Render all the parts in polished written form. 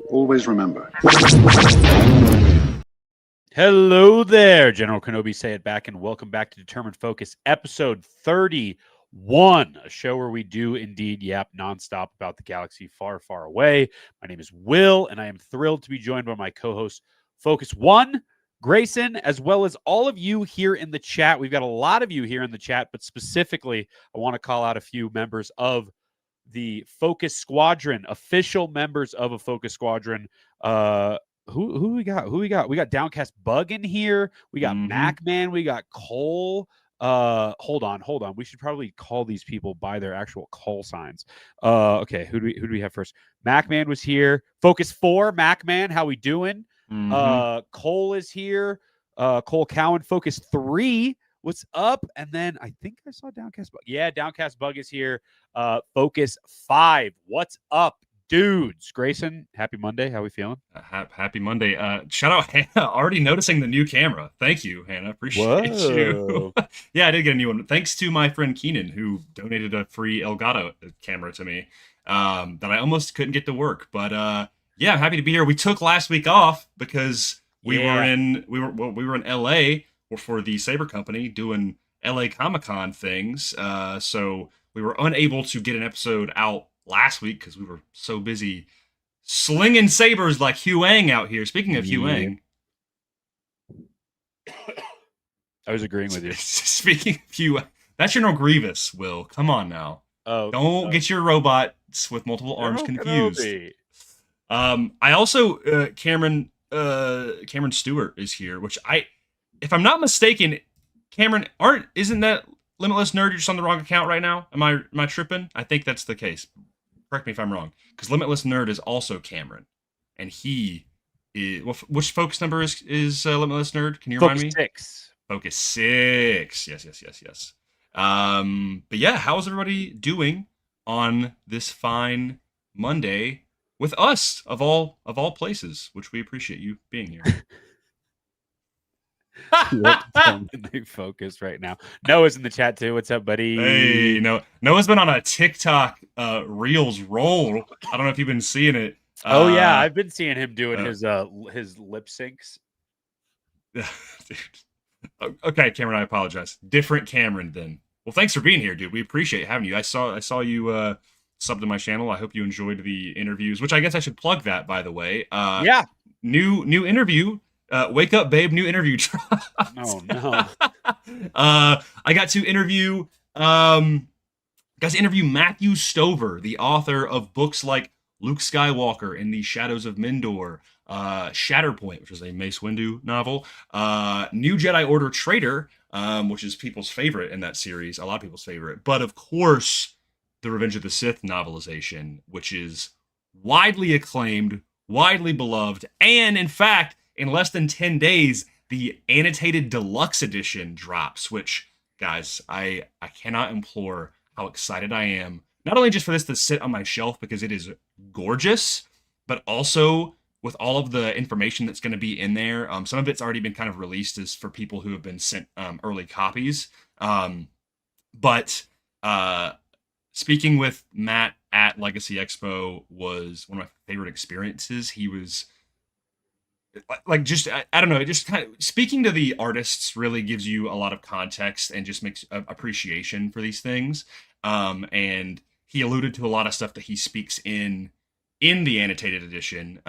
Always remember. Hello there, General Kenobi. Say it back, and welcome back to Determined Focus, episode 31, a show where we do indeed yap nonstop about the galaxy far, far away. My name is Will, and I am thrilled to be joined by my co-host, Focus One, Grayson, as well as all of you here in the chat. We've got a lot of you here in the chat, but specifically, I want to call out a few members of the Focus Squadron, official members of a Focus Squadron. Who we got? We got Downcast Bug in here. We got Macman. We got Cole. Hold on. We should probably call these people by their actual call signs. Okay, who do we have first? Macman was here. Focus 4, Macman, how we doing? Cole is here. Cole Cowan. Focus 3, what's up? And then I think I saw Downcast Bug. Yeah, Downcast Bug is here. Focus 5, what's up, dudes? Grayson, happy Monday. How we feeling? Happy Monday. Shout out Hannah, already noticing the new camera. Thank you, Hannah. Appreciate you. Yeah, I did get a new one. Thanks to my friend Keenan, who donated a free Elgato camera to me that I almost couldn't get to work. But yeah, I'm happy to be here. We took last week off because we were in LA for the Saber Company doing LA Comic-Con things. So we were unable to get an episode out last week because we were so busy slinging sabers like Huang out here. Speaking of Huang, I was agreeing with you. Speaking of Huang, that's General Grievous, Will. Come on now. Oh, don't get your robots with multiple arms confused. I also Cameron Stewart is here, which if I'm not mistaken, Cameron, isn't that Limitless Nerd? You're just on the wrong account right now. Am I tripping? I think that's the case. Correct me if I'm wrong, because Limitless Nerd is also Cameron, and he is. Well, which focus number is Limitless Nerd? Can you remind me? 6. Focus 6. Yes. But yeah, how's everybody doing on this fine Monday with us of all places, which we appreciate you being here. They focus right now. Noah's in the chat too. What's up, buddy? Hey, Noah's been on a TikTok Reels roll. I don't know if you've been seeing it. Oh yeah, I've been seeing him doing his lip syncs. Okay, Cameron, I apologize. Different Cameron then. Well, thanks for being here, dude. We appreciate having you. I saw you subbed to my channel. I hope you enjoyed the interviews, which I guess I should plug that, by the way. Yeah. New interview. Wake up, babe. New interview. Oh no. I got to interview Matthew Stover, the author of books like Luke Skywalker in the Shadows of Mindor, Shatterpoint, which is a Mace Windu novel, New Jedi Order Traitor, which is people's favorite in that series, a lot of people's favorite, but of course, the Revenge of the Sith novelization, which is widely acclaimed, widely beloved, and in fact, in less than 10 days, the annotated deluxe edition drops, which, guys, I cannot implore how excited I am. Not only just for this to sit on my shelf because it is gorgeous, but also with all of the information that's going to be in there. Some of it's already been kind of released as for people who have been sent early copies. But speaking with Matt at Legacy Expo was one of my favorite experiences. He was like, just, I don't know, it just kind of, speaking to the artists really gives you a lot of context and just makes appreciation for these things. And he alluded to a lot of stuff that he speaks in the annotated edition.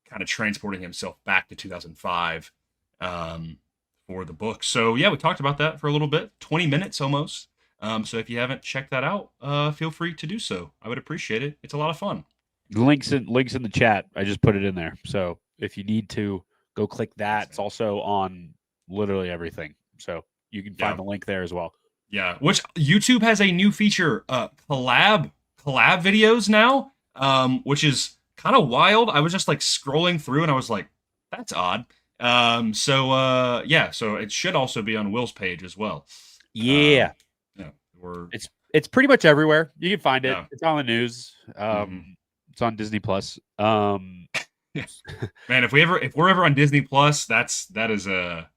kind of transporting himself back to 2005 for the book. So yeah, we talked about that for a little bit, 20 minutes almost. So if you haven't checked that out, feel free to do so. I would appreciate it. It's a lot of fun. Links in the chat. I just put it in there. So if you need to go click that, it's also on literally everything. So you can find the link there as well. Yeah, which YouTube has a new feature, collab videos now, which is kind of wild. I was just like scrolling through and I was like, that's odd. So it should also be on Will's page as well. Yeah. It's pretty much everywhere. You can find it. Yeah. It's on the news. It's on Disney Plus. Man, if we're ever on Disney Plus, that's a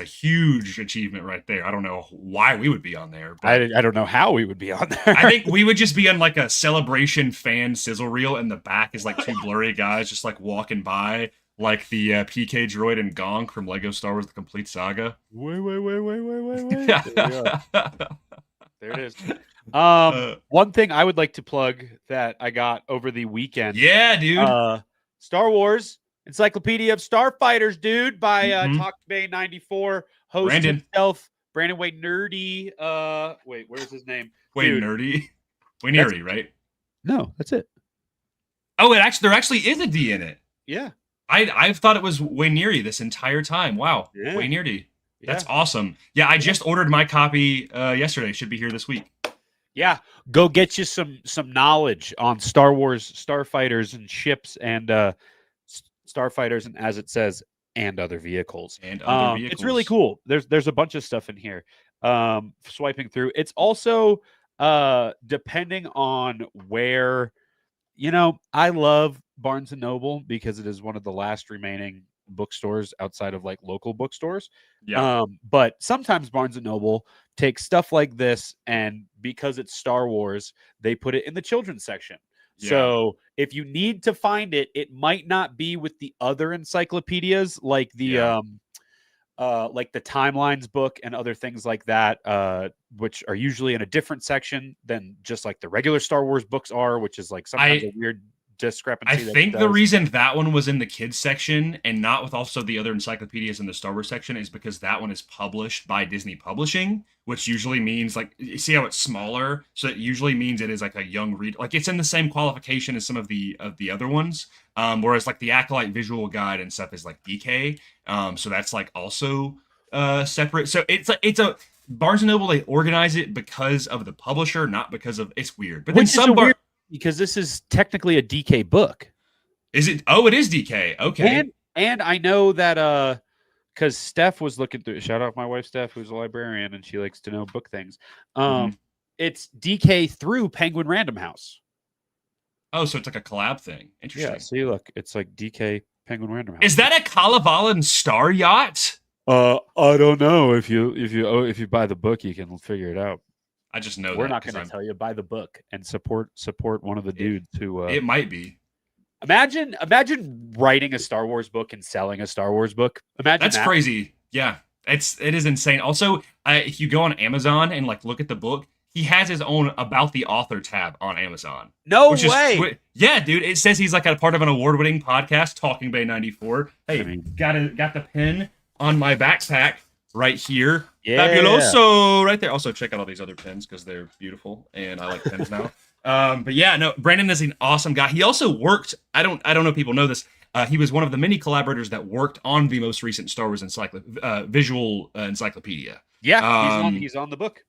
huge achievement right there. I don't know why we would be on there. But I don't know how we would be on there. I think we would just be on like a Celebration fan sizzle reel, and the back is like two blurry guys just like walking by, like the PK droid and Gonk from Lego Star Wars: The Complete Saga. Wait. There it is. One thing I would like to plug that I got over the weekend. Yeah, dude. Star Wars Encyclopedia of Starfighters, dude, by Talk Bay 94, host himself, Brandon Way Nerdy. Wait, where's his name? Way Nerdy. Way Nerdy, right? No, that's it. Oh, there actually is a D in it. Yeah. I've thought it was Way Nerdy this entire time. Wow. Yeah. Way Nerdy. That's awesome. Yeah, I just ordered my copy yesterday. Should be here this week. Yeah, go get you some knowledge on Star Wars, starfighters, and ships, and starfighters, and as it says, and other vehicles. It's really cool. There's a bunch of stuff in here. Swiping through, it's also depending on where. I love Barnes and Noble because it is one of the last remaining bookstores outside of like local bookstores. Yeah. But sometimes Barnes and Noble takes stuff like this, and because it's Star Wars, they put it in the children's section. Yeah. So if you need to find it, it might not be with the other encyclopedias like the like the Timelines book and other things like that, which are usually in a different section than just like the regular Star Wars books are, which is like sometimes a weird discrepancy. I think the reason that one was in the kids section and not with also the other encyclopedias in the Star Wars section is because that one is published by Disney Publishing, which usually means like, you see how it's smaller, so it usually means it is like a young read, like it's in the same qualification as some of the other ones, whereas like the Acolyte visual guide and stuff is like DK, so that's like also separate. So it's a Barnes and Noble, they organize it because of the publisher, not because of, it's weird. But then because this is technically a DK book. Is it? Oh, it is DK. Okay. And I know that because Steph was looking through, shout out my wife Steph, who's a librarian and she likes to know book things. It's DK through Penguin Random House. Oh, so it's like a collab thing. Interesting. Yeah, see, look, it's like DK Penguin Random House. Is that a Kalevala Star Yacht? I don't know. If you buy the book, you can figure it out. I just know we're not going to tell you. Buy the book and support one of the dudes who. It might be. Imagine writing a Star Wars book and selling a Star Wars book. Imagine that's crazy. Yeah, it is insane. Also, if you go on Amazon and like look at the book, he has his own About the Author tab on Amazon. No way. Yeah, dude. It says he's like a part of an award-winning podcast, Talking Bay 94. Hey, got the pen on my backpack right here. Yeah. Fabuloso right there. Also, check out all these other pens because they're beautiful and I like pens now. But yeah, no, Brandon is an awesome guy. He also worked, I don't know if people know this, he was one of the many collaborators that worked on the most recent Star Wars visual encyclopedia. Yeah, he's on the book.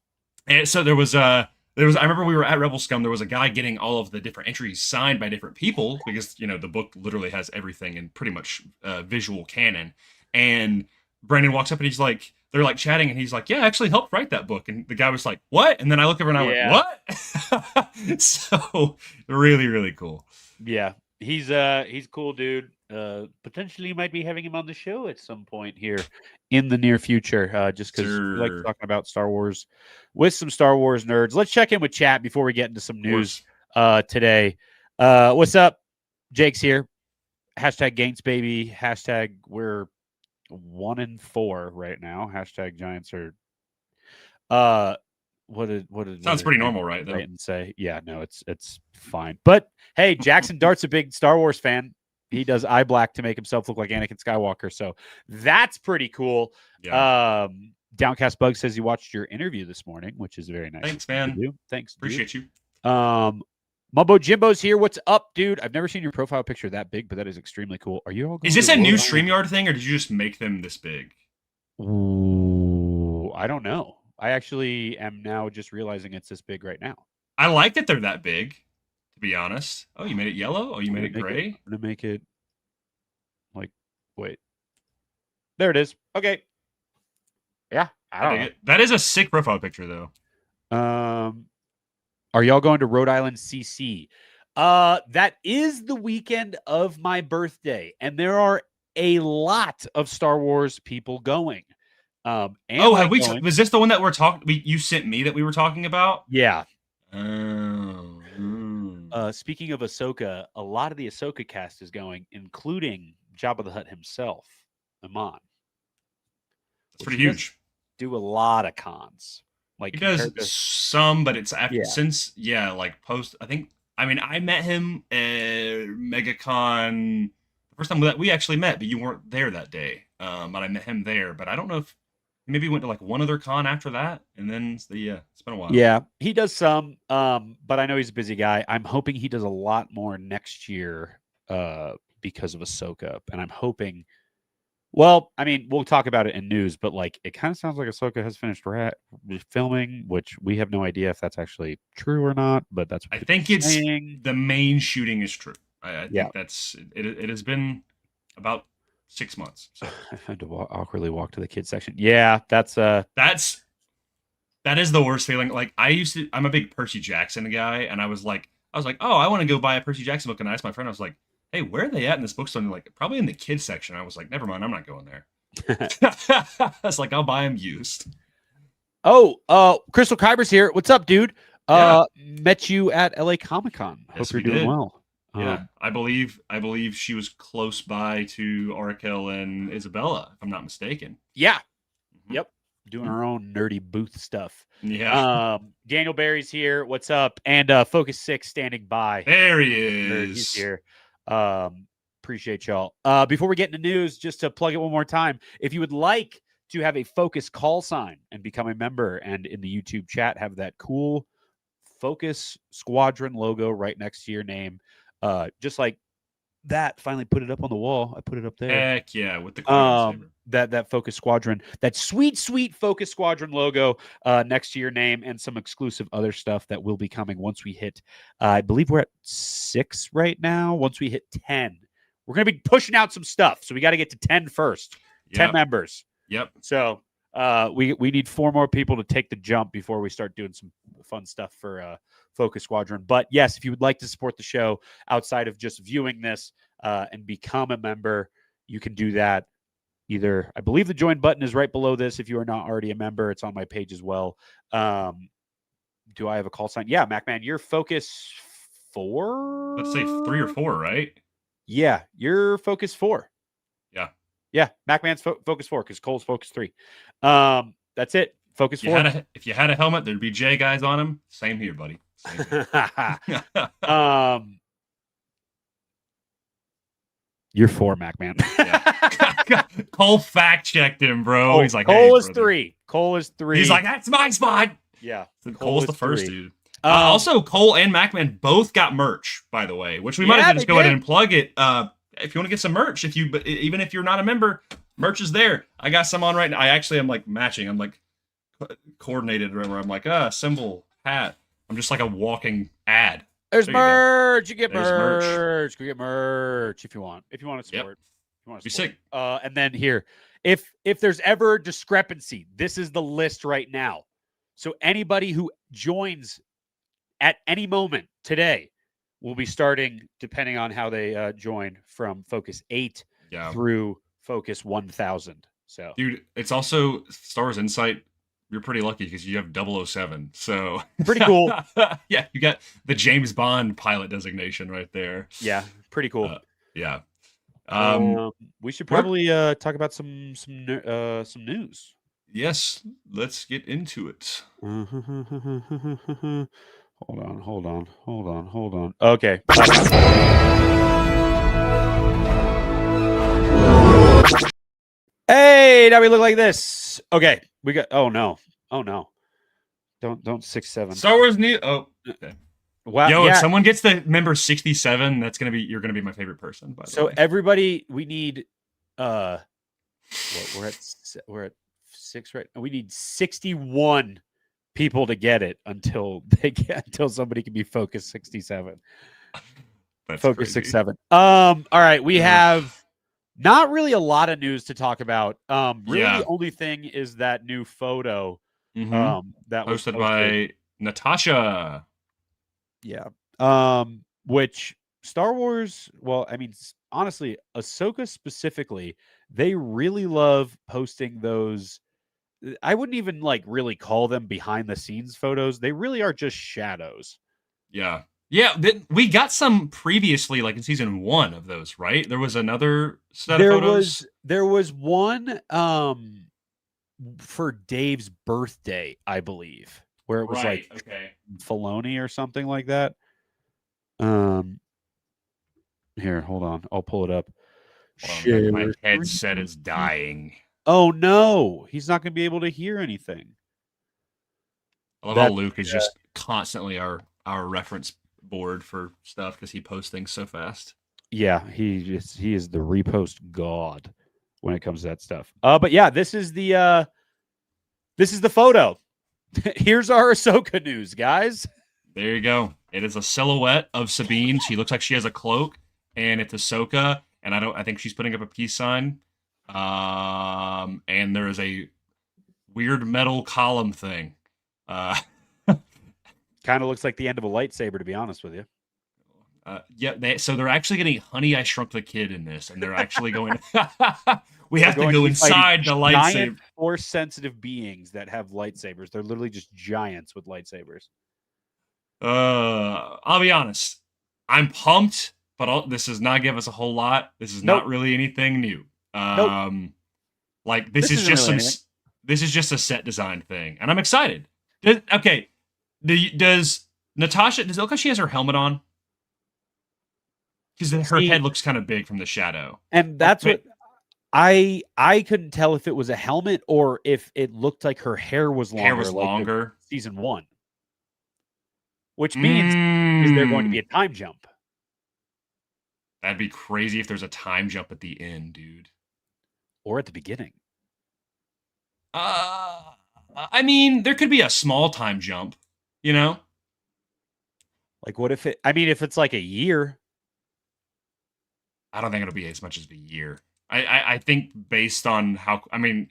And so there was I remember we were at Rebel Scum, there was a guy getting all of the different entries signed by different people because, the book literally has everything in pretty much visual canon. And Brandon walks up and he's like, they're like chatting and he's like, yeah, I actually helped write that book. And the guy was like, what? And then I look over and I went, what? So really, really cool. Yeah. He's cool, dude. Potentially might be having him on the show at some point here in the near future. Just because we like talking about Star Wars with some Star Wars nerds. Let's check in with chat before we get into some news today. What's up? Jake's here. Hashtag Gaints baby. Hashtag we're 1-4 right now. Hashtag Giants are what did sounds pretty normal, right? Though. And say, yeah, no, it's fine. But hey, Jackson Dart's a big Star Wars fan. He does eye black to make himself look like Anakin Skywalker. So that's pretty cool. Yeah. Downcast Bug says he watched your interview this morning, which is very nice. Thanks, man. Thanks. Appreciate you. Mumbo Jimbo's here. What's up, dude? I've never seen your profile picture that big, but that is extremely cool. Are you all going Is this to a new Rhode Island? StreamYard thing, or did you just make them this big? Ooh, I don't know. I actually am now just realizing it's this big right now. I like that they're that big, to be honest. Oh, you made it yellow? Oh, you made it gray? I'm going to make it like, wait. There it is. Okay. Yeah, I don't know. That is a sick profile picture, though. Are y'all going to Rhode Island CC? That is the weekend of my birthday, and there are a lot of Star Wars people going. Was this the one that we're talking? You sent me that we were talking about? Yeah. Oh. Speaking of Ahsoka, a lot of the Ahsoka cast is going, including Jabba the Hutt himself, Amon. It's pretty huge. Do a lot of cons. Like he does some, but it's after post. I met him at MegaCon the first time that we actually met, but you weren't there that day. But I met him there. But I don't know if maybe he went to like one other con after that, and then it's been a while. Yeah, he does some. But I know he's a busy guy. I'm hoping he does a lot more next year. Because of Ahsoka, and I'm hoping. Well, I mean, we'll talk about it in news, but like it kind of sounds like Ahsoka has finished filming, which we have no idea if that's actually true or not. But that's what I think it's saying. The main shooting is true. I think that's it. It has been about 6 months. So. I had to awkwardly walk to the kids section. Yeah, that is the worst feeling. Like I'm a big Percy Jackson guy, and I was like, oh, I want to go buy a Percy Jackson book, and I asked my friend, I was like, hey, where are they at in this bookstore? And they're like, probably in the kids section. I was like, never mind, I'm not going there. I was like, I'll buy them used. Crystal Kyber's here. What's up, dude? Met you at LA Comic-Con. Yes, Hope you're doing well. Yeah, I believe she was close by to Arakel and Isabella, if I'm not mistaken. Yeah. Mm-hmm. Yep. Doing our own nerdy booth stuff. Yeah. Daniel Barry's here. What's up? And Focus 6 standing by. There he is. He's here. Appreciate y'all. Before we get into news, just to plug it one more time, if you would like to have a Focus call sign and become a member, and in the YouTube chat have that cool Focus Squadron logo right next to your name, just like that, finally put it up on the wall. I put it up there. Heck yeah, with the that Focus Squadron, that sweet Focus Squadron logo next to your name, and some exclusive other stuff that will be coming once we hit, I believe we're at 6 right now. Once we hit 10, we're going to be pushing out some stuff. So we got to get to 10 first. 10 members. Yep. So we need 4 more people to take the jump before we start doing some fun stuff for Focus Squadron. But yes, if you would like to support the show outside of just viewing this and become a member, you can do that. Either, I believe the join button is right below this. If you are not already a member, it's on my page as well. Do I have a call sign? Yeah, MacMan, you're Focus 4? Let's say 3 or 4, right? Yeah, you're Focus 4. Yeah, MacMan's Focus 4 because Cole's Focus 3. That's it. Focus 4. If you had a helmet, there'd be J guys on him. Same here, buddy. Same here. You're 4, MacMan. Yeah. Cole fact checked him, bro. He's like, Cole is 3. Cole is 3. He's like, that's my spot. Yeah. Cole's the first dude. Also, Cole and MacMan both got merch, by the way, which we might as well just go ahead and plug it. If you want to get some merch, even if you're not a member, merch is there. I got some on right now. I actually am like matching. I'm like coordinated where I'm like, symbol, hat. I'm just like a walking ad. There's merch. You get merch. You get merch if you want. If you want to support. If you want to support. Be sick. And then here, if there's ever discrepancy, this is the list right now. So anybody who joins at any moment today will be starting, depending on how they join, from Focus 8 through Focus 1000. So, dude, it's also Star Wars Insight. You're pretty lucky because you have 007. So pretty cool. Yeah, you got the James Bond pilot designation right there. Yeah, pretty cool. Yeah. We should probably talk about some news. Yes, let's get into it. Hold on. Okay. Hey, now we look like this. Okay, we got. Oh no! Don't 6-7. Star Wars new. Oh, okay. Wow. Yo, yeah. if someone gets the number 67, you're gonna be my favorite person. By the So way. everybody, we need. We're at 6 right now. We need 61 people to get it until somebody can be Focus 67. That's Focus crazy. 6-7. All right, we have not really a lot of news to talk about. Really, Yeah. the only thing is that new photo that was Posted by Natasha. Yeah. Which Star Wars, well, I mean, honestly, Ahsoka specifically, they really love posting those. I wouldn't even like really call them behind the scenes photos. They really are just shadows. Yeah. Yeah, we got some previously, like in season 1 of those, right? There was another set of photos. There was one for Dave's birthday, I believe, where it was like Filoni or something like that. Here, hold on. I'll pull it up. My headset is dying. Oh no, he's not going to be able to hear anything. I love how Luke is just constantly our reference board for stuff because he posts things so fast. Yeah, he is the repost god when it comes to that stuff. But yeah, this is the photo. Here's our Ahsoka news, guys. There you go. It is a silhouette of Sabine. She looks like she has a cloak, and it's Ahsoka. And I think she's putting up a peace sign. And there is a weird metal column thing. Kind of looks like the end of a lightsaber, to be honest with you. So they're actually getting Honey, I Shrunk the Kid in this, and they're actually going. We have to go inside the lightsaber. Force-sensitive beings that have lightsabers. They're literally just giants with lightsabers. I'll be honest. I'm pumped, but this does not give us a whole lot. This is not really anything new. Like this is just this is just a set design thing, and I'm excited. Does Natasha? Does it look like she has her helmet on? Because her head looks kind of big from the shadow, and that's what I couldn't tell if it was a helmet or if it looked like her hair was longer. Season 1, which means is there going to be a time jump? That'd be crazy if there's a time jump at the end, dude, or at the beginning. I mean, there could be a small time jump, you know. Like, what if it? I mean, if it's like a year. I don't think it'll be as much as a year. I think based on how, I mean,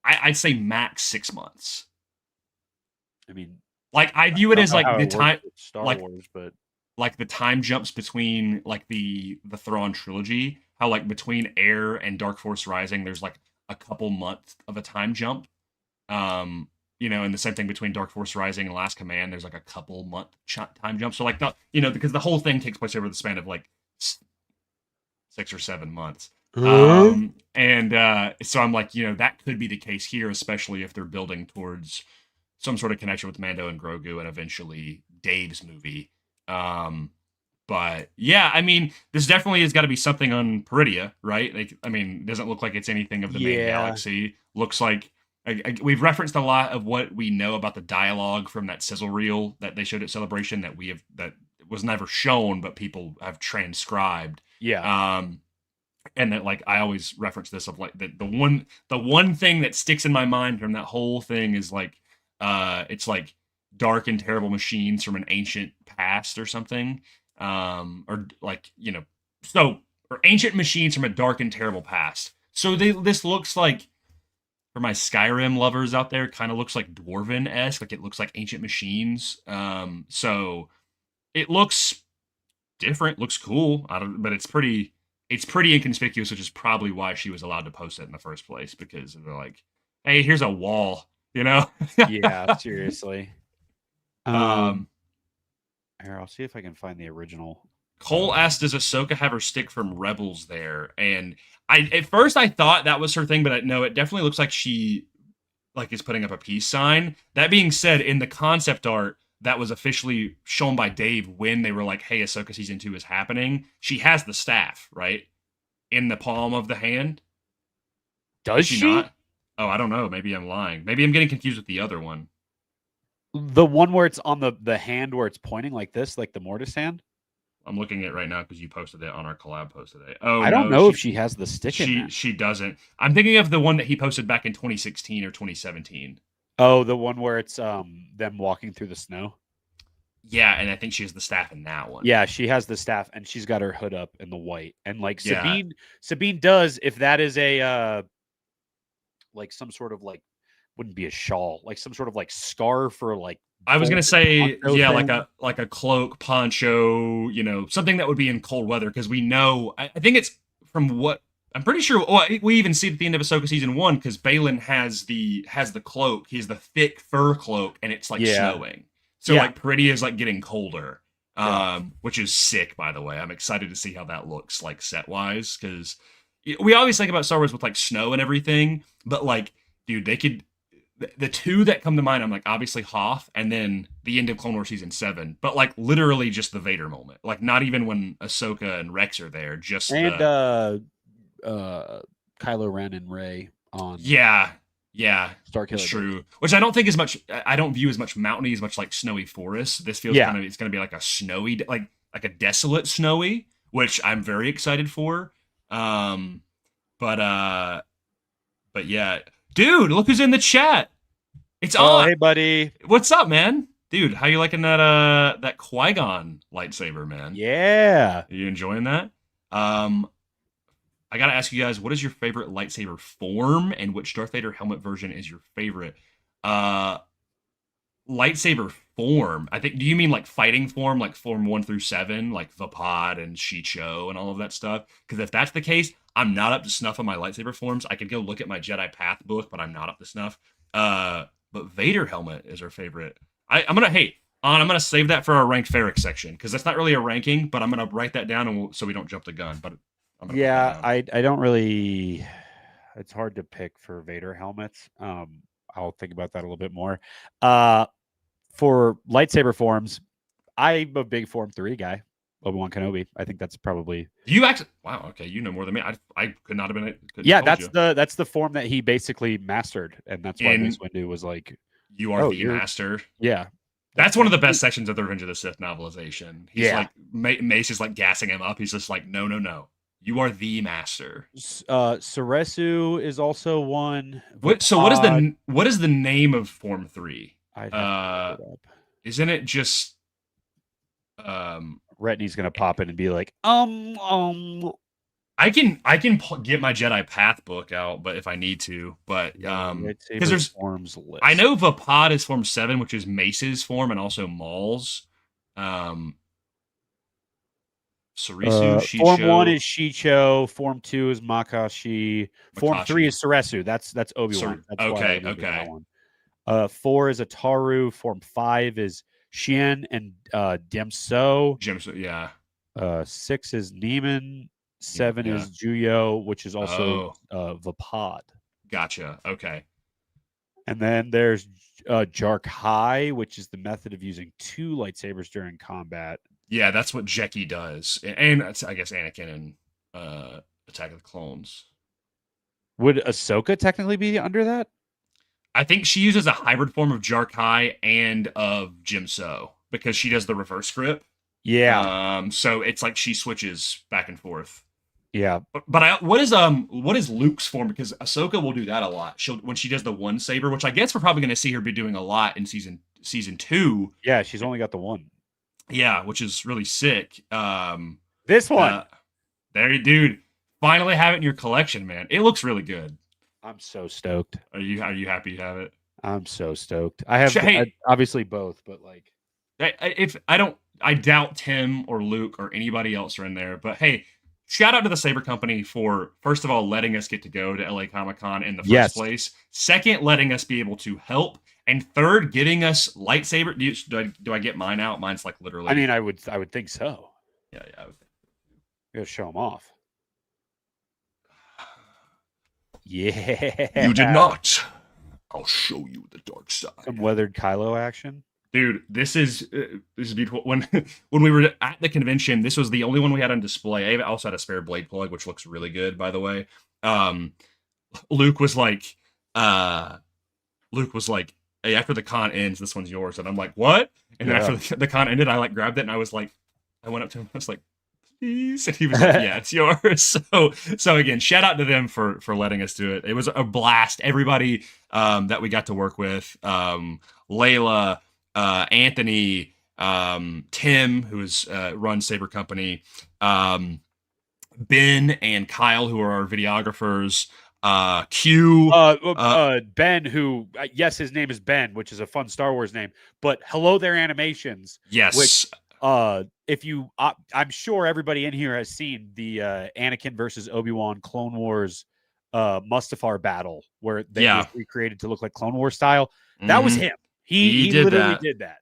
I'd say max 6 months. I mean, like I view it as like the time, Star Wars, but like the time jumps between like the Thrawn trilogy, how like between Heir and Dark Force Rising, there's like a couple months of a time jump. You know, and the same thing between Dark Force Rising and Last Command, there's like a couple month time jump. So like, not, you know, because the whole thing takes place over the span of like 6 or 7 months. So I'm like, you know, that could be the case here, especially if they're building towards some sort of connection with Mando and Grogu and eventually Dave's movie. But yeah, I mean, this definitely has got to be something on Peridia, right? Like, I mean, it doesn't look like it's anything of the main galaxy. Looks like we've referenced a lot of what we know about the dialogue from that sizzle reel that they showed at Celebration that was never shown, but people have transcribed. Yeah. And that, like, I always reference this of like the one thing that sticks in my mind from that whole thing is like, it's like dark and terrible machines from an ancient past or something. Or like, you know, or ancient machines from a dark and terrible past. So this looks like, for my Skyrim lovers out there, kind of looks like Dwarven-esque, like it looks like ancient machines. So it looks different, looks cool. But it's pretty inconspicuous, which is probably why she was allowed to post it in the first place, because they're like, hey, here's a wall, you know? Yeah, seriously. Here, I'll see if I can find the original. Cole asked, does Ahsoka have her stick from Rebels there? And at first I thought that was her thing, but no, it definitely looks like she like is putting up a peace sign. That being said, in the concept art, that was officially shown by Dave when they were like, "Hey, Ahsoka season 2 is happening." She has the staff right in the palm of the hand. Does she she? not? Oh, I don't know. Maybe I'm lying. Maybe I'm getting confused with the other one. The one where it's on the hand where it's pointing like this, like the Mortis hand? I'm looking at it right now because you posted it on our collab post today. Oh, I don't no, know if she has the stick in that. she doesn't. I'm thinking of the one that he posted back in 2016 or 2017. Oh, the one where it's them walking through the snow? Yeah, and I think she has the staff in that one. Yeah, she has the staff and she's got her hood up in the white. And like Yeah. Sabine does, if that is a like some sort of like, wouldn't be a shawl, like some sort of like scarf or like, I was gonna say, poncho yeah, thing. like a cloak, poncho, something that would be in cold weather because we know. I think it's from what I'm pretty sure. Well, we even see it at the end of Ahsoka season 1 because Balin has the cloak. He's the thick fur cloak, and it's like Yeah. snowing. So Yeah. like Pretty is like getting colder, Yeah. which is sick. By the way, I'm excited to see how that looks like set wise because we always think about Star Wars with like snow and everything, but like, dude, they could. The two that come to mind, I'm like obviously Hoth, and then the end of Clone Wars season 7. But like literally just the Vader moment, like not even when Ahsoka and Rex are there, just And the Kylo Ren and Rey on yeah, Starkiller it's Base. true. Which I don't think as much. I don't view as much mountainy as much like snowy forest. This feels Yeah. it's going to be like a snowy, like a desolate snowy, which I'm very excited for. But yeah, dude, look who's in the chat. It's on. Hey, buddy. What's up, man? Dude, how you liking that Qui-Gon lightsaber, man? Yeah. Are you enjoying that? I gotta ask you guys, what is your favorite lightsaber form, and which Darth Vader helmet version is your favorite? Lightsaber form. I think. Do you mean like fighting form, like form 1 through 7, like Vapad and Shicho and all of that stuff? Because if that's the case, I'm not up to snuff on my lightsaber forms. I could go look at my Jedi Path book, but I'm not up to snuff. But Vader helmet is our favorite. I'm gonna save that for our ranked Ferric section because that's not really a ranking, but I'm gonna write that down so we don't jump the gun. But I'm gonna Yeah, I don't really. It's hard to pick for Vader helmets. I'll think about that a little bit more. For lightsaber forms, I'm a big Form 3 guy. Obi-Wan Kenobi. I think that's probably. You actually. Wow. Okay, you know more than me. I could not have been. Yeah, that's the form that he basically mastered, and that's why Mace Windu was like, "You are the master." Yeah, that's one of the best sections of the Revenge of the Sith novelization. He's Yeah. like Mace is like gassing him up. He's just like, no. You are the master. Suresu is also one. So what is the name of Form 3? Isn't it just Retney's gonna pop in and be like, I can get my Jedi Path book out, but if I need to, but because there's forms list. I know Vapad is Form 7, which is Mace's form, and also Maul's. Surisu, Shicho. Form 1 is Shicho. Form 2 is Makashi. Form 3 is Suresu. That's Obi-Wan. Okay. 4 is Ataru. Form 5 is Xian and Demso. Yeah. 6 is Neiman. 7 is Juyo, which is also Vapad. Gotcha. Okay. And then there's Jark High, which is the method of using 2 lightsabers during combat. Yeah, that's what Jeki does, and I guess Anakin and Attack of the Clones. Would Ahsoka technically be under that? I think she uses a hybrid form of Jark High and of Jimso because she does the reverse grip. Yeah. So it's like she switches back and forth. Yeah. But what is Luke's form? Because Ahsoka will do that a lot. When she does the one saber, which I guess we're probably going to see her be doing a lot in season 2. Yeah, she's only got the one. Yeah, which is really sick. This one. There, dude. Finally have it in your collection, man. It looks really good. I'm so stoked. Are you happy you have it? I'm so stoked. I have obviously both, but like I doubt Tim or Luke or anybody else are in there. But hey, shout out to the Saber Company for, first of all, letting us get to go to LA Comic-Con in the first place. Second, letting us be able to help. And third, getting us lightsaber. Do I get mine out? Mine's like literally. I mean, I would think so. Yeah, I would think. You gotta show them off. Yeah. You did not. I'll show you the dark side. Some weathered Kylo action. Dude, this is beautiful. When when we were at the convention, this was the only one we had on display. I also had a spare blade plug, which looks really good, by the way. Um, Luke was like, uh, Luke was like, "Hey, after the con ends, this one's yours." And I'm like, "What?" And then Yeah. after the con ended, I like grabbed it and I was like, I went up to him. I was like, "Please," and he was like, "Yeah, it's yours." So again, shout out to them for letting us do it. It was a blast. Everybody that we got to work with, Layla, Anthony, Tim, who's runs Saber Company, Ben and Kyle, who are our videographers, Q, Ben, who yes, his name is Ben, which is a fun Star Wars name, but Hello There Animations. yes, Which, if you, I'm sure everybody in here has seen the Anakin versus Obi-Wan Clone Wars Mustafar battle, where they was recreated to look like Clone Wars style. That was him. He did literally that. did that.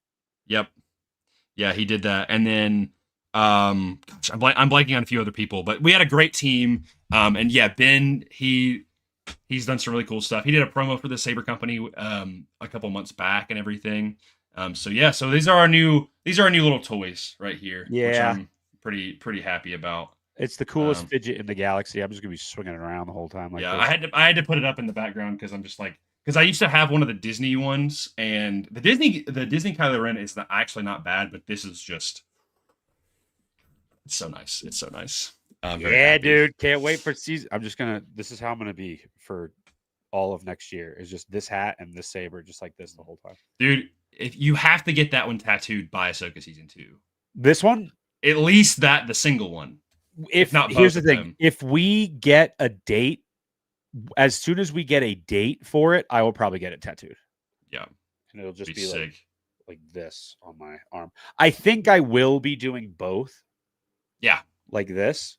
Yep. Yeah, he did that. And then gosh, I'm blanking on a few other people, but we had a great team. And yeah, Ben, he's done some really cool stuff. He did a promo for the Saber Company a couple months back and everything. So yeah, so these are our new little toys right here. Yeah, which I'm pretty happy about. It's the coolest fidget in the galaxy. I'm just gonna be swinging it around the whole time. Like yeah, this. I had to put it up in the background because I'm just like, because I used to have one of the Disney ones, and the Disney Kylo Ren is actually not bad, but this is just, it's so nice. It's so nice. Yeah, dude, can't wait for season. This is how I'm gonna be for all of next year. Is just this hat and this saber, just like this the whole time, dude. If you have to get that one tattooed by Ahsoka season 2, this one, at least the single one. If not, here's the thing: if we get a date, as soon as we get a date for it, I will probably get it tattooed. Yeah, and it'll just be sick. like this on my arm. I think I will be doing both. Yeah, like this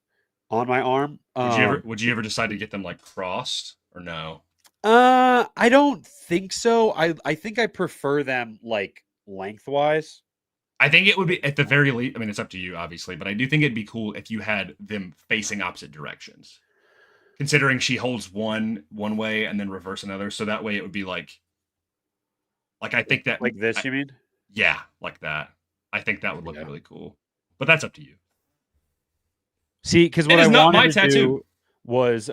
on my arm. Would you ever decide to get them like crossed or no? I don't think so. I think I prefer them like lengthwise. I think it would be at the very least. I mean, it's up to you, obviously, but I do think it'd be cool if you had them facing opposite directions. Considering she holds one way and then reverse another, so that way it would be like I think that like this. You mean? Yeah, like that. I think that would look really cool. But that's up to you. See, because what I wanted to do was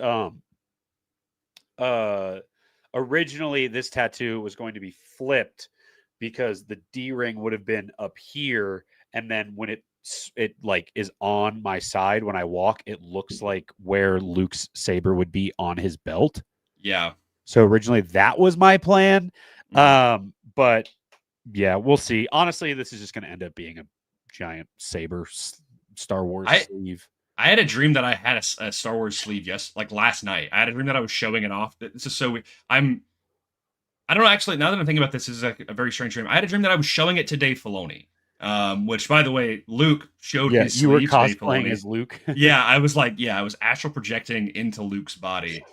originally this tattoo was going to be flipped because the D ring would have been up here, and then when it like is on my side when I walk, it looks like where Luke's saber would be on his belt. Yeah. So originally that was my plan. But yeah, we'll see. Honestly, this is just going to end up being a giant saber Star Wars sleeve. I had a dream that I had a Star Wars sleeve, like last night. I had a dream that I was showing it off. This is so weird. I don't know, actually, now that I'm thinking about this is a very strange dream. I had a dream that I was showing it to Dave Filoni. Which, by the way, Luke showed his sleeve. You were cosplaying as Luke. Yeah, I was astral projecting into Luke's body.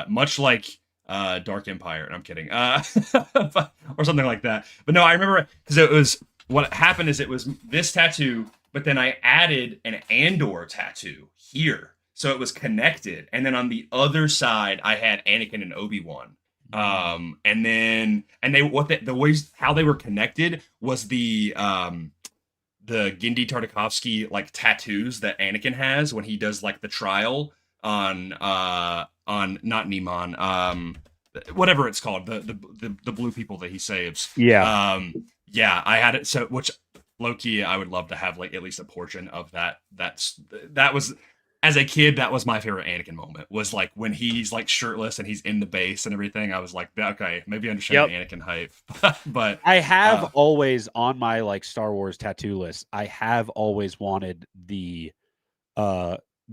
Much like Dark Empire. And I'm kidding. Or something like that. But no, I remember because it was, what happened is it was this tattoo, but then I added an Andor tattoo here. So it was connected. And then on the other side, I had Anakin and Obi-Wan. And the ways how they were connected was the Genndy Tartakovsky like tattoos that Anakin has when he does like the trial on not Neiman, whatever it's called, the blue people that he saves. Yeah. I had it, so which low-key I would love to have like at least a portion of that. That was, as a kid, that was my favorite Anakin moment, was like when he's like shirtless and he's in the base and everything. I was like, okay, maybe I understand the Anakin hype. But I have always on my like Star Wars tattoo list, I have always wanted the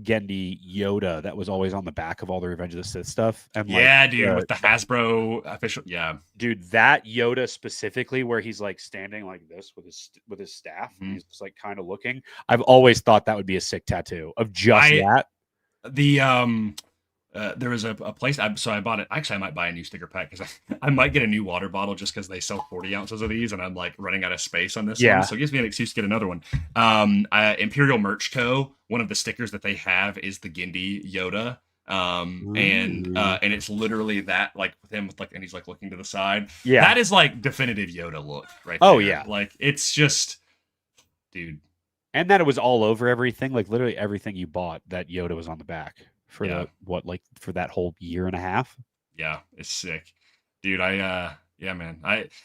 Genndy Yoda that was always on the back of all the Revenge of the Sith stuff. And dude, with the Hasbro official, dude, that Yoda specifically, where he's like standing like this with his staff, and he's just like kind of looking. I've always thought that would be a sick tattoo of just that. There was a place, so I bought it. Actually, I might buy a new sticker pack because I might get a new water bottle just because they sell 40 ounces of these, and I'm like running out of space on this one. So it gives me an excuse to get another one. Imperial Merch Co., one of the stickers that they have is the Genndy Yoda. And it's literally that, like, with him, like, and he's like looking to the side. Yeah. That is like definitive Yoda look right Oh, there. yeah. Like, it's just, dude. And that it was all over everything. Like literally everything you bought, that Yoda was on the back for Yeah. for that whole year and a half. Yeah, it's sick. Dude, yeah, man.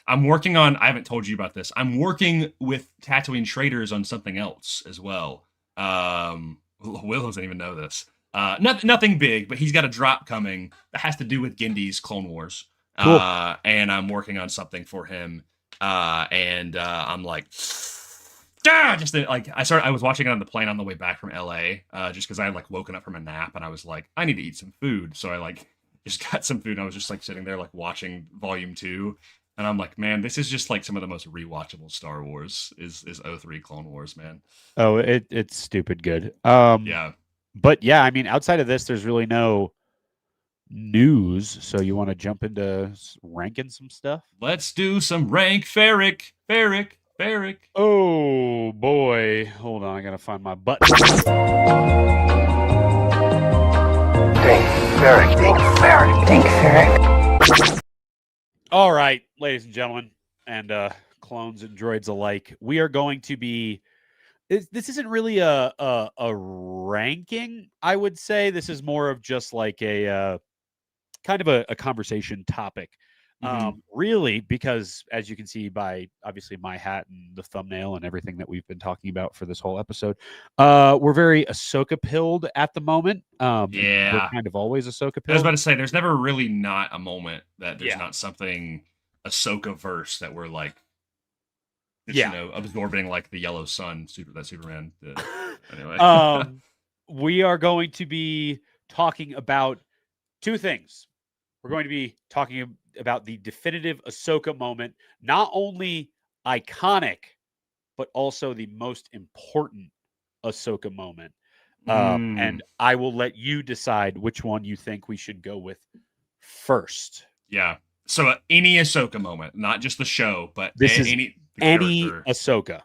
I'm working on, I haven't told you about this. I'm working with Tatooine traders on something else as well. Will doesn't even know this. Nothing big, but he's got a drop coming that has to do with Gindy's Clone Wars. Cool. And I'm working on something for him. I'm like, just like I was watching it on the plane on the way back from LA, just because I had like woken up from a nap and I was like, I need to eat some food. So I like just got some food and I was just like sitting there like watching Volume 2. And I'm like, man, this is just like some of the most rewatchable Star Wars is 03 Clone Wars, man. Oh, it's stupid good. Yeah. But yeah, I mean, outside of this, there's really no news. So you want to jump into ranking some stuff? Let's do some rank Ferric. Oh boy. Hold on, I gotta find my button. Think Ferric. All right, ladies and gentlemen, and clones and droids alike, we are going to be. This isn't really a ranking, I would say. This is more of just like a kind of a conversation topic. Really, because as you can see by obviously my hat and the thumbnail and everything that we've been talking about for this whole episode, we're very Ahsoka pilled at the moment. Yeah, we're kind of always Ahsoka pilled. I was about to say, there's never really not a moment that there's Yeah. not something Ahsoka verse that we're like, just, Yeah. you know, absorbing like the yellow sun that Superman did. Anyway, We are going to be talking about two things. We're going to be talking about the definitive Ahsoka moment, not only iconic, but also the most important Ahsoka moment. And I will let you decide which one you think we should go with first. yeah. So any Ahsoka moment, not just the show, but This is any Ahsoka.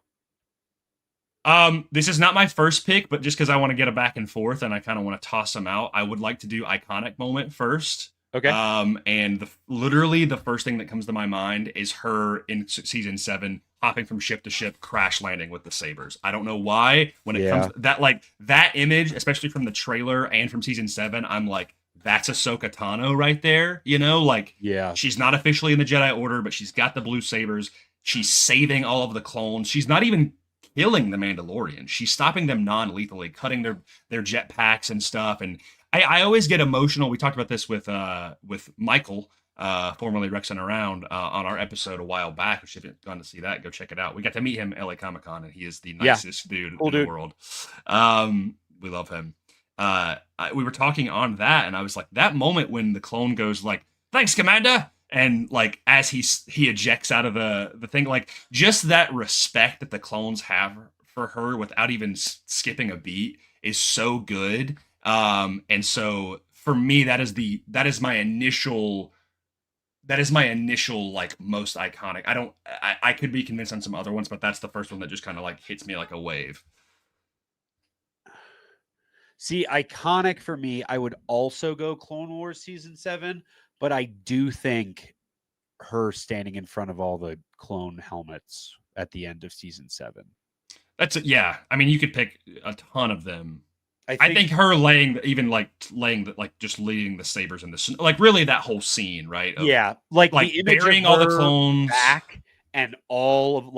This is not my first pick, but just because I want to get a back and forth and I kind of want to toss them out, I would like to do iconic moment first. Okay. And literally the first thing that comes to my mind is her in season 7 hopping from ship to ship, crash landing with the sabers. I don't know why. When it comes that image, especially from the trailer and from season 7, I'm like, that's Ahsoka Tano right there. You know, like, yeah, she's not officially in the Jedi Order, but she's got the blue sabers. She's saving all of the clones. She's not even killing the Mandalorians. She's stopping them non-lethally, cutting their jetpacks and stuff. And I always get emotional. We talked about this with Michael, formerly Rex and Around, on our episode a while back. If you haven't gone to see that, go check it out. We got to meet him at LA Comic Con, and he is the nicest dude in the world. We love him. We were talking on that, and I was like, that moment when the clone goes like, "Thanks, Commander," and like as he ejects out of the thing, like just that respect that the clones have for her without even skipping a beat is so good. And so for me, that is my initial like most iconic. I could be convinced on some other ones, but that's the first one that just kind of like hits me like a wave. See, iconic for me, I would also go Clone Wars season 7, but I do think her standing in front of all the clone helmets at the end of season 7. Yeah. I mean, you could pick a ton of them. I think her just leading the sabers in the, like, really that whole scene, right? Yeah, like the image burying of all the her clones back and all of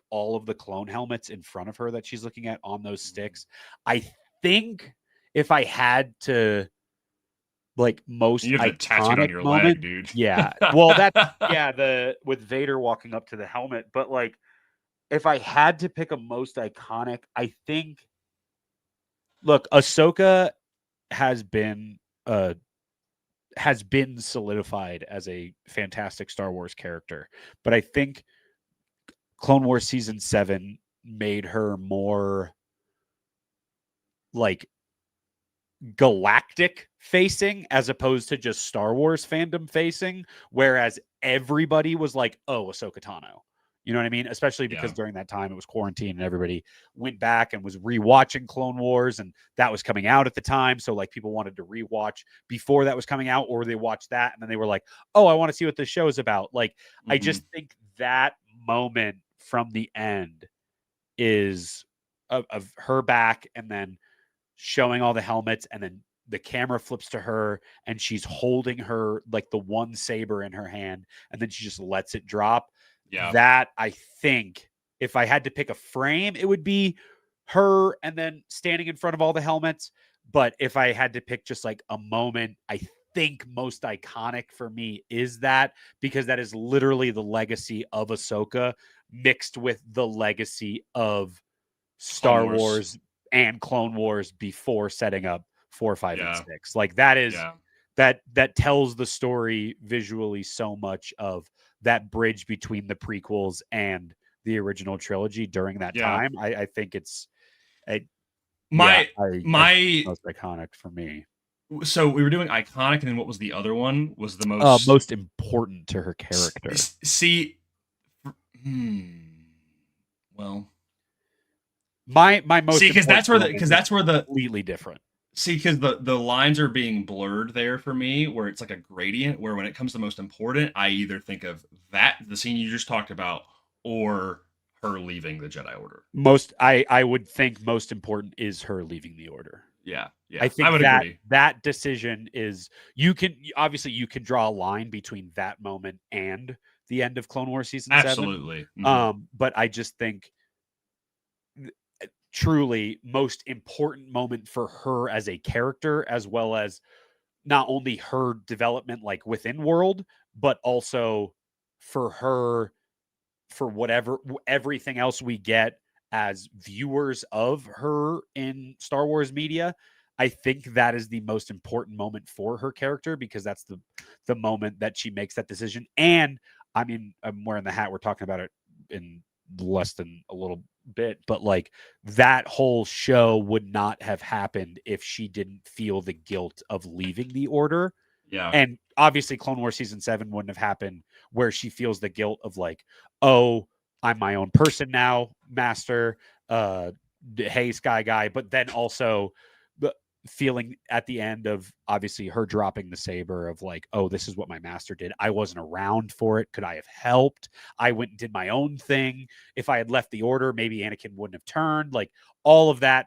all of the clone helmets in front of her that she's looking at on those sticks. I think if I had to, like, most you have it tattooed on your moment, leg, dude. Yeah, well, that's with Vader walking up to the helmet. But like, if I had to pick a most iconic, I think. Look, Ahsoka has been solidified as a fantastic Star Wars character, but I think Clone Wars season 7 made her more like galactic facing as opposed to just Star Wars fandom facing, whereas everybody was like, "Oh, Ahsoka Tano." You know what I mean? Especially because Yeah. during that time it was quarantine and everybody went back and was rewatching Clone Wars, and that was coming out at the time. So like people wanted to rewatch before that was coming out, or they watched that and then they were like, oh, I want to see what this show is about. Like, I just think that moment from the end is of her back and then showing all the helmets, and then the camera flips to her and she's holding her like the one saber in her hand, and then she just lets it drop. Yeah. That, I think, if I had to pick a frame, it would be her and then standing in front of all the helmets. But if I had to pick just like a moment, I think most iconic for me is that, because that is literally the legacy of Ahsoka mixed with the legacy of Star Wars and Clone Wars before setting up 4, 5, and 6. Like that is that tells the story visually so much of that bridge between the prequels and the original trilogy during that time. I think it's my most iconic for me. So we were doing iconic, and then what was the other one? Was the most important to her character? See, well, my most because that's where the completely different. See, because the lines are being blurred there for me, where it's like a gradient, where when it comes to most important, I either think of the scene you just talked about, or her leaving the Jedi Order. I would think most important is her leaving the Order. Yeah. I think would agree. That decision is, you can draw a line between that moment and the end of Clone Wars season 7. Absolutely. But I just think truly most important moment for her as a character, as well as not only her development like within world, but also for her, for everything else we get as viewers of her in Star Wars media. I think that is the most important moment for her character, because that's the moment that she makes that decision. And I mean, I'm wearing the hat, we're talking about it in less than a little bit, but like that whole show would not have happened if she didn't feel the guilt of leaving the Order. Yeah. And obviously Clone Wars season 7 wouldn't have happened where she feels the guilt of like, oh, I'm my own person now, master, hey, Sky Guy. But then also the feeling at the end of obviously her dropping the saber of like, oh, this is what my master did. I wasn't around for it. Could I have helped? I went and did my own thing. If I had left the Order, maybe Anakin wouldn't have turned. Like all of that,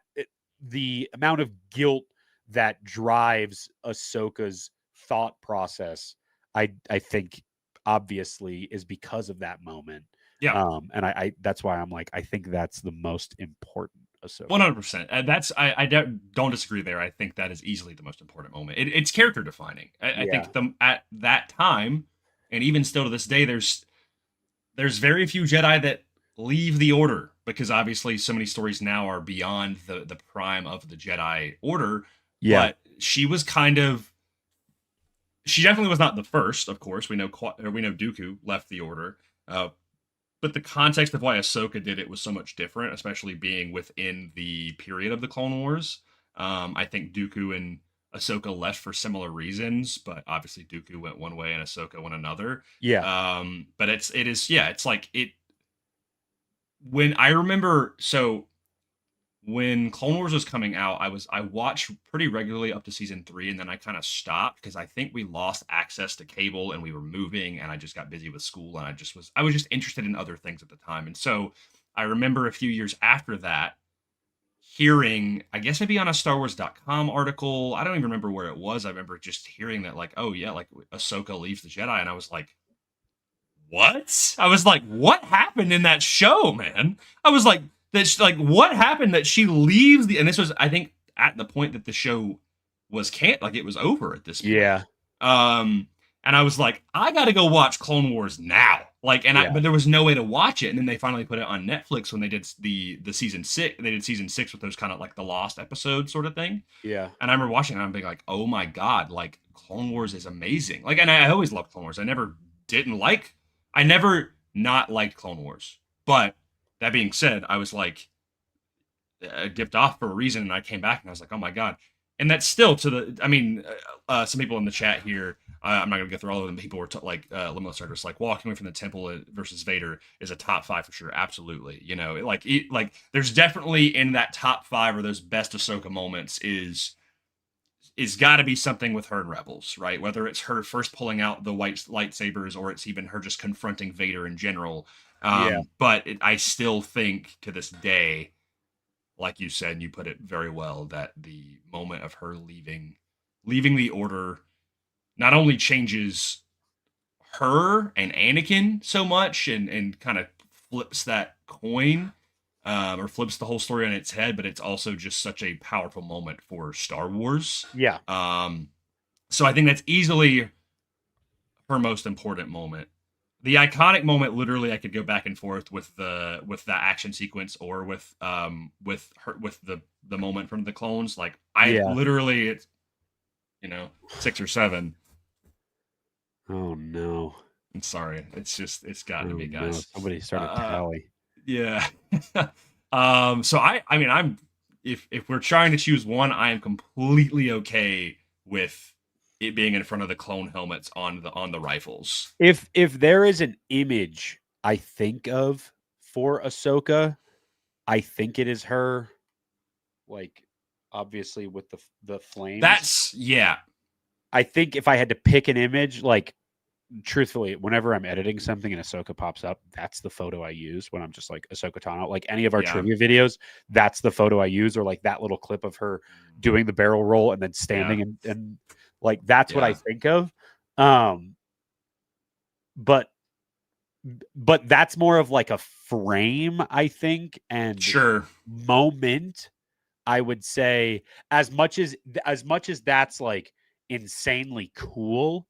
the amount of guilt that drives Ahsoka's thought process, I think obviously is because of that moment. Yeah. And I that's why I'm like, I think that's the most important Ahsoka. 100%. That's I don't disagree there. I think that is easily the most important moment. It's character defining. I think at that time, and even still to this day, there's very few Jedi that leave the Order, because obviously so many stories now are beyond the prime of the Jedi Order. Yeah. But she was she definitely was not the first, of course. We know Dooku left the Order. But the context of why Ahsoka did it was so much different, especially being within the period of the Clone Wars. I think Dooku and Ahsoka left for similar reasons, but obviously Dooku went one way and Ahsoka went another. Yeah. But it's like when I remember, so when Clone Wars was coming out, I watched pretty regularly up to season 3, and then I kind of stopped because I think we lost access to cable and we were moving, and I just got busy with school, and I was just interested in other things at the time. And so I remember a few years after that hearing, I guess maybe on a StarWars.com article, I don't even remember where it was. I remember just hearing that like, oh yeah, like Ahsoka leaves the Jedi, and I was like, what? I was like, what happened in that show, man? I was like, what happened that she leaves and this was, I think, at the point that the show was it was over at this point. Yeah. And I was like, I gotta go watch Clone Wars now. Like, but there was no way to watch it. And then they finally put it on Netflix when they did the season 6. They did season 6 with those kind of like the lost episode sort of thing. Yeah. And I remember watching it and I'm being like, oh my God, like Clone Wars is amazing. Like, and I always loved Clone Wars. I never not liked Clone Wars. But that being said, I was like, I dipped off for a reason, and I came back and I was like, oh my God. and that's still to the. I mean, some people in the chat here. I'm not gonna go through all of them. People were Limo Starters, like walking away from the temple versus Vader is a top 5 for sure. Absolutely, you know, like there's definitely in that top 5 or those best Ahsoka moments is got to be something with her in Rebels, right? Whether it's her first pulling out the white lightsabers or it's even her just confronting Vader in general. But I still think to this day, like you said, you put it very well, that the moment of her leaving the Order not only changes her and Anakin so much and kind of flips that coin, or flips the whole story on its head, but it's also just such a powerful moment for Star Wars. Yeah. So I think that's easily her most important moment. The iconic moment, literally, I could go back and forth with the action sequence or with the moment from the clones. Like literally, it's 6 or 7. Oh no! I'm sorry. It's gotten to me, guys. No. Somebody started tally. Yeah. So I mean, I'm if we're trying to choose one, I am completely okay with it being in front of the clone helmets on the rifles. If there is an image I think of for Ahsoka, I think it is her, like obviously with the flames. That's I think if I had to pick an image, like truthfully, whenever I'm editing something and Ahsoka pops up, that's the photo I use when I'm just like Ahsoka Tano. Like any of our trivia videos, that's the photo I use, or like that little clip of her doing the barrel roll and then standing and like that's what I think of. But that's more of like a frame, I think, and moment. I would say as much as that's like insanely cool,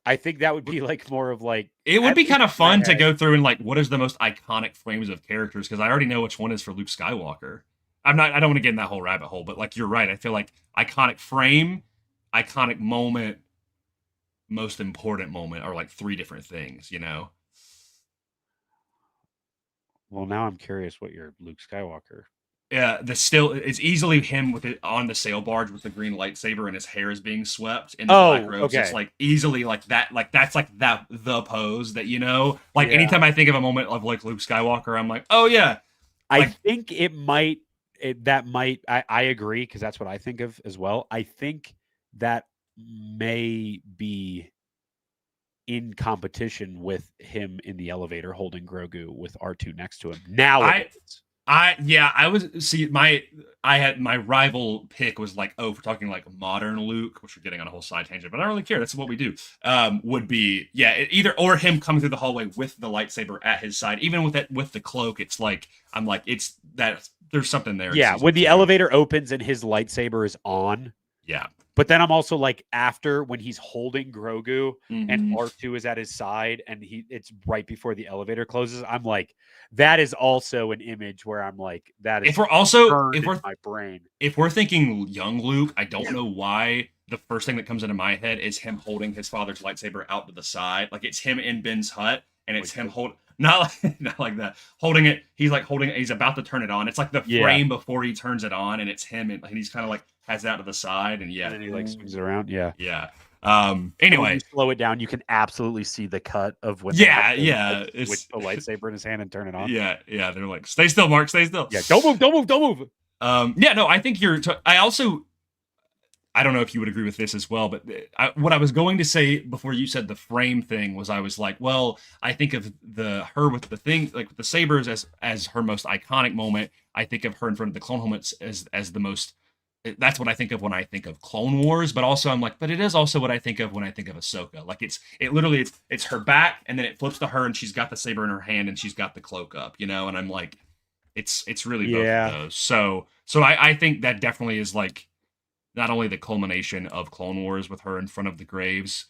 I think that would be like more of like, it would be kind of fun to go through and like, what is the most iconic frames of characters? Because I already know which one is for Luke Skywalker. I don't want to get in that whole rabbit hole, but like, you're right. I feel like iconic frame, iconic moment, most important moment are like 3 different things, Well, now I'm curious what your Luke Skywalker. Yeah, it's easily him with it on the sail barge with the green lightsaber and his hair is being swept in the black robes. Okay. It's like easily like that, like that's like the pose that anytime I think of a moment of like Luke Skywalker, I'm like, oh yeah. I think I agree, because that's what I think of as well. I think that may be in competition with him in the elevator holding Grogu with R2 next to him. My rival pick was like, if we're talking like modern Luke, which we're getting on a whole side tangent, but I don't really care. That's what we do. Would be either or him coming through the hallway with the lightsaber at his side, even with the cloak. It's like it's that there's something there. Yeah, when the elevator opens and his lightsaber is on. Yeah. But then I'm also like, after when he's holding Grogu and R2 is at his side and it's right before the elevator closes, I'm like, that is also an image where I'm like, that is my brain. If we're thinking young Luke, I don't know why the first thing that comes into my head is him holding his father's lightsaber out to the side. Like it's him in Ben's hut and it's him not like that. Holding it, he's about to turn it on. It's like the frame before he turns it on, and it's him, and he's kind of like has it out to the side, and then he like swings it around. Yeah. Anyway, when you slow it down, you can absolutely see the cut of when with the lightsaber in his hand and turn it on. Yeah. They're like, stay still, Mark, stay still. Yeah, don't move. I think I don't know if you would agree with this as well, but what I was going to say before you said the frame thing was, I was like, well, I think of her with the thing, like with the sabers as her most iconic moment. I think of her in front of the clone helmets as the most. That's what I think of when I think of Clone Wars, but also I'm like, but it is also what I think of when I think of Ahsoka. Like it's her back, and then it flips to her, and she's got the saber in her hand, and she's got the cloak up, and I'm like, it's really both of those. So I think that definitely is like not only the culmination of Clone Wars with her in front of the graves,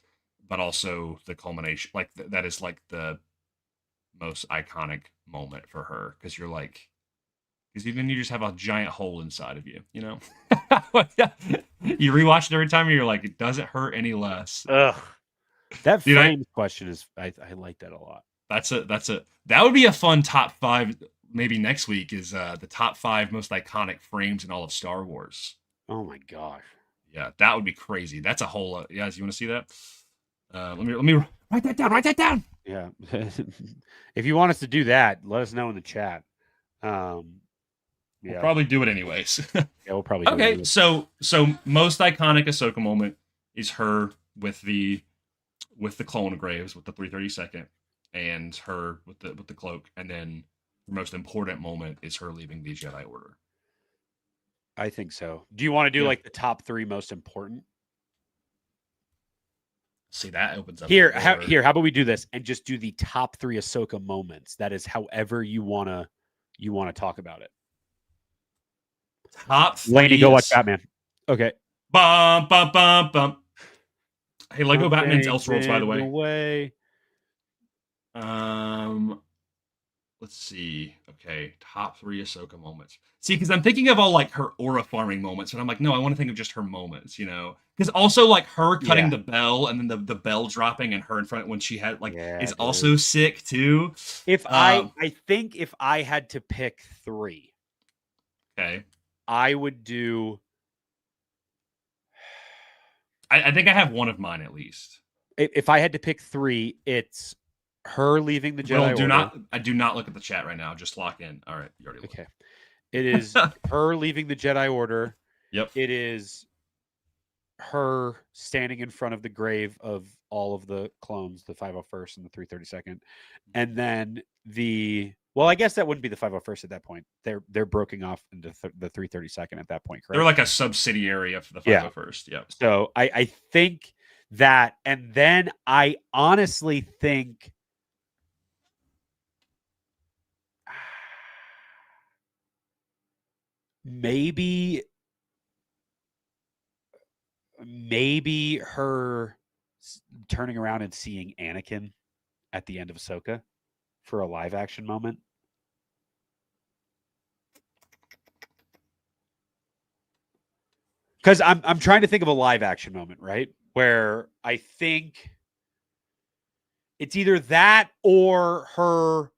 but also the culmination, like that is like the most iconic moment for her, because you're like. Because even you just have a giant hole inside of you, You rewatch it every time, and you're like, it doesn't hurt any less. Ugh. That frame question is, I like that a lot. That would be a fun top 5 maybe next week is the top 5 most iconic frames in all of Star Wars. Oh my gosh. Yeah, that would be crazy. That's a whole. Guys, you want to see that? Let me write that down. Write that down. Yeah. If you want us to do that, let us know in the chat. We'll Yeah. probably do it anyways. Yeah, we'll probably do it Okay, anyway. so most iconic Ahsoka moment is her with the clone graves with the 332nd, and her with the cloak, and then the most important moment is her leaving the Jedi Order. I think so. Do you want to do Yeah. like the top 3 most important? See, that opens up Here, the how door. about we do this and just do the top 3 Ahsoka moments? That is however you wanna talk about it. Top 3. Laney, go watch Batman. Okay. Bum bum bum bum. Hey, Lego Batman's Something's Elseworlds, by the in way. Let's see. Okay, top 3 Ahsoka moments. See, because I'm thinking of all like her aura farming moments, but I'm like, no, I want to think of just her moments, you know? Because also like her cutting Yeah. the bell and then the bell dropping and her in front when she had like Yeah, is dude. also sick too. If I think if I had to pick 3, Okay, I would do. I think I have one of mine at least. If I had to pick 3, it's her leaving the Jedi Will, Order. do not look at the chat right now. Just lock in. All right, you already looked. Okay. It is her leaving the Jedi Order. Yep. It is her standing in front of the grave of all of the clones, the 501st and the 332nd. And then I guess that wouldn't be the 501st at that point. They're broken off into the 332nd at that point, correct? They're like a subsidiary of the 501st. Yep. So I think that, and then I honestly think maybe her turning around and seeing Anakin at the end of Ahsoka for a live action moment. Because I'm trying to think of a live action moment, right? Where I think it's either that or her.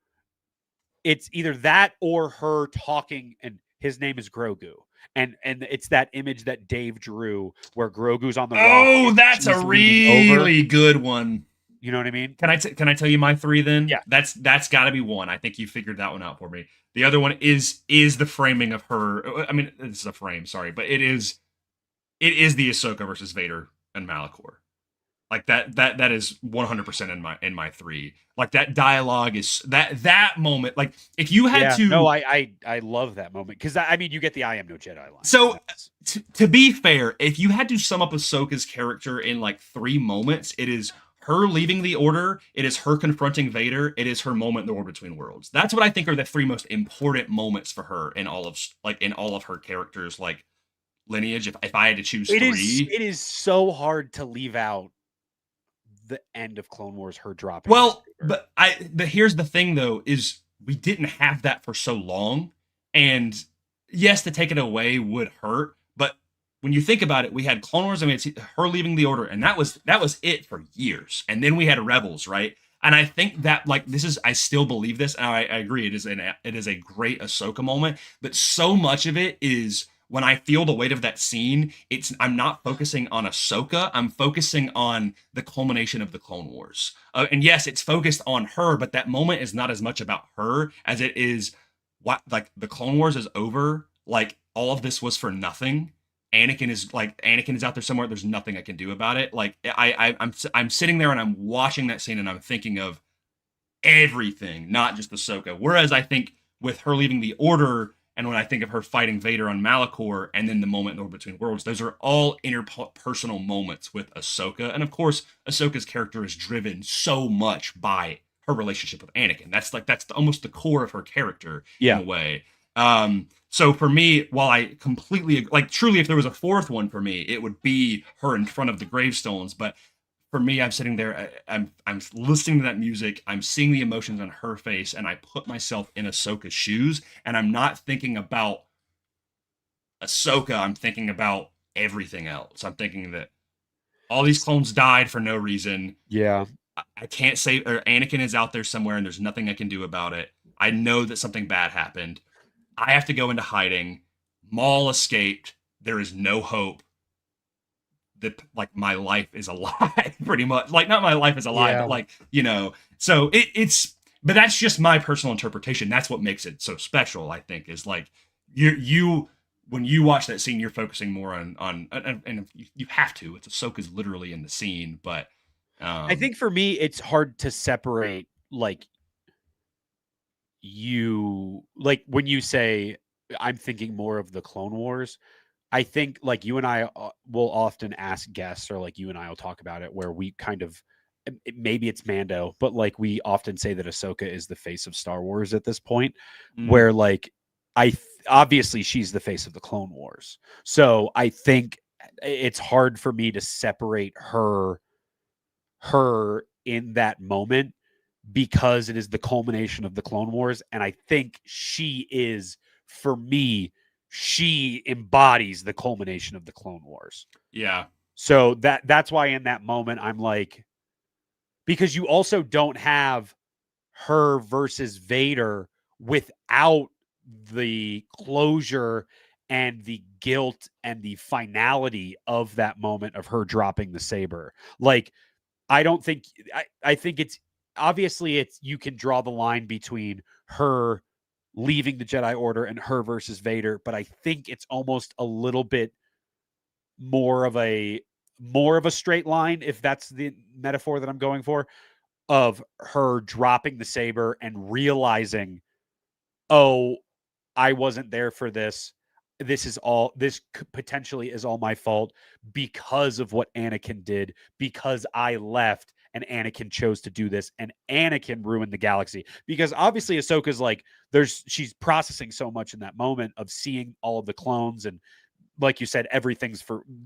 It's either that or her talking, and his name is Grogu. And it's that image that Dave drew where Grogu's on the rock. Oh, that's a she's leaning over. really good one. You know what I mean? Can I tell you my 3 then? Yeah. That's got to be one. I think you figured that one out for me. The other one is the framing of her. I mean, this is a frame, sorry, but it is the Ahsoka versus Vader and Malachor. Like that is 100% in my 3. Like that dialogue is that moment. Like if you had to, no, I love that moment because I mean you get the "I am no Jedi" line. So to be fair, if you had to sum up Ahsoka's character in like 3 moments, it is her leaving the Order, it is her confronting Vader, it is her moment in the War Between Worlds. That's what I think are the 3 most important moments for her in all of her characters like lineage. If I had to choose 3, it is so hard to leave out the end of Clone Wars, her dropping. Well, but here's the thing though, is we didn't have that for so long, and yes, to take it away would hurt, but when you think about it, we had Clone Wars and we had her leaving the Order, and that was it for years, and then we had Rebels, right? And I think that like I still believe this, and I agree, it is a great Ahsoka moment, but so much of it is when I feel the weight of that scene, I'm not focusing on Ahsoka. I'm focusing on the culmination of the Clone Wars. And yes, it's focused on her, but that moment is not as much about her as it is what like the Clone Wars is over. Like all of this was for nothing. Anakin is out there somewhere. There's nothing I can do about it. Like I'm sitting there and I'm watching that scene and I'm thinking of everything, not just Ahsoka. Whereas I think with her leaving the Order, and when I think of her fighting Vader on Malachor, and then the moment in the War Between Worlds, those are all interpersonal moments with Ahsoka. And of course, Ahsoka's character is driven so much by her relationship with Anakin. That's almost the core of her character in a way. So for me, while I completely truly, if there was a 4th one for me, it would be her in front of the gravestones. But for me, I'm sitting there, I'm listening to that music, I'm seeing the emotions on her face, and I put myself in Ahsoka's shoes, and I'm not thinking about Ahsoka, I'm thinking about everything else. I'm thinking that all these clones died for no reason. Yeah. I can't say, or Anakin is out there somewhere, and there's nothing I can do about it. I know that something bad happened. I have to go into hiding. Maul escaped. There is no hope. That like my life is a lie, pretty much. Like not my life is a lie, Yeah. but like So it's but that's just my personal interpretation. That's what makes it so special. I think is like you when you watch that scene, you're focusing more on and you have to. It's Ahsoka's literally in the scene, but I think for me, it's hard to separate like when you say I'm thinking more of the Clone Wars. I think like you and I will often ask guests, or like you and I will talk about it, where we kind of maybe it's Mando, but like we often say that Ahsoka is the face of Star Wars at this point, where like obviously she's the face of the Clone Wars. So I think it's hard for me to separate her in that moment because it is the culmination of the Clone Wars, and I think she is, for me, she embodies the culmination of the Clone Wars. yeah. So that's why in that moment I'm like, because you also don't have her versus Vader without the closure and the guilt and the finality of that moment of her dropping the saber. Like, I don't think I think it's obviously you can draw the line between her leaving the Jedi Order and her versus Vader, but I think it's almost a little bit more of a straight line, if that's the metaphor that I'm going for, of her dropping the saber and realizing, oh, I wasn't there for this. This potentially is all my fault because of what Anakin did, because I left and Anakin chose to do this and Anakin ruined the galaxy. Because obviously Ahsoka's like, she's processing so much in that moment of seeing all of the clones, and like you said,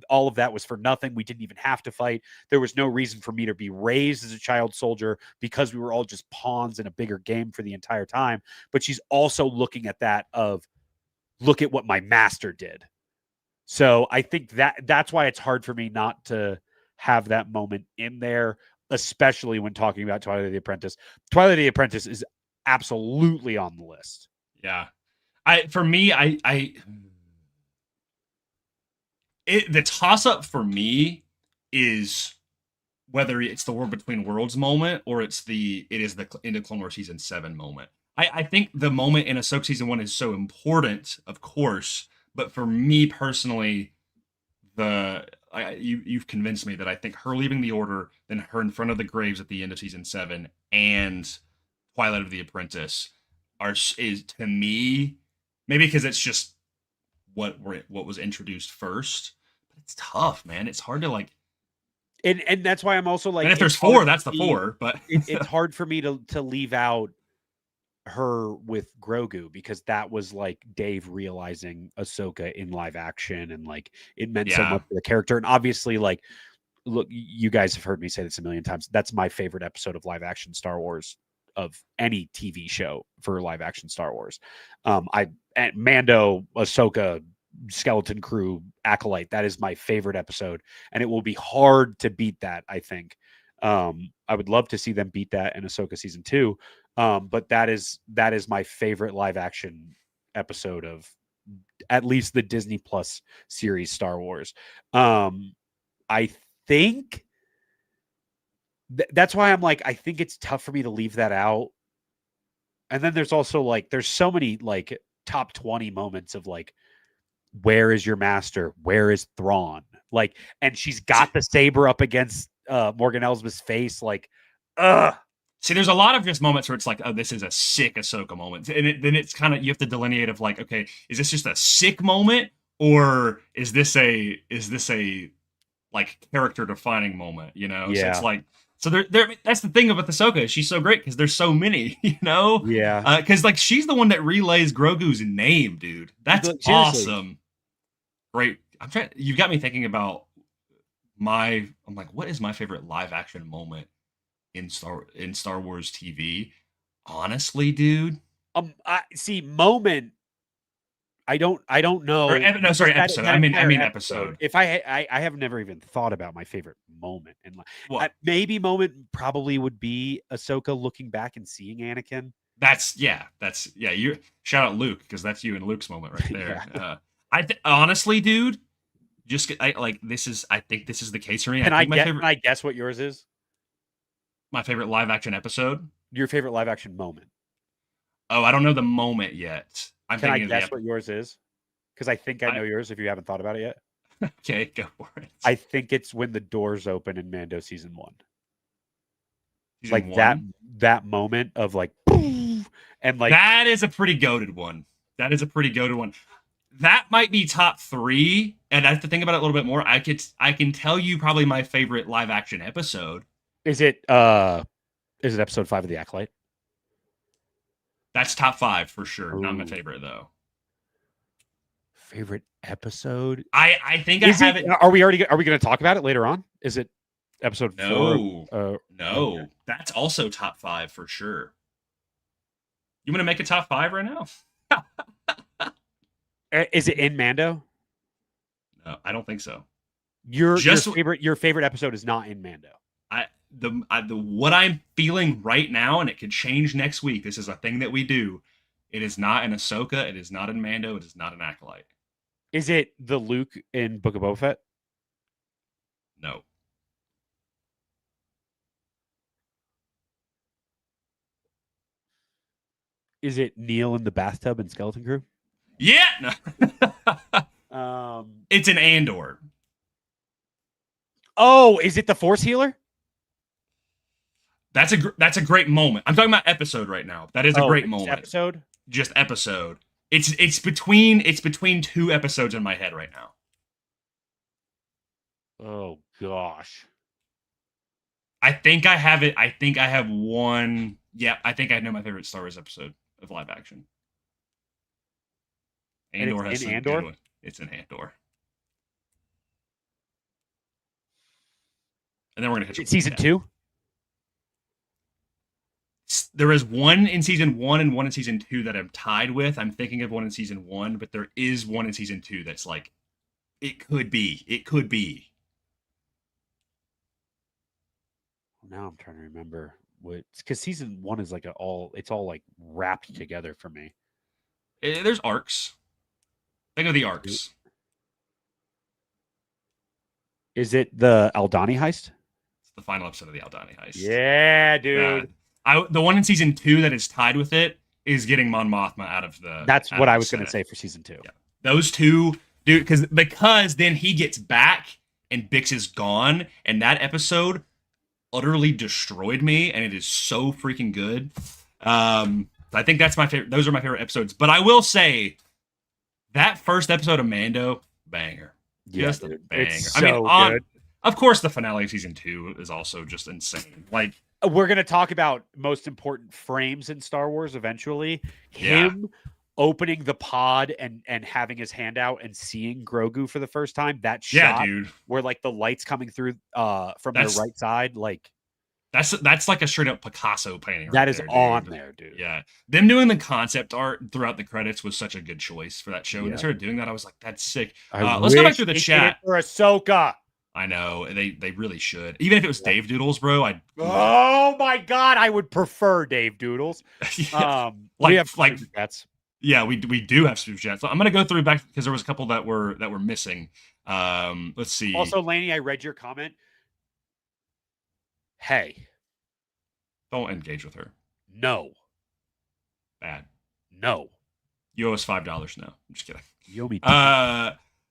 all of that was for nothing. We didn't even have to fight. There was no reason for me to be raised as a child soldier because we were all just pawns in a bigger game for the entire time. But she's also looking at that of, look at what my master did. So I think that's why it's hard for me not to have that moment in there, especially when talking about Twilight of the Apprentice. Twilight of the Apprentice is absolutely on the list. Yeah. The toss up for me is whether it's the War Between Worlds moment or it is the End of Clone Wars Season 7 moment. I think the moment in Ahsoka Season 1 is so important, of course, but for me personally, you've convinced me that I think her leaving the Order, then her in front of the graves at the end of Season 7, and Twilight of the Apprentice is to me, maybe because it's just what was introduced first, but it's tough, man. It's hard to like, and that's why I'm also like, and if there's four, that's the four, but it's hard for me to leave out her with Grogu, because that was like Dave realizing Ahsoka in live action, and like it meant so much for the character. And obviously, like, look, you guys have heard me say this a million times, that's my favorite episode of live action Star Wars, of any TV show for live action Star Wars. Mando, Ahsoka, Skeleton Crew, Acolyte, that is my favorite episode, and it will be hard to beat that, I think. I would love to see them beat that in Ahsoka Season 2. But that is my favorite live action episode of at least the Disney Plus series Star Wars. I think that's why I'm like, I think it's tough for me to leave that out. And then there's also like, there's so many like top 20 moments of like, where is your master? Where is Thrawn? Like, and she's got the saber up against Morgan Elsbeth's face. Like, See, there's a lot of just moments where it's like, oh, this is a sick Ahsoka moment. And then it's kind of, you have to delineate of like, okay, is this just a sick moment? Or is this a like character defining moment? You know? Yeah. So it's like, so that's the thing about Ahsoka. She's so great because there's so many, you know? Yeah. Because like she's the one that relays Grogu's name, dude. That's awesome. Great. You've got me thinking about I'm like, what is my favorite live action moment in Star Wars TV? Honestly, dude. I see moment. I don't know. Episode. I mean episode. If I have never even thought about my favorite moment, and maybe moment probably would be Ahsoka looking back and seeing Anakin. That's you. Shout out Luke, because that's you and Luke's moment right there. Yeah. Honestly, dude, I think this is the case for me. Can I think can I guess what yours is? my favorite live action episode. Your favorite live action moment. Oh, I don't know the moment yet. Can I guess what yours is? Because I think I know yours if you haven't thought about it yet. Okay, go for it. I think it's when the doors open in Mando season 1. Season Like 1? that moment of like, and like that is a pretty goated one. That might be top 3, and I have to think about it a little bit more. I can tell you probably my favorite live action episode. Is it episode 5 of The Acolyte? That's top 5 for sure. Ooh. Not my favorite though. Favorite episode? I think I have it. Are we going to talk about it later on? Is it episode 4? No. Okay. That's also top 5 for sure. You want to make a top 5 right now? Is it in Mando? No, I don't think so. Your favorite episode is not in Mando. What I'm feeling right now, and it could change next week. This is a thing that we do. It is not in Ahsoka. It is not in Mando. It is not an Acolyte. Is it the Luke in Book of Boba Fett? No. Is it Neil in the bathtub in Skeleton Crew? Yeah. No. It's an Andor. Oh, is it the Force Healer? That's a great moment. I'm talking about episode right now. That is a great moment. Episode? Just episode. It's between 2 episodes in my head right now. Oh gosh. I think I have it. I think I have one. Yeah, I think I know my favorite Star Wars episode of live action. Andor has some good one. It's in Andor. And then we're gonna hit season 2. There is one in season 1 and one in season 2 that I'm tied with. I'm thinking of one in season 1, but there is one in season 2 that's like, it could be. Now I'm trying to remember what, because season 1 is like it's all like wrapped together for me. There's arcs. Think of the arcs. Is it the Aldani heist? It's the final episode of the Aldani heist. Yeah, dude. The one in season 2 that is tied with it is getting Mon Mothma out of the. That's what I was going to say for season 2. Yeah. Those two, dude, because then he gets back and Bix is gone, and that episode utterly destroyed me, and it is so freaking good. I think that's my favorite. Those are my favorite episodes. But I will say that first episode of Mando, banger. Yeah, just dude. a banger. It's so good. Of course, the finale of season 2 is also just insane. Like, we're going to talk about most important frames in Star Wars eventually. Him opening the pod and having his hand out and seeing Grogu for the first time. That shot, dude, where like the lights coming through from their right side, like that's like a straight up Picasso painting. That is on there, dude. Yeah, them doing the concept art throughout the credits was such a good choice for that show. When they started doing that, I was like, that's sick. Let's go back to the chat for Ahsoka. I know they really should. Even if it was Dave Doodles, bro. Oh my god, I would prefer Dave Doodles. We have super chats. Yeah, we do have super chats. So I'm gonna go through back because there was a couple that were missing. Let's see. Also, Lainey, I read your comment. Hey, don't engage with her. No. Bad. No. You owe us $5 now. I'm just kidding. You owe me.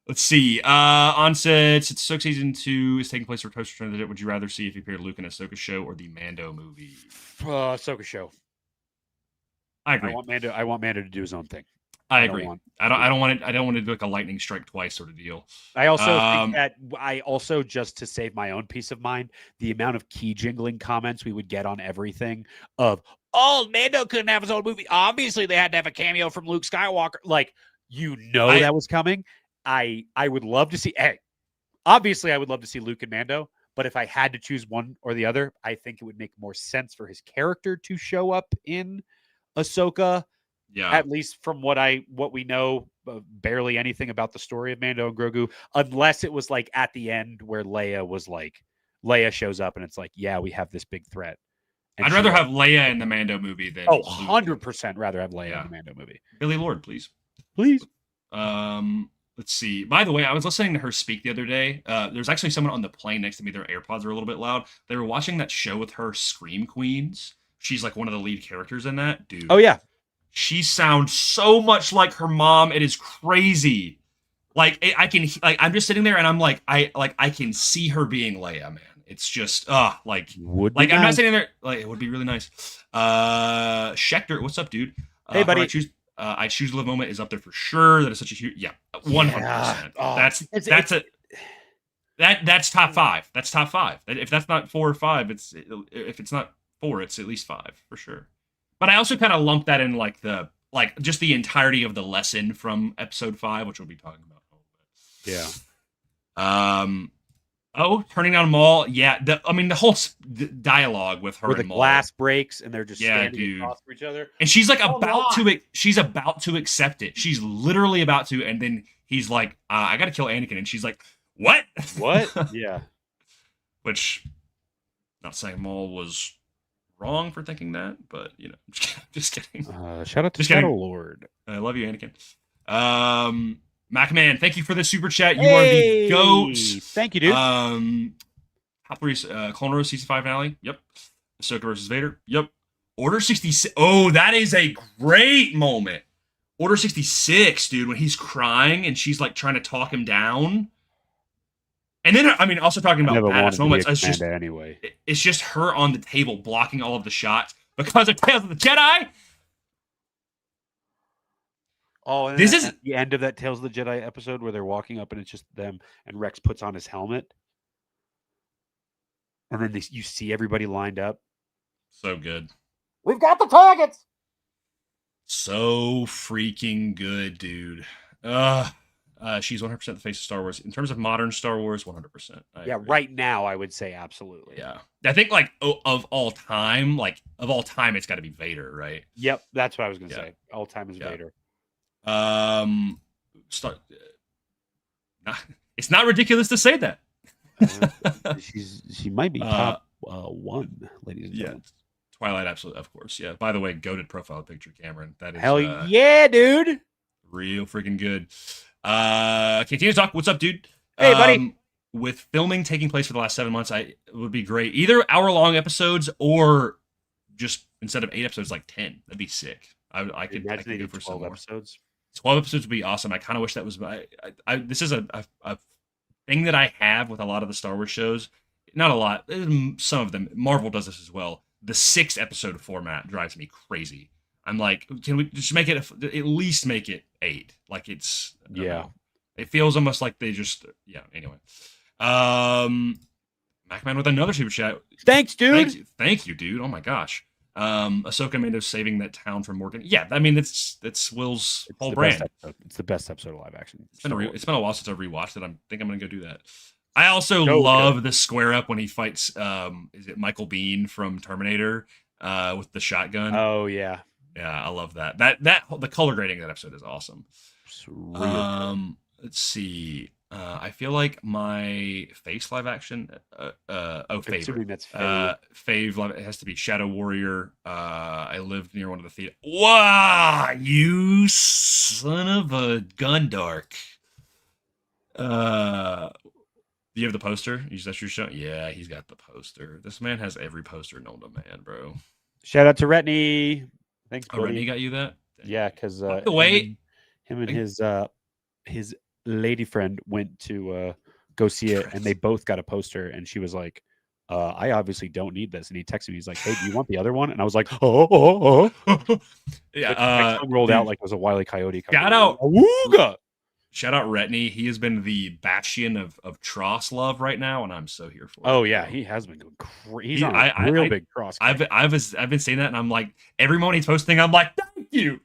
Let's see. Onset, since Ahsoka season 2 is taking place for Toast Return of the Jedi, would you rather see if he appeared Luke in Ahsoka show or the Mando movie? Ahsoka show. I agree. I want Mando to do his own thing. I agree. I don't want to do like a lightning strike twice sort of deal. I also think that just to save my own peace of mind, the amount of key jingling comments we would get on everything of, oh, Mando couldn't have his own movie. Obviously, they had to have a cameo from Luke Skywalker. Like, that was coming. I would love to see. Hey, obviously, I would love to see Luke and Mando. But if I had to choose one or the other, I think it would make more sense for his character to show up in Ahsoka. Yeah. At least from what we know, barely anything about the story of Mando and Grogu, unless it was like at the end where Leia shows up and it's like, yeah, we have this big threat. And I'd rather have Leia in the Mando movie than Oh, Luke. 100% rather have Leia Yeah. in the Mando movie. Billy Lord, please. Please. Let's see. By the way, I was listening to her speak the other day. There's actually someone on the plane next to me. Their AirPods are a little bit loud. They were watching that show with her, Scream Queens. She's like one of the lead characters in that. Dude. Oh, yeah. She sounds so much like her mom. It is crazy. Like I can, like I'm just sitting there and I'm like, I can see her being Leia, man. It's just, like Would I'm not sitting there. Like it would be really nice. Schechter, what's up, dude? Hey, buddy. I choose to live moment is up there for sure. That is such a huge, 100%. That's top 5. That's top 5. If that's not 4 or 5, if it's not 4, it's at least 5 for sure. But I also kind of lump that in like just the entirety of the lesson from episode 5, which we'll be talking about. Yeah. Turning down Maul. Yeah. The whole dialogue with her where the and Maul. glass breaks and they're just standing across from each other. And she's like she's about to accept it. She's literally about to, and then he's like, I gotta kill Anakin, and she's like, what? What? Yeah. Which, not saying Maul was wrong for thinking that, but just kidding. Shout out to Just kidding. Shadow Lord. I love you, Anakin. MacMan, thank you for the super chat. You are the GOAT. Thank you, dude. Top 3, Clone Wars season 5 finale. Yep. Ahsoka versus Vader. Yep. Order 66. Oh, that is a great moment. Order 66, dude, when he's crying and she's like trying to talk him down. And then, also talking about badass moments. It's just her on the table blocking all of the shots because of Tales of the Jedi. Oh, and this is the end of that Tales of the Jedi episode where they're walking up and it's just them, and Rex puts on his helmet, and then you see everybody lined up. So good. We've got the targets. So freaking good, dude. She's 100% the face of Star Wars. In terms of modern Star Wars, 100%. Yeah, right now I would say absolutely. Yeah, I think of all time, it's got to be Vader, right? Yep, that's what I was gonna say. All time is Vader. It's not ridiculous to say that. She might be top 1, ladies and gentlemen. Twilight, absolutely, of course. Yeah. By the way, goated profile picture, Cameron. That is hell yeah, dude. Real freaking good. Continue to talk. What's up, dude? Hey, buddy. With filming taking place for the last 7 months, it would be great. Either hour-long episodes or just instead of 8 episodes, like 10. That'd be sick. I could go for 12 episodes. 12 episodes would be awesome. I kind of wish that was this is a thing that I have with a lot of the Star Wars shows. Not a lot. Some of them. Marvel does this as well. The 6-episode format drives me crazy. I'm like, can we just make it at least make it 8? Like it's it feels almost like they just anyway. MacMan with another super chat. Thanks, dude. Thank you, dude. Oh my gosh. Ahsoka Mando saving that town from Morgan. Yeah, I mean it's Will's whole brand. It's the best episode of live action. It's been a while since I've rewatched it. I think I'm gonna go do that. I also love the square up when he fights is it Michael Biehn from Terminator with the shotgun. Oh yeah. Yeah, I love that. The color grading of that episode is awesome. Let's see. I feel like my face live action favorite. That's fave live, it has to be Shadow Warrior. I lived near one of the theaters. Wow, you son of a Gundark. Do you have the poster? That's your show? Yeah, he's got the poster. This man has every poster known to man, bro. Shout out to Retney. Thanks, buddy. Retney got you that? Yeah, because by the way, him and his lady friend went to go see it, and they both got a poster, and she was like, I obviously don't need this. And he texted me, he's like, hey, do you want the other one? And I was like, yeah. Rolled out like it was a Wile E. Coyote. Shout out Awooga! Shout out Retney. He has been the bastion of Tross love right now, and I'm so here for it. Oh yeah, he has been going crazy. He's on a real big Tross. I've been saying that, and I'm like, every moment he's posting, I'm like, thank you.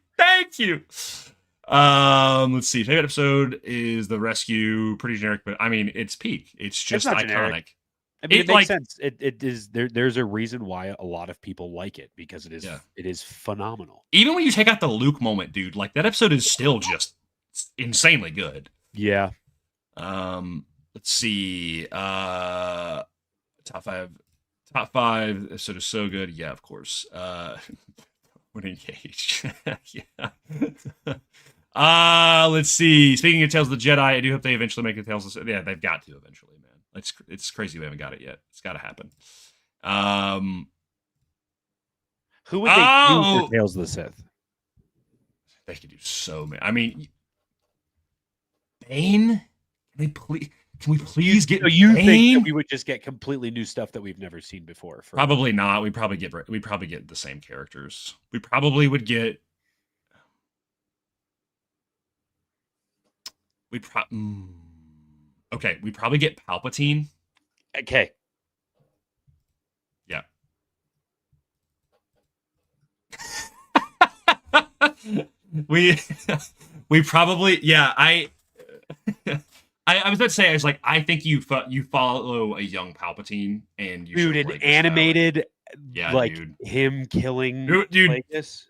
Let's see. Favorite episode is the rescue. Pretty generic, but I mean, it's peak. It's just iconic. Generic. I mean, it makes sense. It is there's a reason why a lot of people like it, because it is phenomenal. Even when you take out the Luke moment, dude, like that episode is still just insanely good. Yeah. Let's see. Top Top 5 episode is so good. Yeah, of course. Would engage. Yeah. Let's see. Speaking of Tales of the Jedi, I do hope they eventually make the Tales of... Yeah, they've got to eventually, man. It's crazy we haven't got it yet. It's got to happen. Who would they do for Tales of the Sith? They could do so many. I mean, Bane? Can we please get you Bane? think that we would just get completely new stuff that we've never seen before? Probably not. We'd probably get the same characters. We probably would get... Okay, we'd probably get Palpatine. Okay. Yeah. we probably, yeah, I was about to say, I was like, I think you follow a young Palpatine and you dude, an animated, like dude. Him killing dude. Like this.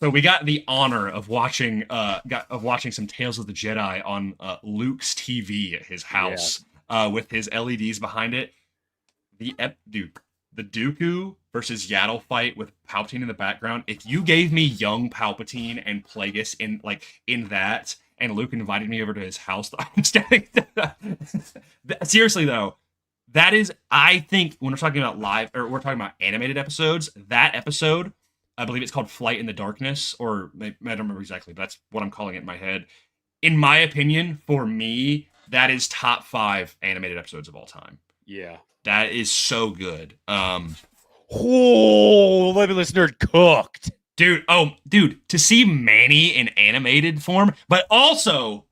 So we got the honor of watching some Tales of the Jedi on Luke's TV at his house, with his LEDs behind it. The Dooku versus Yaddle fight with Palpatine in the background. If you gave me young Palpatine and Plagueis in that, and Luke invited me over to his house, I'm standing. Seriously though, that is, I think, when we're talking about live, or we're talking about animated episodes, that episode, I believe it's called Flight in the Darkness, or I don't remember exactly, but that's what I'm calling it in my head. In my opinion, for me, that is top 5 animated episodes of all time. Yeah. That is so good. Limitless Nerd cooked. Dude, to see Manny in animated form, but also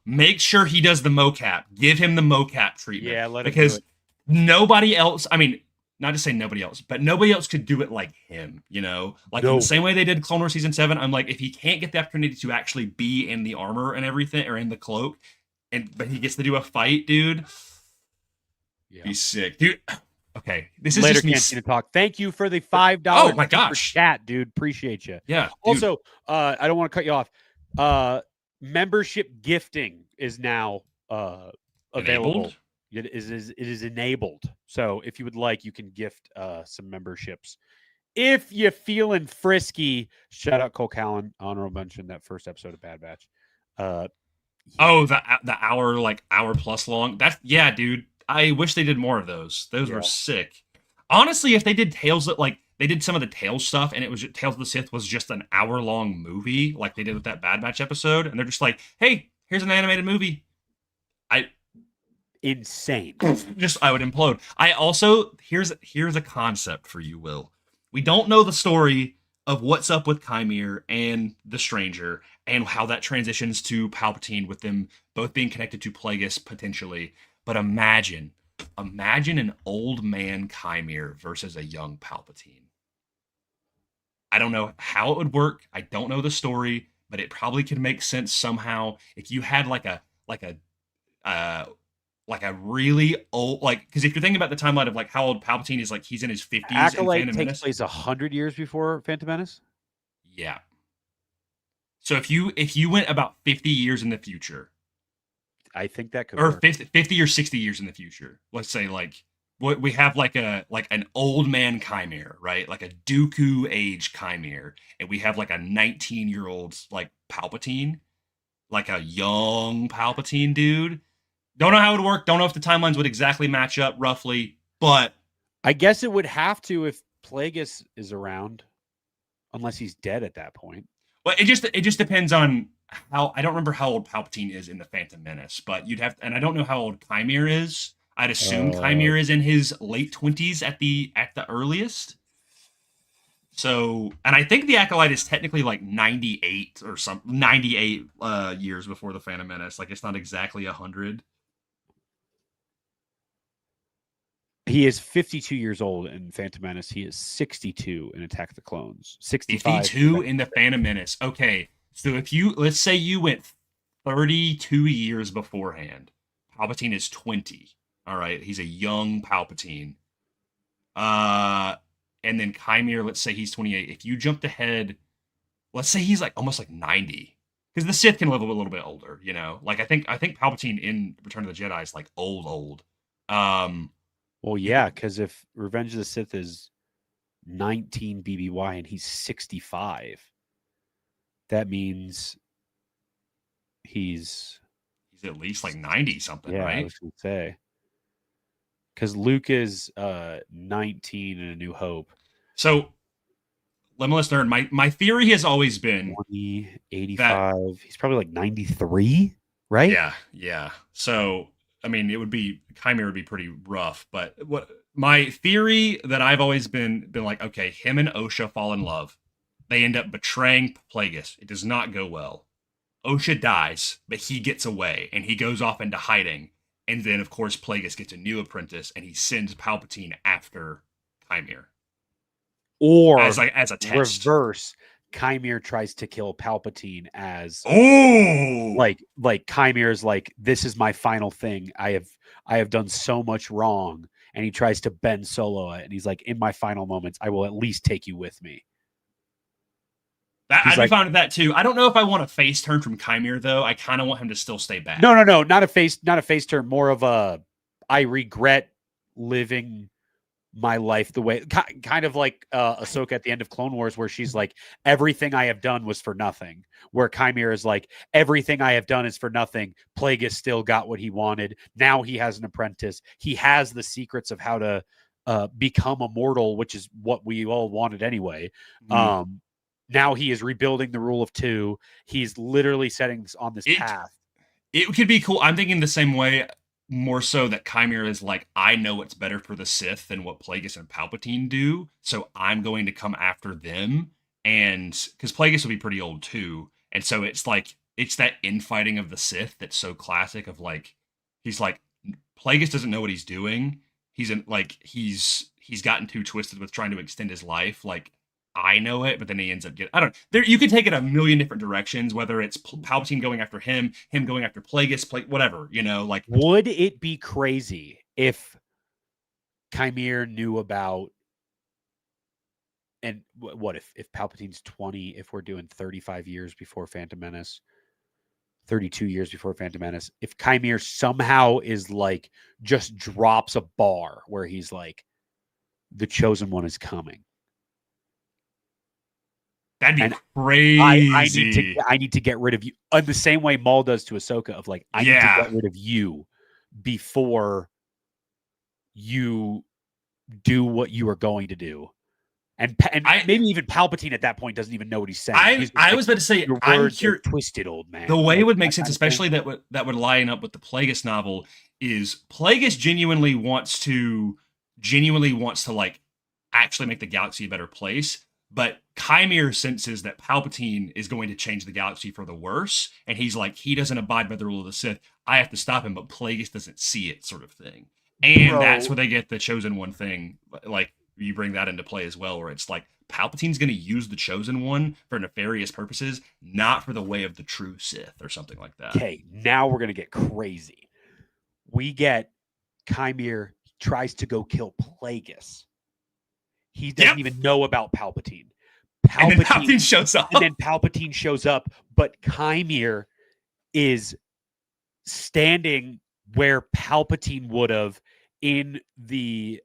make sure he does the mocap. Give him the mocap treatment. Yeah, let him because do it. Nobody else, I mean, not to say nobody else, but nobody else could do it like him, you know? Like in the same way they did Clone Wars Season 7, I'm like, if he can't get the opportunity to actually be in the armor and everything, or in the cloak, but he gets to do a fight, dude, he's sick. Dude, okay, this is Later just me. Cantina Talk. Thank you for the $5 oh my gosh chat, dude. Appreciate you. Yeah. Dude. Also, I don't want to cut you off. Membership gifting is now available. Enabled? It is enabled. So if you would like, you can gift some memberships. If you're feeling frisky, shout out Cole Callan, honorable mention that first episode of Bad Batch. Oh, the hour plus long. Yeah, dude. I wish they did more of those. Those were sick. Honestly, if they did Tales they did some of the Tales stuff, and it was Tales of the Sith was just an hour-long movie, like they did with that Bad Batch episode, and they're just like, hey, here's an animated movie. Insane. I would implode. I also, here's a concept for you, Will. We don't know the story of what's up with Chimere and the Stranger, and how that transitions to Palpatine, with them both being connected to Plagueis potentially. But imagine an old man Chimere versus a young Palpatine. I don't know how it would work. I don't know the story, but it probably could make sense somehow if you had like a really old, like, because if you're thinking about the timeline of like how old Palpatine is, like he's in his 50s. Acolyte takes place 100 years before Phantom Menace. Yeah. So if you went about 50 years in the future, I think that could or work. 50 or 60 years in the future. Let's say like what we have like an old man Chimere, right? Like a Dooku age Chimere, and we have like a 19-year-old like Palpatine, like a young Palpatine dude. Don't know how it would work. Don't know if the timelines would exactly match up roughly, but I guess it would have to if Plagueis is around, unless he's dead at that point. Well, it just depends on how. I don't remember how old Palpatine is in the Phantom Menace, but you'd have, and I don't know how old Chimere is. I'd assume Chimere is in his late 20s at the earliest. So, and I think the Acolyte is technically like 98 or 98 years before the Phantom Menace. Like it's not exactly 100. He is 52 years old in Phantom Menace. He is 62 in Attack of the Clones. 65 52 in the Phantom Menace. Okay, so if let's say you went 32 years beforehand, Palpatine is 20. All right, he's a young Palpatine. And then Chimere, let's say he's 28. If you jumped ahead, let's say he's like almost like 90, because the Sith can live a little bit older, you know. Like I think Palpatine in Return of the Jedi is like old. Well, yeah, because if Revenge of the Sith is 19 BBY and he's 65, that means he's He's at least like 90 something, I right? was gonna say because Luke is 19 in A New Hope. So, Limitless Nerd, my theory has always been 20, 85. that He's probably like 93, right? yeah. So, I mean, Chimera would be pretty rough, but what my theory that I've always been like, okay, him and Osha fall in love. They end up betraying Plagueis. It does not go well. Osha dies, but he gets away and he goes off into hiding. And then, of course, Plagueis gets a new apprentice and he sends Palpatine after Chimera Or as a test. reverse, Chimera tries to kill Palpatine as like Chimere's like, this is my final thing. I have done so much wrong, and he tries to Ben Solo it, and he's like, in my final moments, I will at least take you with me. I'd be fine with that too. I don't know if I want a face turn from Chimera though. I kind of want him to still stay back. No, not a face turn. More of a, I regret living my life the way, kind of like Ahsoka at the end of Clone Wars, where she's like, everything I have done was for nothing. Where Chimera is like, everything I have done is for nothing. Plagueis still got what he wanted. Now he has an apprentice. He has the secrets of how to become immortal, which is what we all wanted anyway. Now he is rebuilding the rule of two. He's literally setting on this path. It could be cool. I'm thinking the same way, more so that Chimera is like, I know what's better for the Sith than what Plagueis and Palpatine do, so I'm going to come after them. And because Plagueis will be pretty old too, and so it's like it's that infighting of the Sith that's so classic. Of like, he's like, Plagueis doesn't know what he's doing. He's gotten too twisted with trying to extend his life. Like, I know it, but then he ends up getting, I don't know. There, you could take it a million different directions, whether it's Palpatine going after him going after Plagueis, whatever, like. Would it be crazy if Chimera knew about, and what if Palpatine's 20, if we're doing 35 years before Phantom Menace, 32 years before Phantom Menace, if Chimera somehow is like, just drops a bar where he's like, the chosen one is coming. That'd be crazy. I need to get rid of you. In the same way Maul does to Ahsoka, of like, I need to get rid of you before you do what you are going to do. And maybe even Palpatine at that point doesn't even know what he's saying. I was about to say, I'm twisted, old man. The way it would make sense, especially that would line up with the Plagueis novel, is Plagueis genuinely wants to like actually make the galaxy a better place. But Chimera senses that Palpatine is going to change the galaxy for the worse, and he's like, he doesn't abide by the rule of the Sith. I have to stop him, but Plagueis doesn't see it, sort of thing. And that's where they get the Chosen One thing. Like, you bring that into play as well, where it's like, Palpatine's going to use the Chosen One for nefarious purposes, not for the way of the true Sith, or something like that. Okay, now we're going to get crazy. We get Chimera tries to go kill Plagueis. He doesn't even know about Palpatine. And then Palpatine shows up. And then Palpatine shows up, but Chimera is standing where Palpatine would have in the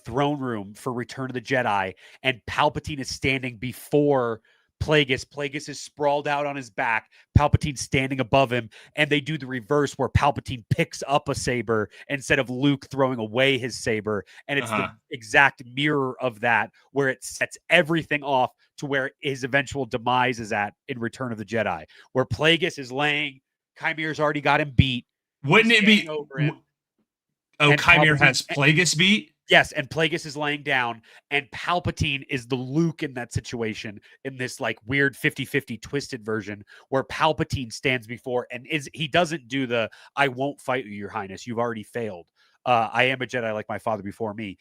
throne room for Return of the Jedi, and Palpatine is standing before Plagueis. Plagueis is sprawled out on his back. Palpatine's standing above him, and they do the reverse where Palpatine picks up a saber instead of Luke throwing away his saber. And it's the exact mirror of that, where it sets everything off to where his eventual demise is at in Return of the Jedi, where Plagueis is laying. Chimera's already got him beat. Wouldn't it be over him? Oh, Chimera has Plagueis beat? Yes, and Plagueis is laying down, and Palpatine is the Luke in that situation, in this like weird 50-50 twisted version where Palpatine stands before, and he doesn't do the, I won't fight you, your highness, you've already failed. I am a Jedi like my father before me.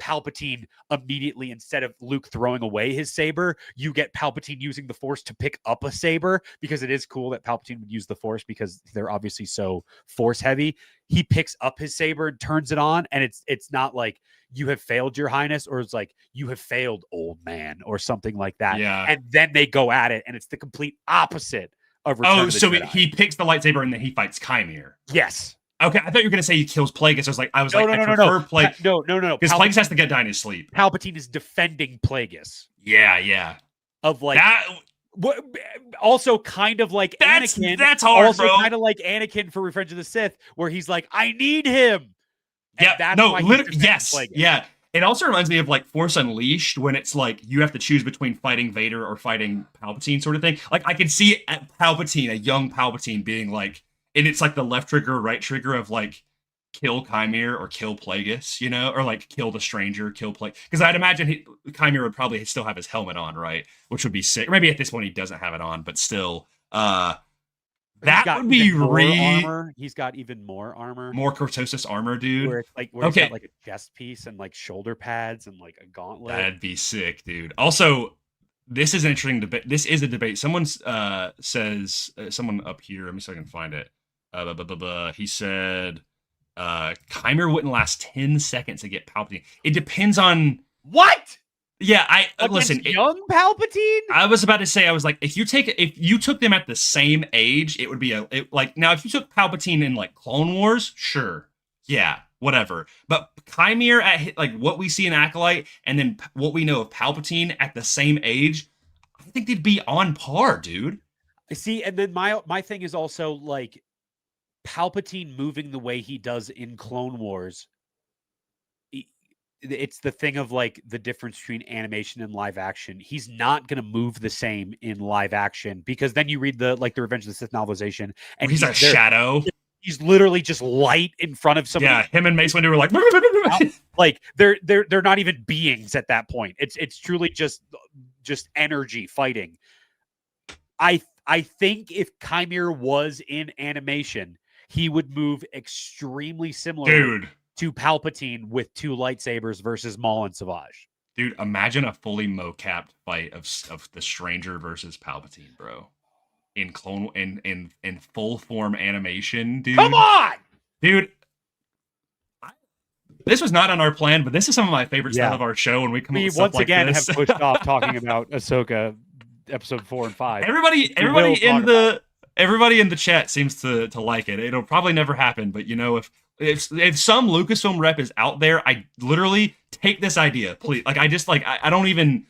Palpatine immediately, instead of Luke throwing away his saber, you get Palpatine using the Force to pick up a saber, because it is cool that Palpatine would use the Force because they're obviously so Force heavy. He picks up his saber and turns it on, and it's not like, you have failed, your highness, or it's like, you have failed, old man, or something like that. Yeah. And then they go at it, and it's the complete opposite of Return of the Jedi. He picks the lightsaber and then he fights Chimera. Yes. Okay, I thought you were gonna say he kills Plagueis. I was like, I no. prefer Plagueis. No. Because Plagueis has to get down in his sleep. Palpatine is defending Plagueis. Yeah. Of like That also kind of like Anakin. That's hard, also bro. kind of like Anakin for Revenge of the Sith, where he's like, I need him. And Yeah, that's no, why literally, he's yes, defending Plagueis. yeah. It also reminds me of like Force Unleashed, when it's like you have to choose between fighting Vader or fighting Palpatine, sort of thing. Like I can see Palpatine, a young Palpatine, being like, and it's like the left trigger, right trigger of like kill Chimere or kill Plagueis, you know, or like kill the Stranger, kill Plagueis. Because I'd imagine Chimere would probably still have his helmet on, right? Which would be sick. Maybe at this point he doesn't have it on, but still, that would be armor. He's got even more armor. More Cortosis armor, dude. Where it's like he's got like a chest piece and like shoulder pads and like a gauntlet. That'd be sick, dude. Also, this is an interesting debate. This is a debate. Someone says someone up here. Let me see if I can find it. He said Chimere wouldn't last 10 seconds to get Palpatine. It depends on what? Yeah, Against listen. Young Palpatine? I was about to say, I was like, if you took them at the same age, it would be like now if you took Palpatine in like Clone Wars, sure, yeah, whatever. But Chimere at like what we see in Acolyte, and then what we know of Palpatine at the same age, I think they'd be on par, dude. See, and then my thing is also like Palpatine moving the way he does in Clone Wars. It's the thing of like the difference between animation and live action. He's not going to move the same in live action, because then you read the Revenge of the Sith novelization and he's a shadow. He's literally just light in front of somebody. Yeah, him and Mace Windu were like, like they're not even beings at that point. It's truly just energy fighting. I think if Chimere was in animation, he would move extremely similar, dude, to Palpatine with two lightsabers versus Maul and Savage. Dude, imagine a fully mocapped fight of the Stranger versus Palpatine, bro. In full form animation, dude. Come on, dude. This was not on our plan, but this is some of my favorite stuff of our show. When we come, we once again have pushed off talking about Ahsoka, episode 4 and 5. Everybody in the chat seems to like it. It'll probably never happen, but you know, if some Lucasfilm rep is out there, I literally take this idea, please. Like, I just like I don't even.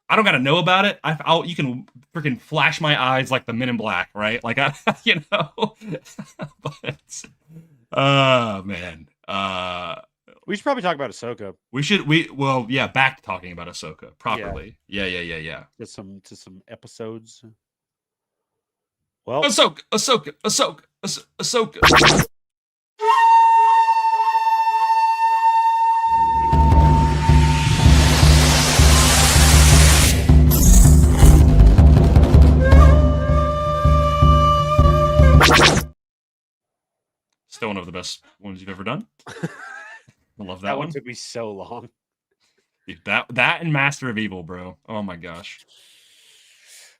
I don't gotta know about it. You can freaking flash my eyes like the Men in Black, right? Like you know. But man. We should probably talk about Ahsoka. Back to talking about Ahsoka properly. Yeah. To some episodes. Well, Ahsoka. Still one of the best ones you've ever done. I love that one. Took me so long. Dude, that and Master of Evil, bro. Oh my gosh.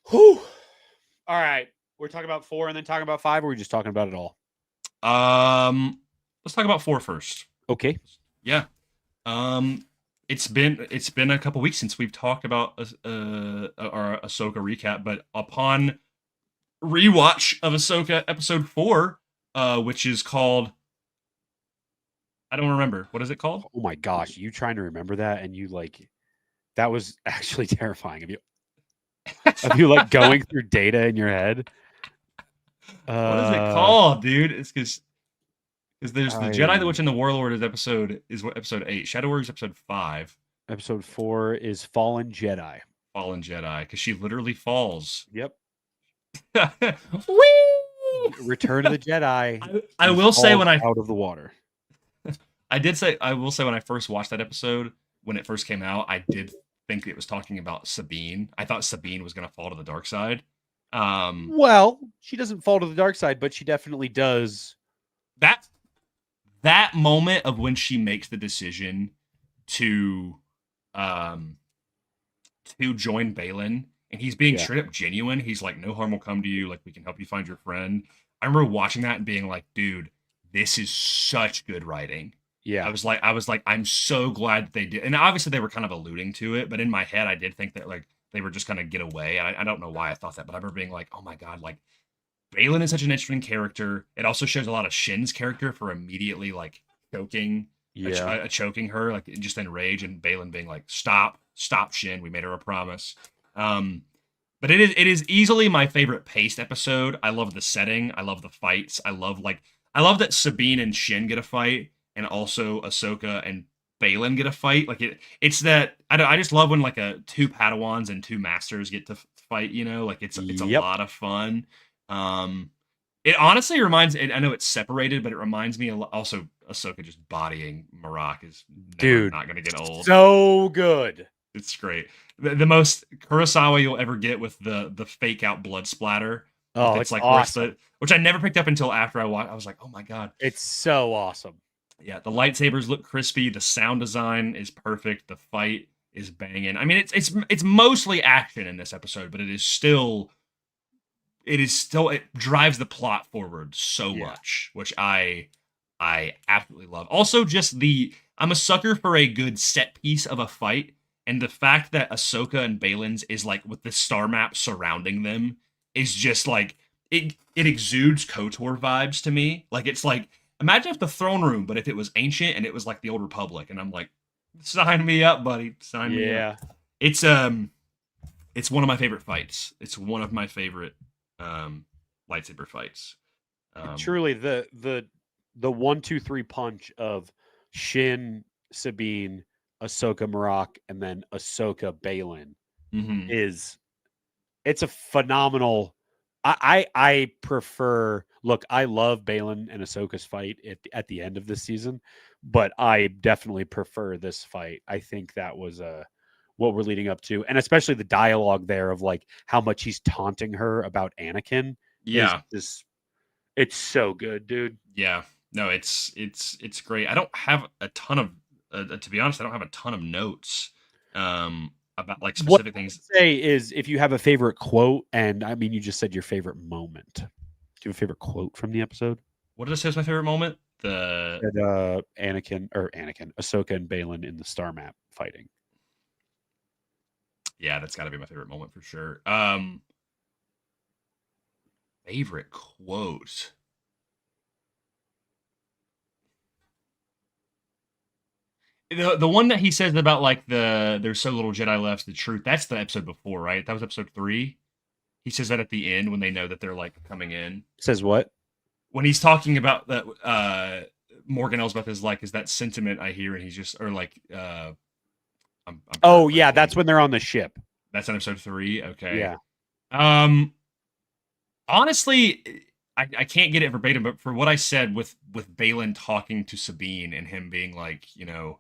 Whew. All right. We're talking about 4 and then talking about 5, or are we just talking about it all? Let's talk about 4 first. Okay. Yeah. It's been a couple weeks since we've talked about our Ahsoka recap, but upon rewatch of Ahsoka episode 4, which is called, I don't remember. What is it called? Oh my gosh, you trying to remember that, and you that was actually terrifying of you. Of you going through data in your head. What is it called, dude? It's because there's the Jedi, the Witch, and the Warlord is episode 8. Shadow Warriors episode 5. Episode 4 is Fallen Jedi. Fallen Jedi, because she literally falls. Yep. Whee! Return of the Jedi. I will say out of the water. I will say when I first watched that episode, when it first came out, I did think it was talking about Sabine. I thought Sabine was going to fall to the dark side. Well, she doesn't fall to the dark side, but she definitely does. That moment of when she makes the decision to join Balin, and he's being straight up genuine. He's like, no harm will come to you. Like, we can help you find your friend. I remember watching that and being like, dude, this is such good writing. Yeah. I was like, I'm so glad that they did. And obviously they were kind of alluding to it, but in my head, I did think that like they were just going to get away. I don't know why I thought that, but I remember being like, oh my God, like Balin is such an interesting character. It also shows a lot of Shin's character for immediately like choking, choking her, like just in rage, and Balin being like, "Stop, stop, Shin. We made her a promise." But it is easily my favorite paced episode. I love the setting. I love the fights. I love that Sabine and Shin get a fight, and also Ahsoka and Balin get a fight. Like it's that I just love when like two Padawans and two masters get to fight. You know, like it's a lot of fun. It honestly reminds. I know it's separated, but it reminds me also Ahsoka just bodying Marak is not going to get old. So good. It's great. The most Kurosawa you'll ever get with the fake out blood splatter. Oh, it's like awesome. Which I never picked up until after I watched. I was like, oh my god, it's so awesome. Yeah, the lightsabers look crispy. The sound design is perfect. The fight is banging. I mean, it's mostly action in this episode, but it drives the plot forward so much, which I absolutely love. Also, I'm a sucker for a good set piece of a fight. And the fact that Ahsoka and Balin's is like with the star map surrounding them is just like it exudes KOTOR vibes to me. Like it's like imagine if the throne room, but if it was ancient and it was like the old Republic, and I'm like, sign me up, buddy. Sign me up. It's one of my favorite fights. It's one of my favorite lightsaber fights. Truly the 1-2-3 punch of Shin, Sabine, Ahsoka Marak, and then Ahsoka Balin it's a phenomenal. I prefer. Look, I love Balin and Ahsoka's fight at the end of this season, but I definitely prefer this fight. I think that was what we're leading up to, and especially the dialogue there of like how much he's taunting her about Anakin. Yeah, it's so good, dude. Yeah, no, it's great. I don't have a ton of. To be honest, I don't have a ton of notes about like specific things. What I say is, if you have a favorite quote, and I mean, you just said your favorite moment. Do you have a favorite quote from the episode? What did I say was my favorite moment? Ahsoka and Balin in the star map fighting. Yeah, that's got to be my favorite moment for sure. Favorite quote. The one that he says about like there's so little Jedi left, the truth. That's the episode before, right? That was episode 3. He says that at the end when they know that they're like coming in. Says what? When he's talking about that, Morgan Elsbeth is like, is that sentiment I hear, and he's just or like, oh yeah, that's when they're on the ship. That's in episode 3. Okay. Yeah. Honestly, I can't get it verbatim, but for what I said with Balin talking to Sabine and him being like, you know,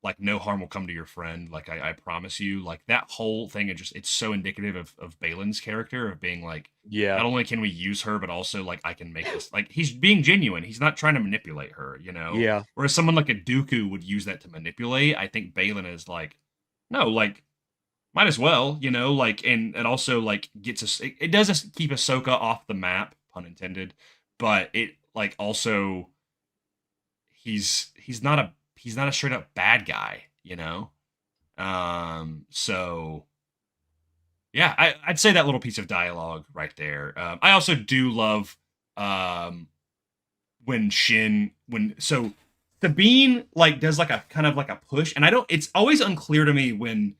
like no harm will come to your friend, like I promise you, like that whole thing, it's so indicative of Balin's character of being like, not only can we use her, but also like I can make this, like he's being genuine, he's not trying to manipulate her, you know. Yeah. Whereas someone like a Dooku would use that to manipulate, I think Balin is like, no, like might as well, you know, like and also like gets us, it does keep Ahsoka off the map, pun intended, but it like also he's not a straight up bad guy, you know? So yeah, I'd say that little piece of dialogue right there. I also do love when so Sabine like does like a kind of like a push, and it's always unclear to me when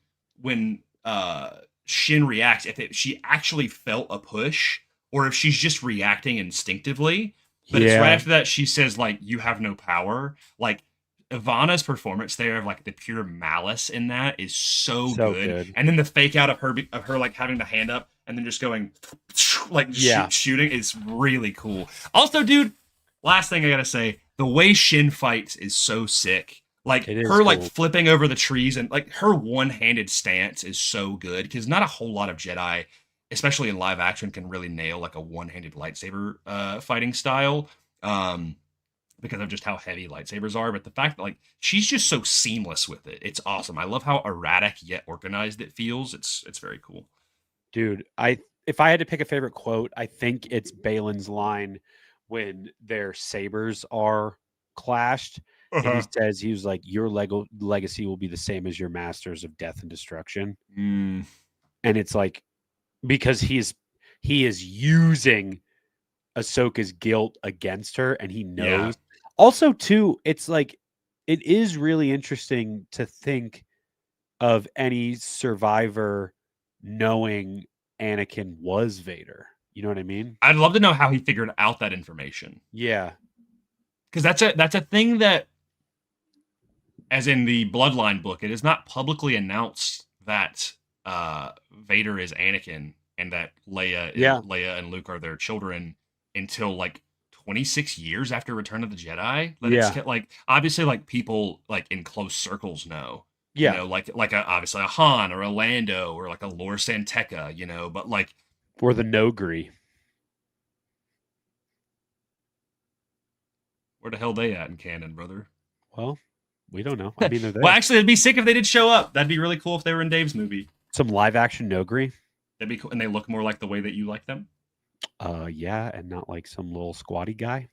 Shin reacts if she actually felt a push or if she's just reacting instinctively. But it's right after that she says like, you have no power. Like Ivana's performance there of like the pure malice in that is so good. And then the fake out of her like having the hand up and then just going like shooting is really cool. Also, dude, last thing I gotta say, the way Shin fights is so sick. Like her cool. Like flipping over the trees and like her one-handed stance is so good because not a whole lot of Jedi, especially in live action, can really nail like a one-handed lightsaber fighting style because of just how heavy lightsabers are. But the fact that like she's just so seamless with it, it's awesome. I love how erratic yet organized it feels. It's very cool. Dude, if I had to pick a favorite quote, I think it's Balin's line when their sabers are clashed. And he says, he was like, your legacy will be the same as your masters of death and destruction. And it's like, because he is using Ahsoka's guilt against her, and he knows. Yeah. Also, too, it's like it is really interesting to think of any survivor knowing Anakin was Vader. You know what I mean? I'd love to know how he figured out that information. Yeah. Because that's a thing that, as in the Bloodline book, it is not publicly announced that Vader is Anakin and that Leia and Luke are their children until like 26 years after Return of the Jedi. That Yeah. it's like obviously like people like in close circles know. Yeah. You know, like obviously a Han or a Lando or like a Lor Santeca, you know, but like Or the Nogri. where the hell they at in canon, brother? Well, we don't know. I mean, they're there. Well, actually, it'd be sick if they did show up. That'd be really cool if they were in Dave's movie. Some live action Nogri. That'd be cool, and they look more like the way that you like them. Yeah, and not like some little squatty guy.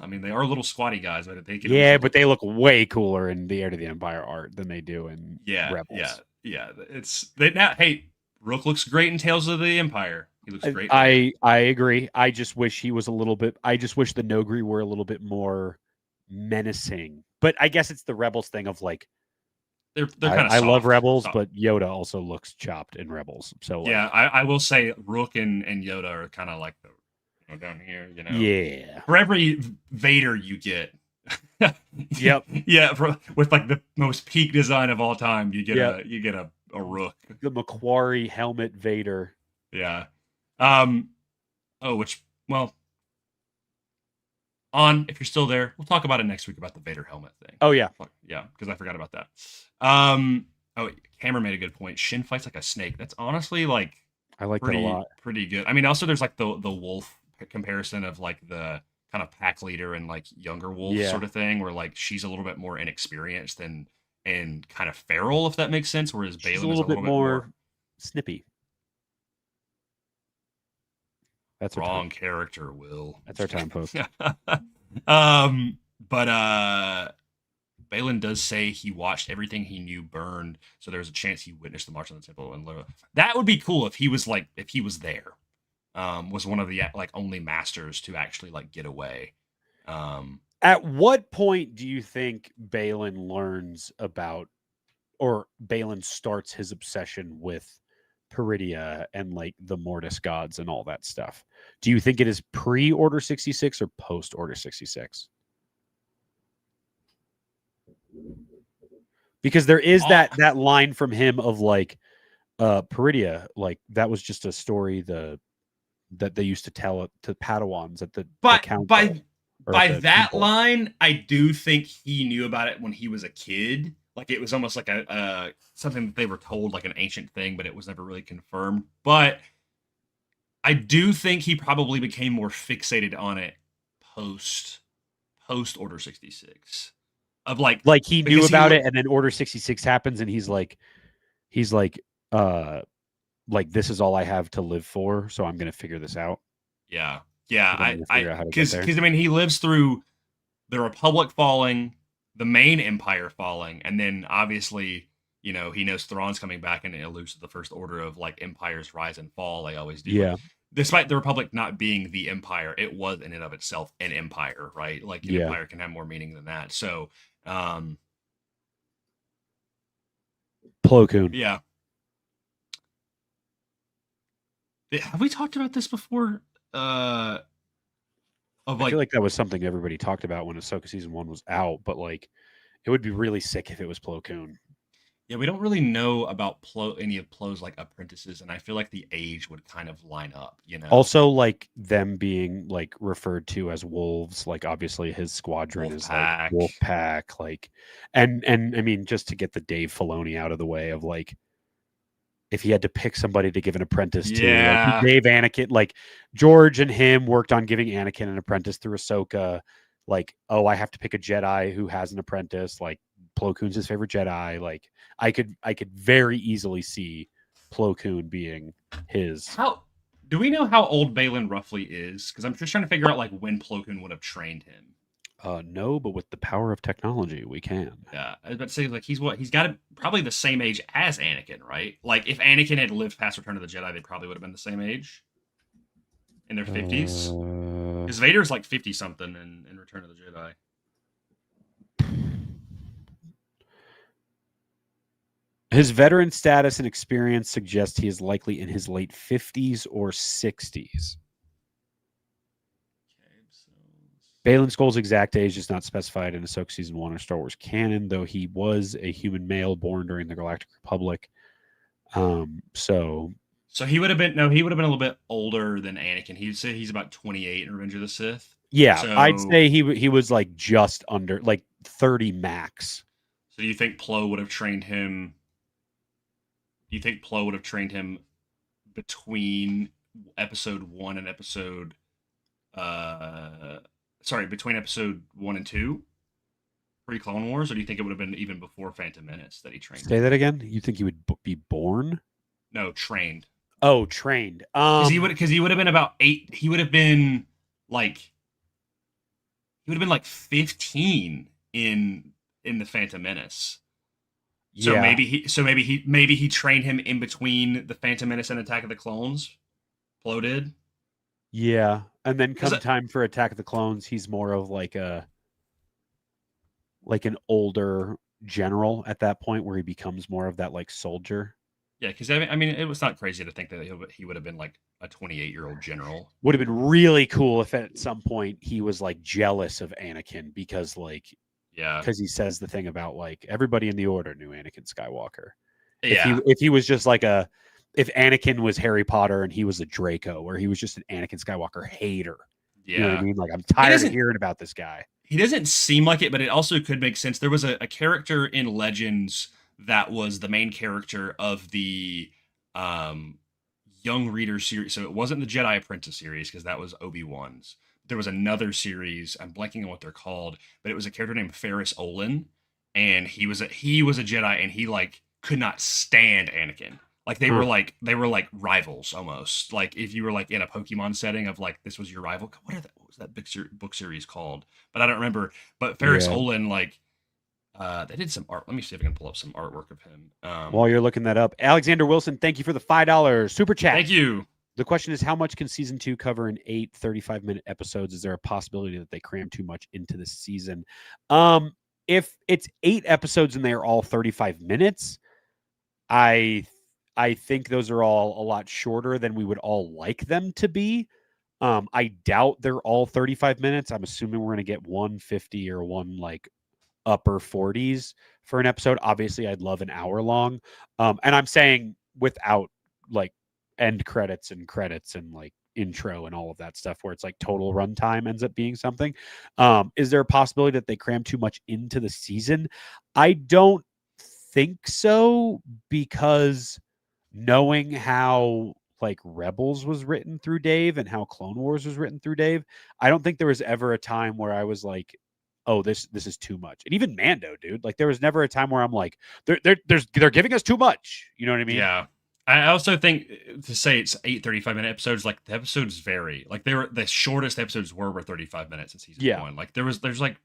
I mean, they are little squatty guys, but they can. Yeah, but they look way cooler in the Heir to the Empire art than they do in Rebels. Yeah. It's they now. Hey, Rook looks great in Tales of the Empire. He looks great. I agree. I just wish he was a little bit. I just wish the Nogri were a little bit more menacing. But I guess it's the Rebels thing of like they're kind of. I love Rebels, but Yoda also looks chopped in Rebels. So like, yeah, I will say Rook and Yoda are kind of like the down here, you know. Yeah. For every Vader you get. Yep. Yeah, with like the most peak design of all time, you get a Rook. The Macquarie helmet Vader. Yeah. If you're still there, we'll talk about it next week about the Vader helmet thing. Oh yeah. Yeah, because I forgot about that. Cameron made a good point. Shin fights like a snake. That's honestly like I like that a lot. Pretty good. I mean, also there's like the wolf comparison of like the kind of pack leader and like younger wolf sort of thing, where like she's a little bit more inexperienced and kind of feral, if that makes sense. Whereas Baylan is a little bit more snippy. That's wrong character, Will. That's our time post. But Baylan does say he watched everything he knew burned, so there's a chance he witnessed the March on the Temple. And that would be cool if he was there. Was one of the like only masters to actually like get away. At what point do you think Baylan learns about, or Baylan starts his obsession with Peridia and like the Mortis gods and all that stuff? Do you think it is pre-Order 66 or post-Order 66? Because there is that line from him of like Peridia, like that was just a story that they used to tell to Padawans at the council. By that line, I do think he knew about it when he was a kid. Like it was almost like a something that they were told, like an ancient thing, but it was never really confirmed. But I do think he probably became more fixated on it post Order 66. Of like he knew about it, and then Order 66 happens, and he's like, this is all I have to live for, so I'm gonna figure this out. Yeah. Because I mean, he lives through the Republic falling, the main Empire falling, and then obviously, you know, he knows Thrawn's coming back, and it alludes to the First Order of like empires rise and fall. They always do. Yeah. Despite the Republic not being the Empire, it was in and of itself an empire, right? Like an empire can have more meaning than that. So, Plo Koon. Yeah. Have we talked about this before? I feel like that was something everybody talked about when Ahsoka season 1 was out, but like it would be really sick if it was Plo Koon. Yeah, we don't really know about any of Plo's like apprentices, and I feel like the age would kind of line up, you know. Also, like them being like referred to as wolves, like obviously his squadron is like Wolf Pack, like, and I mean, just to get the Dave Filoni out of the way of like, if he had to pick somebody to give an apprentice to, like he gave Anakin, like George and him worked on giving Anakin an apprentice through Ahsoka. Like, oh, I have to pick a Jedi who has an apprentice. Like, Plo Koon's his favorite Jedi. Like, I could very easily see Plo Koon being his. How do we know how old Baylan roughly is? Because I'm just trying to figure out like when Plo Koon would have trained him. No, but with the power of technology, we can. Yeah, I was about to say, like, he's got probably the same age as Anakin, right? Like, if Anakin had lived past Return of the Jedi, they probably would have been the same age. in their 50s. Uh, Because Vader's like 50 something in Return of the Jedi. His veteran status and experience suggest he is likely in his late 50s or 60s. Okay, so Baylan Skoll's exact age is not specified in Ahsoka Season 1 or Star Wars canon, though he was a human male born during the Galactic Republic. So he would have been a little bit older than Anakin. He'd say he's about 28 in Revenge of the Sith. Yeah, So, I'd say he was like just under, like 30 max. So do you think Plo would have trained him? Do you think Plo would have trained him between episode 1 and between episode 1 and 2, pre-Clone Wars, or do you think it would have been even before Phantom Menace that he trained? Say that again. You think he would be born? No, trained. Oh, trained. Because he would have been about 8. He would have been like 15 in the Phantom Menace. So yeah. maybe he trained him in between the Phantom Menace and Attack of the Clones. Plo did. Yeah, and then come Is it- time for Attack of the Clones, he's more of like an older general at that point, where he becomes more of that like soldier. Yeah, because I mean, it was not crazy to think that he would have been like a 28-year-old general. Would have been really cool if at some point he was like jealous of Anakin because Yeah, he says the thing about like everybody in the Order knew Anakin Skywalker. yeah, If he was just like if Anakin was Harry Potter and he was a Draco, or he was just an Anakin Skywalker hater. yeah. You know what I mean? Like, I'm tired of hearing about this guy. He doesn't seem like it, but it also could make sense. There was a character in Legends that was the main character of the Young Reader series. So it wasn't the Jedi Apprentice series, because that was Obi-Wan's. There was another series, I'm blanking on what they're called, but it was a character named Ferris Olin, and he was a Jedi, and he like could not stand Anakin. Like they were like rivals almost. Like if you were like in a Pokemon setting of like this was your rival. What was that book series called? But I don't remember. But Ferris Olin, like they did some art. Let me see if I can pull up some artwork of him. While you're looking that up, Alexander Wilson, thank you for the $5 super chat. Thank you. The question is, how much can season 2 cover in 8 35-minute episodes? Is there a possibility that they cram too much into this season? If it's 8 episodes and they are all 35 minutes, I think those are all a lot shorter than we would all like them to be. I doubt they're all 35 minutes. I'm assuming we're going to get 150 or one like upper 40s for an episode. Obviously, I'd love an hour long. And I'm saying without like end credits and like intro and all of that stuff, where it's like total runtime ends up being something. Is there a possibility that they cram too much into the season? I don't think so, because knowing how like Rebels was written through Dave and how Clone Wars was written through Dave, I don't think there was ever a time where I was like, oh, this is too much. And even Mando, dude, like there was never a time where I'm like, they're giving us too much. You know what I mean? Yeah. I also think to say it's 8 35-minute episodes, like the episodes vary. Like the shortest episodes were 35 minutes in season 1. Like there's like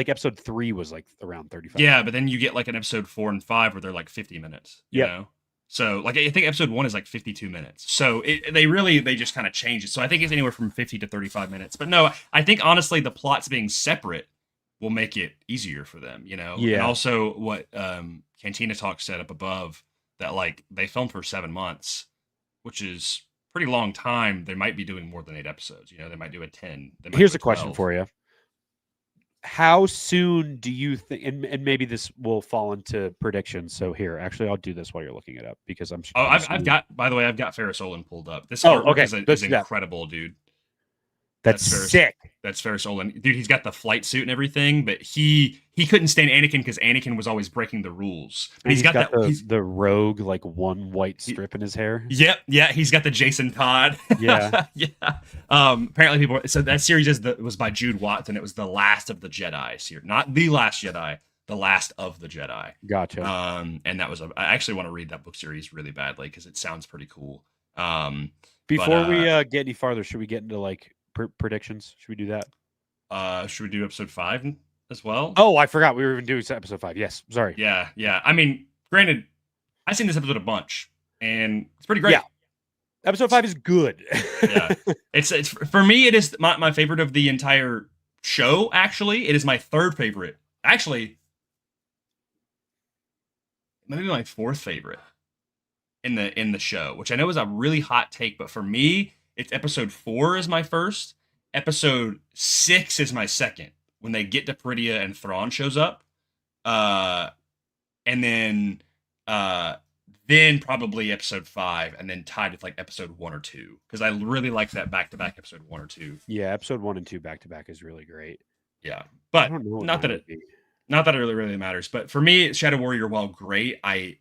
episode 3 was like around 35. Yeah, but then you get like an episode 4 and 5 where they're like 50 minutes. You know? So like I think episode 1 is like 52 minutes. So they just kind of change it. So I think it's anywhere from 50 to 35 minutes. But no, I think honestly the plots being separate will make it easier for them, you know? Yeah. And also what Cantina Talk said up above, that like they filmed for 7 months, which is pretty long time. They might be doing more than 8 episodes. You know, they might do a 10. Here's a question for you. How soon do you think, and maybe this will fall into predictions. So here, actually, I'll do this while you're looking it up, because I'm sure. I've got Ferris Olin pulled up. This artwork is incredible, dude. That's sick. That's Ferris Olin. Dude, he's got the flight suit and everything, but he couldn't stand Anakin because Anakin was always breaking the rules. But he's got the rogue, like one white strip in his hair. Yep. Yeah. He's got the Jason Todd. Yeah. Yeah. Apparently so that series was by Jude Watson. It was the Last of the Jedi series, not the Last Jedi, the Last of the Jedi. Gotcha. And that was I actually want to read that book series really badly because it sounds pretty cool. Before we get any farther, should we get into like predictions? Should we do that? Should we do episode 5 as well? Oh, I forgot we were even doing episode 5. Yes, sorry. Yeah. I mean, granted, I've seen this episode a bunch, and it's pretty great. Episode 5 is good. Yeah. It's for me, it is my favorite of the entire show, actually. It is my third favorite. Actually, maybe my fourth favorite in the show, which I know is a really hot take, but for me, it's episode 4 is my first. Episode 6 is my second, when they get to Peridia and Thrawn shows up. And then probably episode 5, and then tied with like episode 1 or 2, because I really like that back-to-back episode 1 or 2. Yeah, episode 1 and 2 back-to-back is really great. Yeah, I but don't know what not that mine it would be. not that it really matters. But for me, Shadow Warrior, while great, I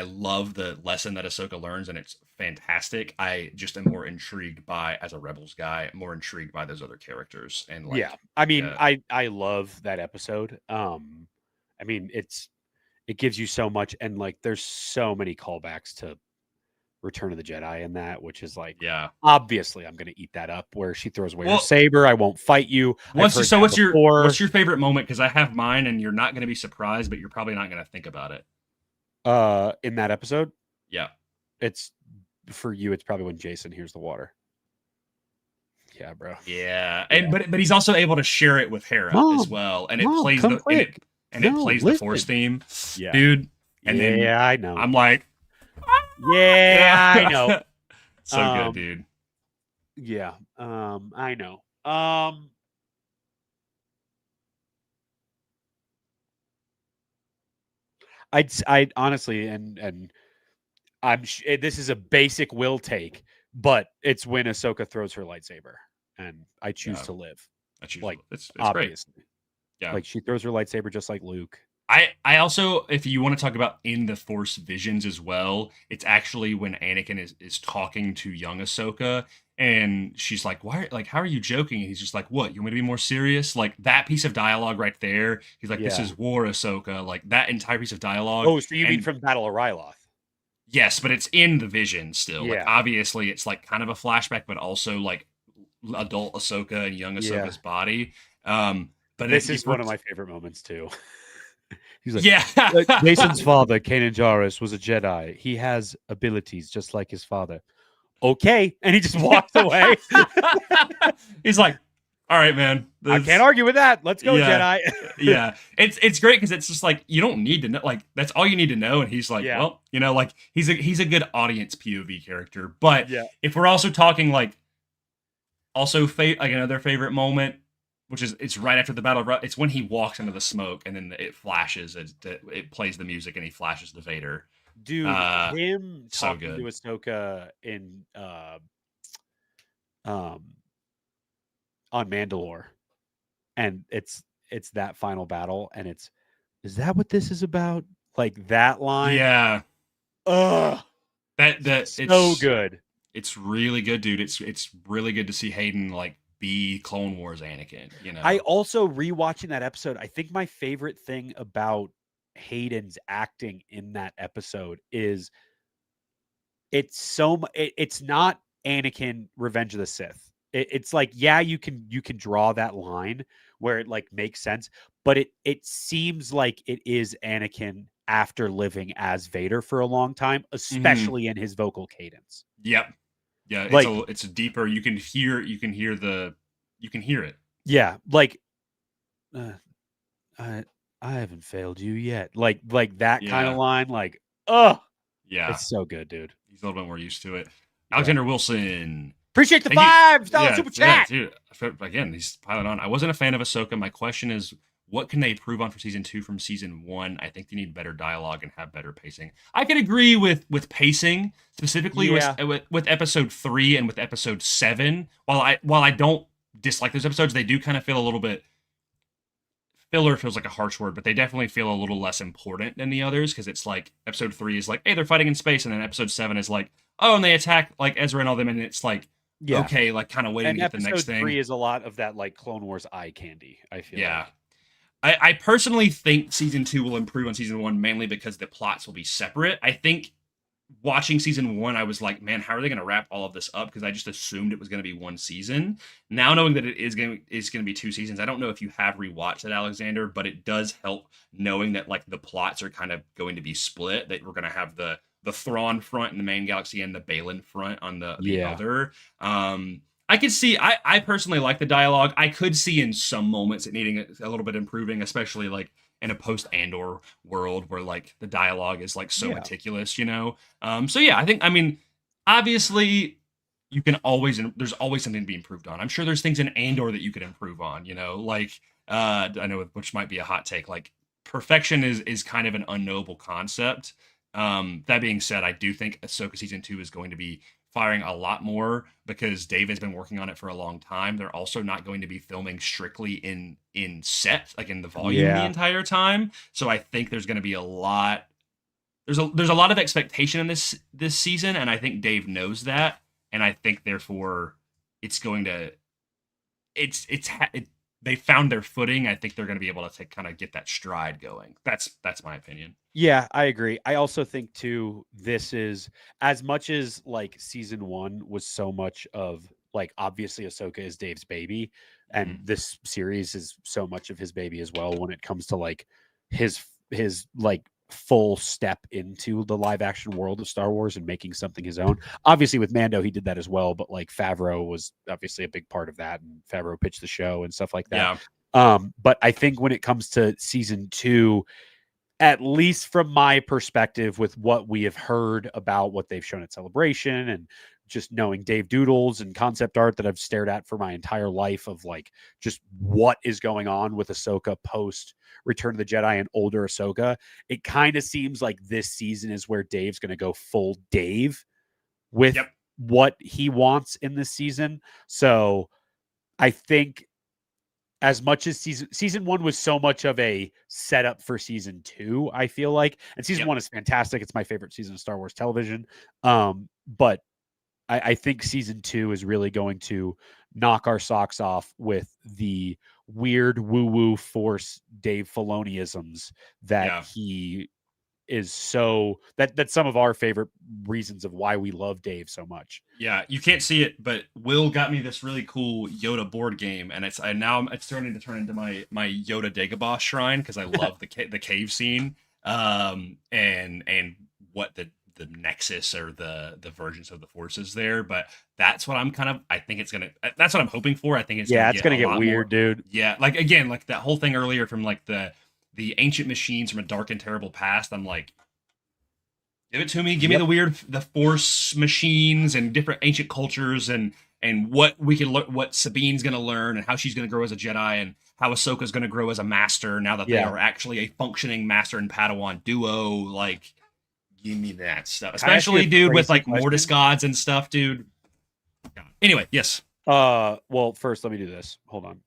love the lesson that Ahsoka learns, and it's fantastic. I just am more intrigued by, as a Rebels guy, more intrigued by those other characters. And like, Yeah, I mean, yeah. I love that episode. I mean, it gives you so much, and like there's so many callbacks to Return of the Jedi in that, which is like, Yeah. obviously I'm gonna eat that up, where she throws away her Well, saber. I won't fight you. What's I've heard that before. what's your favorite moment? Because I have mine, and you're not going to be surprised, but you're probably not going to think about it. In that episode? Yeah. It's for you, it's probably when Jason hears the water. Yeah, bro. Yeah, Yeah. and but he's also able to share it with Hera as Mom, well, and it Mom, plays come the quick. it No, plays the Force listen. theme, Yeah. dude. And then Yeah, I know. I'm like, Yeah, I know. so good, dude. Yeah, I know. I'd honestly, and this is a basic will take, but it's when Ahsoka throws her lightsaber, and I choose Yeah. to live. That's Like, it's great. Obviously, Yeah. like she throws her lightsaber just like Luke. I also, if you want to talk about in the Force visions as well, it's actually when Anakin is talking to young Ahsoka, and she's like, "Why? Like, how are you joking?" And he's just like, "What? You want me to be more serious?" Like that piece of dialogue right there. He's like, "This Yeah. is war, Ahsoka." Like that entire piece of dialogue. Oh, so you mean and- from Battle of Ryloth? Yes, but it's in the vision still. Like Yeah. obviously, it's like kind of a flashback, but also like adult Ahsoka and young Yeah. Ahsoka's body. But This is one of my favorite moments too. He's like, yeah. Jason's father, Kanan Jarrus, was a Jedi. He has abilities just like his father. Okay, and he just walks away. He's like, "All right, man. I can't argue with that. Let's go, Yeah. Jedi." Yeah, it's great because it's just like you don't need to know. Like that's all you need to know. And he's like, Yeah. well, like he's a good audience POV character. But Yeah. if we're also talking like, also like another favorite moment, which is it's right after the battle. It's when he walks into the smoke and then it flashes. It plays the music and he flashes to Vader. Dude, him so talking good. to Ahsoka in on Mandalore, and it's that final battle, and is that what this is about? Like that line? Yeah, Ugh, that so it's good. It's really good, dude. It's really good to see Hayden like be Clone Wars Anakin. You know, I also rewatching that episode. I think my favorite thing about Hayden's acting in that episode is it's not Anakin Revenge of the Sith. It's like, yeah, you can draw that line where it like makes sense, but it seems like it is Anakin after living as Vader for a long time, especially in his vocal cadence. Yep. Yeah, Like- it's deeper. You can hear it. Yeah, like I haven't failed you yet. Like that kind Yeah. of line. Like, oh, Yeah, it's so good, dude. he's a little bit more used to it. Alexander Wilson. Appreciate the Thank you. $5 super chat. dude. Again, he's piling on. I wasn't a fan of Ahsoka. My question is, what can they improve on for season 2 from season 1? I think they need better dialogue and have better pacing. I could agree with pacing, specifically Yeah. with episode 3 and with episode 7. While I don't dislike those episodes, they do kind of feel a little bit filler. Feels like a harsh word, but they definitely feel a little less important than the others, because it's like episode 3 is like, hey, they're fighting in space, and then episode 7 is like, oh, and they attack like Ezra and all them, and it's like, Yeah. okay, like kind of waiting And to get the episode next thing. 3 is a lot of that like Clone Wars eye candy, I feel. Yeah. like. I personally think season 2 will improve on season 1, mainly because the plots will be separate. I think watching season 1, I was like, man, how are they going to wrap all of this up? Because I just assumed it was going to be one season. Now knowing that it is going to be 2 seasons, I don't know if you have rewatched it, Alexander, but it does help knowing that like the plots are kind of going to be split. That we're going to have the Thrawn front in the main galaxy and the Balin front on the Yeah. other. I could see. I personally like the dialogue. I could see in some moments it needing a little bit improving, especially like in a post Andor world where like the dialogue is like so Yeah. meticulous, you know. So yeah, I mean, obviously you can always there's always something to be improved on. I'm sure there's things in Andor that you could improve on, you know, like I know which might be a hot take, like perfection is kind of an unknowable concept. That being said, I do think Ahsoka season 2 is going to be firing a lot more because Dave has been working on it for a long time. They're also not going to be filming strictly in set, like in the volume the entire time. So I think there's going to be a lot. There's a lot of expectation in this season, and I think Dave knows that, and I think therefore it's going to they found their footing. I think they're going to be able to kind of get that stride going. That's my opinion. Yeah, I agree. I also think too, this is as much as like season 1 was so much of like, obviously Ahsoka is Dave's baby, and this series is so much of his baby as well when it comes to like his like full step into the live action world of Star Wars and making something his own. Obviously with Mando, he did that as well, but like Favreau was obviously a big part of that, and Favreau pitched the show and stuff like that. Yeah. But I think when it comes to season 2, at least from my perspective, with what we have heard about what they've shown at Celebration and just knowing Dave Doodles and concept art that I've stared at for my entire life of like just what is going on with Ahsoka post Return of the Jedi and older Ahsoka, it kind of seems like this season is where Dave's going to go full Dave with what he wants in this season. So I think as much as season 1 was so much of a setup for season 2, I feel like, and season 1 is fantastic. It's my favorite season of Star Wars television. But I think season 2 is really going to knock our socks off with the weird woo-woo Force Dave Filoniisms that he is so that's some of our favorite reasons of why we love Dave so much. Yeah, you can't see it, but Will got me this really cool Yoda board game, and it's starting to turn into my Yoda Dagobah shrine because I love the cave scene, and what the nexus or the versions of the forces there. But that's what that's what I'm hoping for. I think it's gonna get weird, dude. Yeah, like again, like that whole thing earlier from like the ancient machines from a dark and terrible past. I'm like, give it to me. Give me the Force machines and different ancient cultures and what we can learn, what Sabine's going to learn and how she's going to grow as a Jedi and how Ahsoka's going to grow as a master now that they are actually a functioning master and Padawan duo. Like, give me that stuff. Especially, dude, with like Mortis gods and stuff, dude. Anyway, yes. Well, first let me do this. Hold on.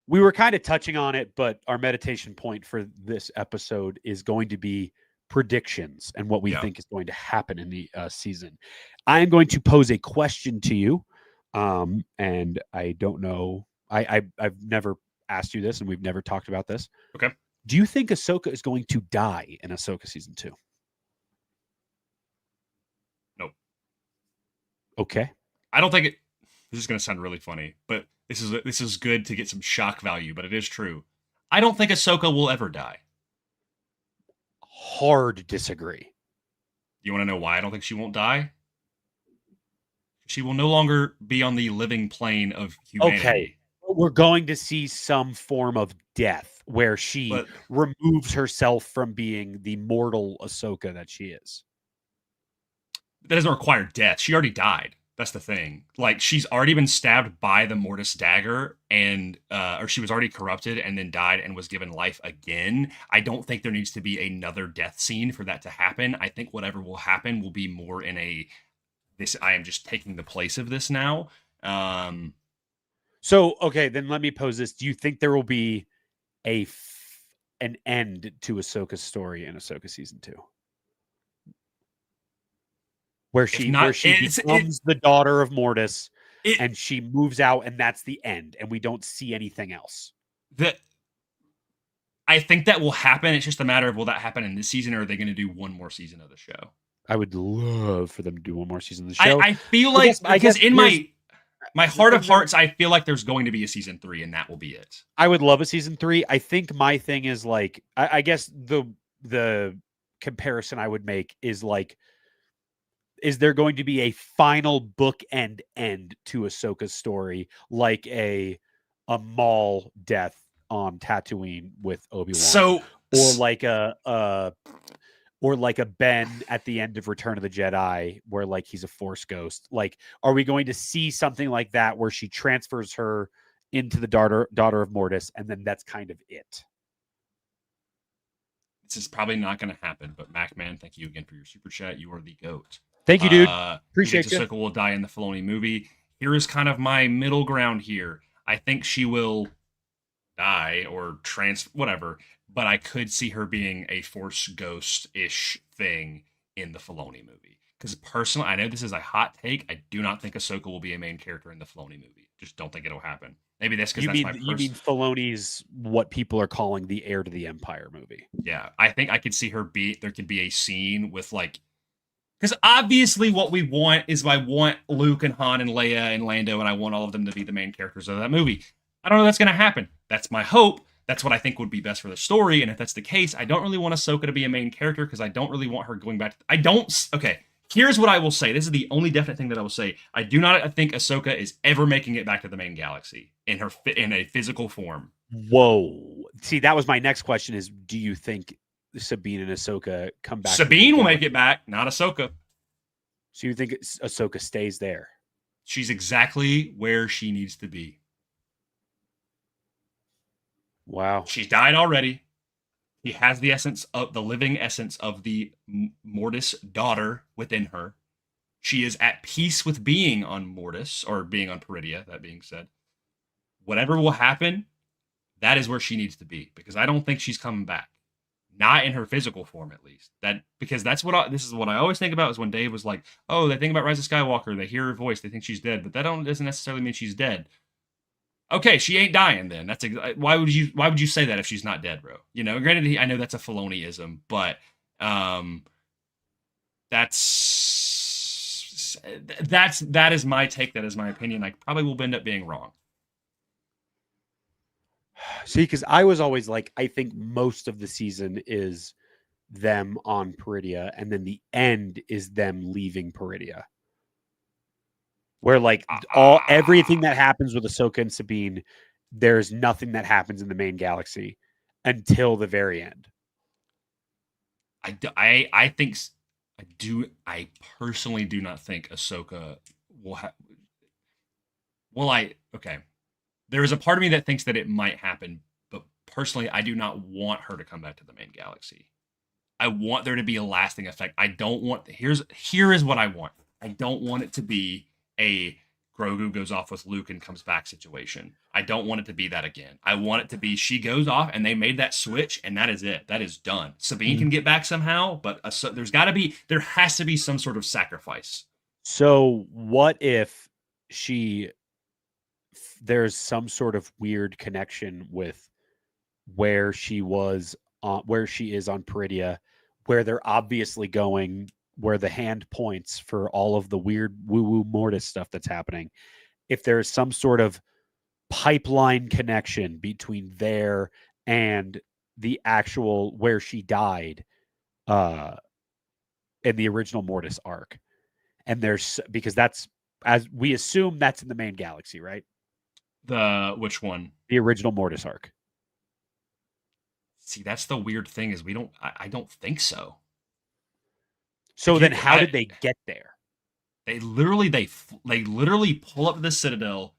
We were kind of touching on it, but our meditation point for this episode is going to be predictions and what we think is going to happen in the season. I am going to pose a question to you, and I don't know. I've never asked you this, and we've never talked about this. Okay. Do you think Ahsoka is going to die in Ahsoka season 2? Nope. Okay. I don't think it. This is going to sound really funny, but this is good to get some shock value, but it is true. I don't think Ahsoka will ever die. Hard disagree. You want to know why I don't think she won't die? She will no longer be on the living plane of humanity. Okay. We're going to see some form of death where she removes herself from being the mortal Ahsoka that she is. That doesn't require death. She already died. That's the thing. Like, she's already been stabbed by the Mortis dagger and or she was already corrupted and then died and was given life again. I don't think there needs to be another death scene for that to happen. I think whatever will happen will be more in I am just taking the place of this now. So, okay, then let me pose this. Do you think there will be an end to Ahsoka's story in Ahsoka season 2? Where she becomes the daughter of Mortis and she moves out and that's the end and we don't see anything else. I think that will happen. It's just a matter of will that happen in this season or are they going to do one more season of the show? I would love for them to do one more season of the show. I feel like my heart of hearts, I feel like there's going to be a season 3, and that will be it. I would love a season 3. I think my thing is like, I guess the comparison I would make is like, is there going to be a final bookend end to Ahsoka's story, like a Maul death on Tatooine with Obi-Wan, So, or like a Ben at the end of Return of the Jedi, where like he's a Force ghost? Like, are we going to see something like that where she transfers her into the daughter of Mortis, and then that's kind of it? this is probably not going to happen, but MacMan, thank you again for your super chat. You are the GOAT. Thank you, dude. Appreciate you. Ahsoka will die in the Filoni movie. Here is kind of my middle ground here. I think she will die or whatever, but I could see her being a Force ghost-ish thing in the Filoni movie. Because personally, I know this is a hot take. I do not think Ahsoka will be a main character in the Filoni movie. Just don't think it'll happen. Maybe that's because that's you mean Filoni's what people are calling the Heir to the Empire movie? Yeah, I think I could see her there could be a scene with like, because obviously what we want is I want Luke and Han and Leia and Lando, and I want all of them to be the main characters of that movie. I don't know if that's going to happen. That's my hope. That's what I think would be best for the story. And if that's the case, I don't really want Ahsoka to be a main character because I don't really want her going back. Okay, here's what I will say. This is the only definite thing that I will say. I do not think Ahsoka is ever making it back to the main galaxy in a physical form. Whoa. See, that was my next question is, do you think Sabine and Ahsoka come back? Sabine will make it back, not Ahsoka. So you think Ahsoka stays there? She's exactly where she needs to be. Wow. She's died already. He has the living essence of the Mortis daughter within her. She is at peace with being on Mortis, or being on Peridia, that being said. Whatever will happen, that is where she needs to be, because I don't think she's coming back. Not in her physical form, at least. Because that's this is what I always think about, is when Dave was like, oh, they think about Rise of Skywalker, they hear her voice, they think she's dead, but that doesn't necessarily mean she's dead. Okay, she ain't dying then. Why would you say that if she's not dead, bro? You know, granted, I know that's a Filoni-ism, but that is my take. That is my opinion. I probably will end up being wrong. See, because I was always like, I think most of the season is them on Peridia, and then the end is them leaving Peridia. Where like everything that happens with Ahsoka and Sabine, there's nothing that happens in the main galaxy until the very end. I personally do not think Ahsoka will have. Okay. There is a part of me that thinks that it might happen, but personally, I do not want her to come back to the main galaxy. I want there to be a lasting effect. I don't want. Here is what I want. I don't want it to be a Grogu goes off with Luke and comes back situation. I don't want it to be that again. I want it to be she goes off and they made that switch and that is it. That is done. Sabine can get back somehow, but there has to be some sort of sacrifice. So what if there's some sort of weird connection with where she is on Peridia, where they're obviously going, where the hand points for all of the weird woo-woo Mortis stuff that's happening. If there's some sort of pipeline connection between there and the actual where she died in the original Mortis arc. And because that's, as we assume, that's in the main galaxy, right? Which one? The original Mortis arc. See, that's the weird thing is I don't think so. So then how did they get there? They literally pull up to the Citadel.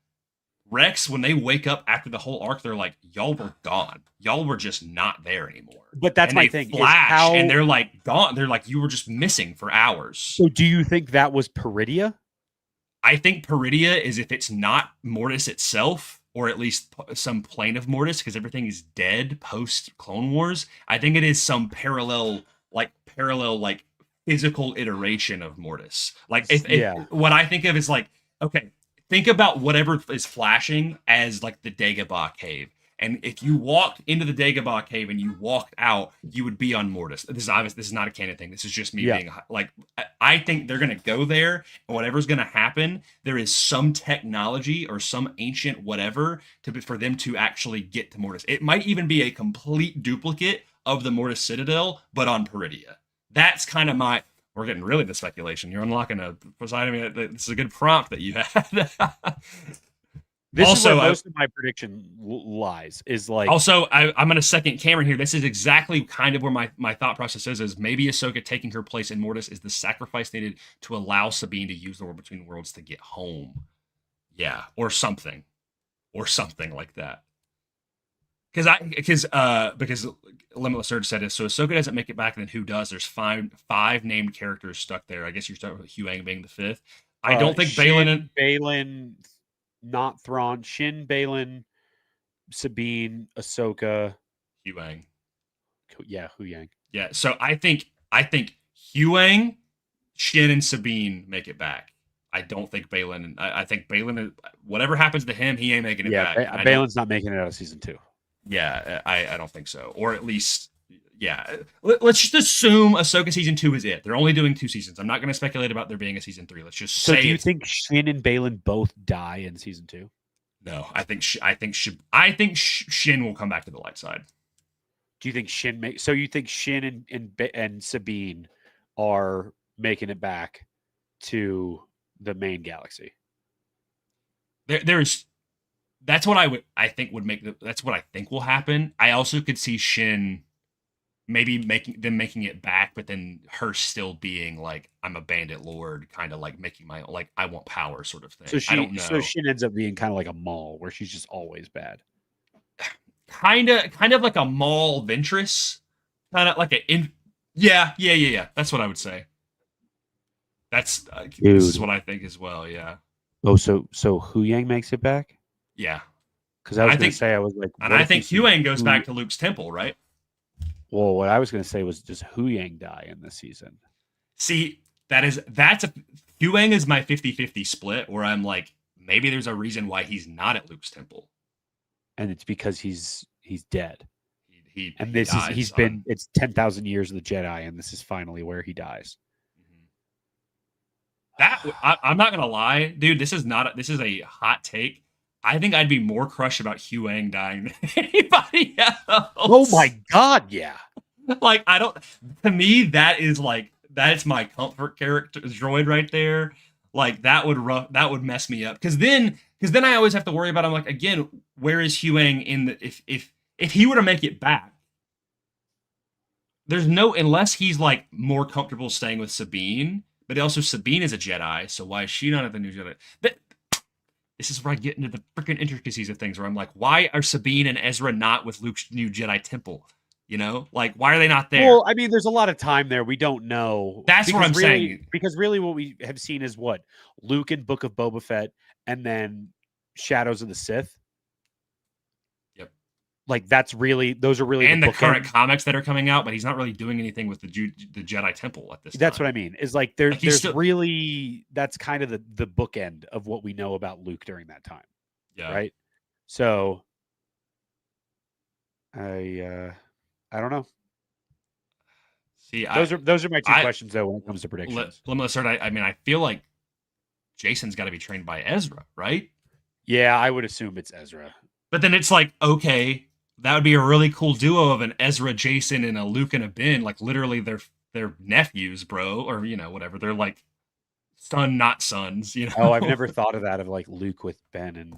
Rex, when they wake up after the whole arc, they're like, y'all were gone. Y'all were just not there anymore. But that's my thing. Flash, and they're like gone. They're like, you were just missing for hours. So do you think that was Peridia? I think Peridia is if it's not Mortis itself, or at least some plane of Mortis, because everything is dead post Clone Wars. I think it is some parallel physical iteration of Mortis. Like what I think of is like, okay, think about whatever is flashing as like the Dagobah cave. And if you walked into the Dagobah cave and you walked out, you would be on Mortis. This is obvious. This is not a canon thing. This is just me being like, I think they're going to go there, and whatever's going to happen, there is some technology or some ancient whatever for them to actually get to Mortis. It might even be a complete duplicate of the Mortis Citadel, but on Peridia. That's kind of my. We're getting really into speculation. You're unlocking a Poseidon. This is a good prompt that you had. This also, is where most of my prediction lies. Is like also, I'm going to second Cameron here. This is exactly kind of where my thought process is maybe Ahsoka taking her place in Mortis is the sacrifice needed to allow Sabine to use the War Between Worlds to get home. Yeah, or something like that. Because Limitless Surge said this. So Ahsoka doesn't make it back, then who does? There's five named characters stuck there. I guess you're starting with Huyang being the fifth. I don't think Balin, not Thrawn, Shin, Balin, Sabine, Ahsoka, Huyang. Yeah, Huyang. Yeah. So I think Huyang, Shin, and Sabine make it back. I don't think Balin. I think Balin. Whatever happens to him, he ain't making it back. Yeah, Balin's not making it out of season 2. Yeah, I don't think so. Or at least, yeah. Let's just assume Ahsoka season 2 is it. They're only doing 2 seasons. I'm not going to speculate about there being a season 3. Let's just say. So do you think Shin and Balin both die in season 2? No, I think Shin will come back to the light side. Do you think Shin So you think Shin and Sabine are making it back to the main galaxy? That's what I think will happen. I also could see Shin maybe making it back, but then her still being like, I'm a bandit lord, kind of like making my own, like I want power sort of thing. I don't know. So Shin ends up being kind of like a Maul, where she's just always bad. Kind of like a Maul Ventress, kind of like yeah. That's what I would say. This is what I think as well. Yeah. Oh, so Huyang makes it back? Yeah. Because I was going to say, I was like, and I think Huyang goes back to Luke's temple, right? Well, what I was going to say was, does Huyang die in this season? See, Huyang is my 50-50 split, where I'm like, maybe there's a reason why he's not at Luke's temple, and it's because he's dead. It's 10,000 years of the Jedi, and this is finally where he dies. I'm not gonna lie, dude. This is a hot take. I think I'd be more crushed about Huyang dying than anybody else. Oh my god, yeah. Like to me, that's my comfort character droid right there. Like that would mess me up. Because then I always have to worry about, I'm like, again, where is Huyang if he were to make it back? There's unless he's like more comfortable staying with Sabine. But also Sabine is a Jedi, so why is she not at the new Jedi? This is where I get into the freaking intricacies of things, where I'm like, why are Sabine and Ezra not with Luke's new Jedi temple? You know? Like, why are they not there? Well, I mean, there's a lot of time there. We don't know. That's what I'm saying. Because really what we have seen is what? Luke in Book of Boba Fett, and then Shadows of the Sith. Like those are really and the current comics that are coming out, but he's not really doing anything with the Jedi Temple at this time. That's what I mean. Is like there's really, that's kind of the bookend of what we know about Luke during that time. Yeah. Right. So I don't know. See, those are my two questions though when it comes to predictions. I mean, I feel like Jason's got to be trained by Ezra, right? Yeah, I would assume it's Ezra. But then it's like, okay, that would be a really cool duo of an Ezra, Jason, and a Luke and a Ben. Like literally, they're nephews, bro, or whatever. They're like son, not sons. Oh, I've never thought of that, of like Luke with Ben and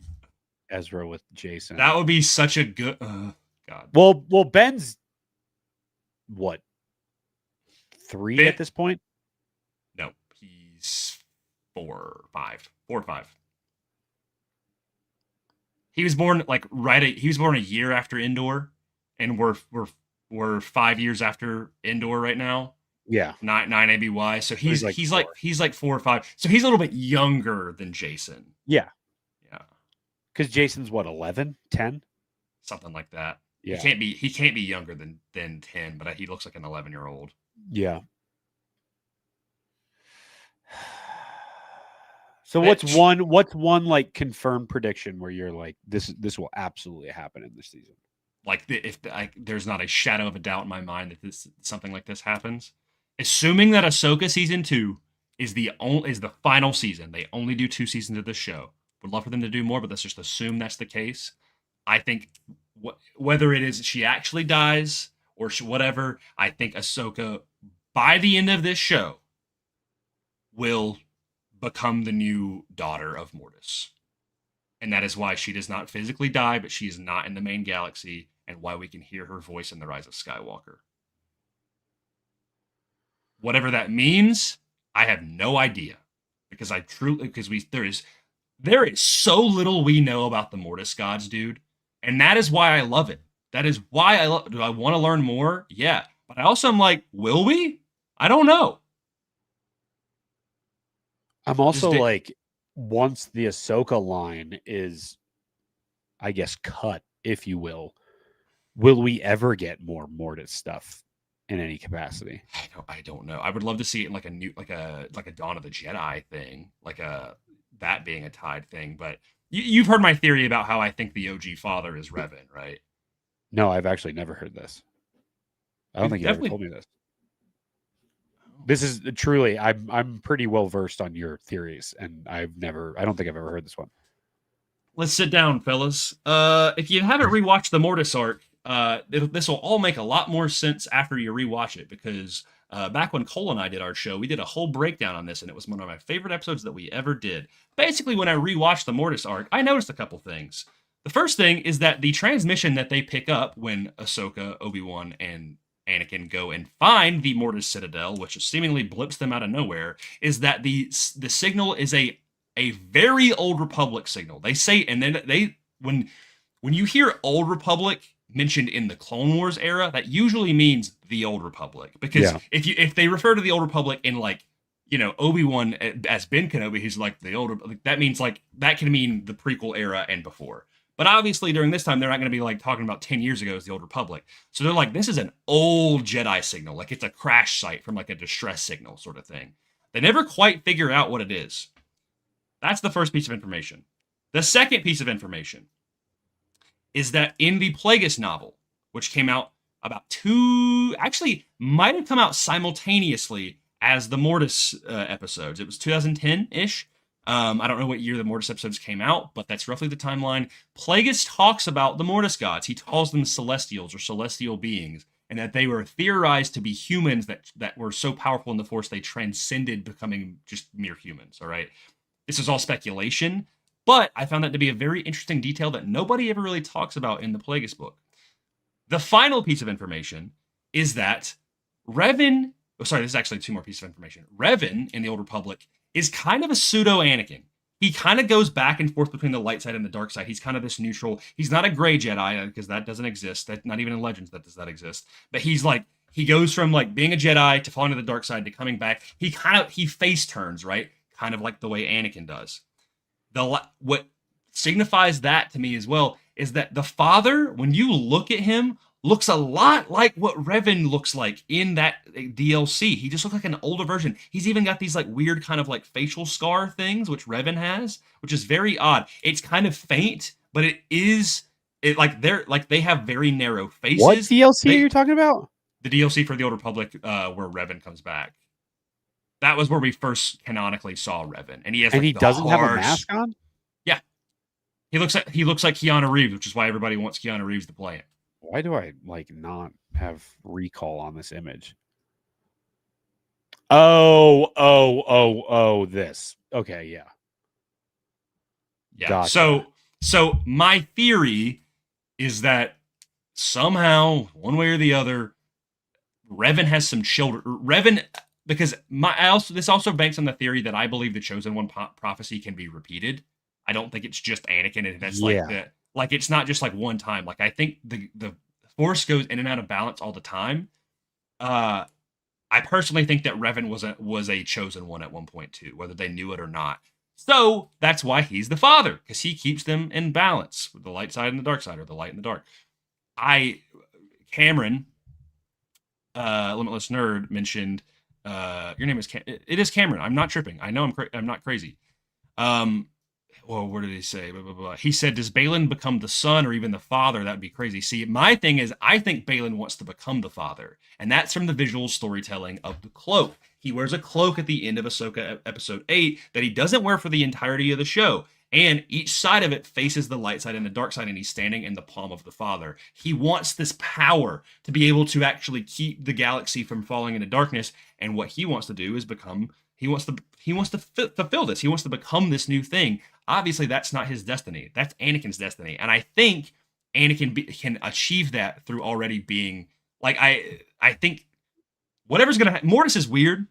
Ezra with Jason. That would be such a good. God. Well, Ben's what, 3 at this point? No, he's 4 or 5. 4 or 5. He was born he was born a year after Endor, and we're 5 years after Endor right now. Yeah, 9 ABY. So he's like 4 or 5. So he's a little bit younger than Jason. Yeah. Yeah. Because Jason's what, 11, 10? Something like that. Yeah. He can't be younger than 10, but he looks like an 11-year-old. Yeah. So what's one like confirmed prediction where you're like this will absolutely happen in this season? Like there's not a shadow of a doubt in my mind that something like this happens. Assuming that Ahsoka season 2 is the final season. They only do 2 seasons of this show. Would love for them to do more, but let's just assume that's the case. I think whether it is she actually dies or whatever, I think Ahsoka by the end of this show will become the new daughter of Mortis. And that is why she does not physically die, but she is not in the main galaxy, and why we can hear her voice in The Rise of Skywalker. Whatever that means, I have no idea. Because there is so little we know about the Mortis gods, dude. And that is why I love it. That is why I love. Do I want to learn more? Yeah. But I also am like, will we? I don't know. I'm also like, once the Ahsoka line is, I guess, cut, if you will we ever get more Mortis stuff in any capacity? I don't know. I would love to see it in like a Dawn of the Jedi thing, that being a tied thing. But you've heard my theory about how I think the OG father is Revan, right? No, I've actually never heard this. I don't think you ever told me this. This is truly, I'm pretty well versed on your theories, and I don't think I've ever heard this one. Let's sit down, fellas. If you haven't rewatched the Mortis arc, this will all make a lot more sense after you rewatch it, because back when Cole and I did our show, we did a whole breakdown on this, and it was one of my favorite episodes that we ever did. Basically, when I rewatched the Mortis arc, I noticed a couple things. The first thing is that the transmission that they pick up when Ahsoka, Obi-Wan, and Anakin go and find the Mortis Citadel, which seemingly blips them out of nowhere, is that the signal is a very Old Republic signal. They say, and then when you hear Old Republic mentioned in the Clone Wars era, that usually means the Old Republic. Because if they refer to the Old Republic in Obi-Wan as Ben Kenobi, he's like the Old Republic, that means that can mean the prequel era and before. But obviously during this time, they're not going to be talking about 10 years ago as the Old Republic. So they're like, this is an old Jedi signal. It's a crash site from a distress signal sort of thing. They never quite figure out what it is. That's the first piece of information. The second piece of information is that in the Plagueis novel, which came out might have come out simultaneously as the Mortis episodes. It was 2010-ish. I don't know what year the Mortis episodes came out, but that's roughly the timeline. Plagueis talks about the Mortis gods. He calls them celestials or celestial beings, and that they were theorized to be humans that were so powerful in the Force they transcended becoming just mere humans, all right? This is all speculation, but I found that to be a very interesting detail that nobody ever really talks about in the Plagueis book. The final piece of information is that Revan... this is actually 2 more pieces of information. Revan, in the Old Republic, is kind of a pseudo-Anakin. He kind of goes back and forth between the light side and the dark side. He's kind of this neutral. He's not a gray Jedi, because that doesn't exist. That not even in Legends that does that exist. But he goes from being a Jedi to falling to the dark side to coming back. He face turns, right? Kind of like the way Anakin does. What signifies that to me as well is that the father, when you look at him, looks a lot like what Revan looks like in that DLC. He just looks like an older version. He's even got these weird kind of facial scar things, which Revan has, which is very odd. It's kind of faint, but they have very narrow faces. What DLC are you talking about? The DLC for the Old Republic, where Revan comes back. That was where we first canonically saw Revan, and he doesn't have a mask on. Yeah, he looks like Keanu Reeves, which is why everybody wants Keanu Reeves to play it. Why do I not have recall on this image? Oh, this. Okay, yeah. Yeah. Gotcha. So my theory is that somehow, one way or the other, Revan has some children. Because this also banks on the theory that I believe the Chosen One prophecy can be repeated. I don't think it's just Anakin, and that's it's not just one time. I think the Force goes in and out of balance all the time. I personally think that Revan was a Chosen One at one point too, whether they knew it or not. So that's why he's the father, because he keeps them in balance with the light side and the dark side, or the light and the dark. Cameron, Limitless Nerd, mentioned your name is it is Cameron. I'm not tripping. I know I'm not crazy. Well, what did he say? Blah, blah, blah. He said, does Balin become the son or even the father? That'd be crazy. See, my thing is, I think Balin wants to become the father. And that's from the visual storytelling of the cloak. He wears a cloak at the end of Ahsoka episode 8 that he doesn't wear for the entirety of the show. And each side of it faces the light side and the dark side, and he's standing in the palm of the father. He wants this power to be able to actually keep the galaxy from falling into darkness. And what he wants to do is become, he wants to fulfill this. He wants to become this new thing. Obviously, that's not his destiny. That's Anakin's destiny. And I think Anakin can achieve that through already being, like, I think whatever's going to happen, Mortis is weird.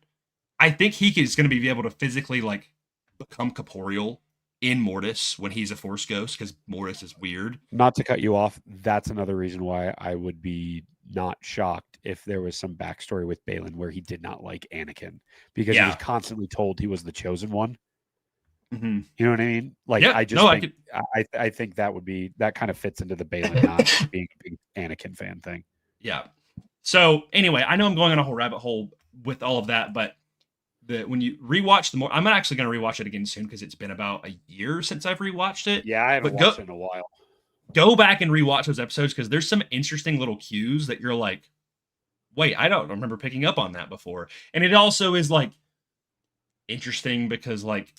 I think he is going to be able to physically, like, become corporeal in Mortis when he's a Force ghost, because Mortis is weird. Not to cut you off, that's another reason why I would be not shocked if there was some backstory with Balin where he did not like Anakin, because he was constantly told he was the chosen one. Mm-hmm. You know what I mean? Like, yeah, I just think, I think that would be, that kind of fits into the Balin not being a big Anakin fan thing. Yeah. So anyway, I know I'm going on a whole rabbit hole with all of that, but when you rewatch I'm actually going to rewatch it again soon because it's been about a year since I've rewatched it. Yeah, I haven't watched it in a while. Go back and rewatch those episodes because there's some interesting little cues that you're like, wait, I don't remember picking up on that before. And it also is like interesting because, like,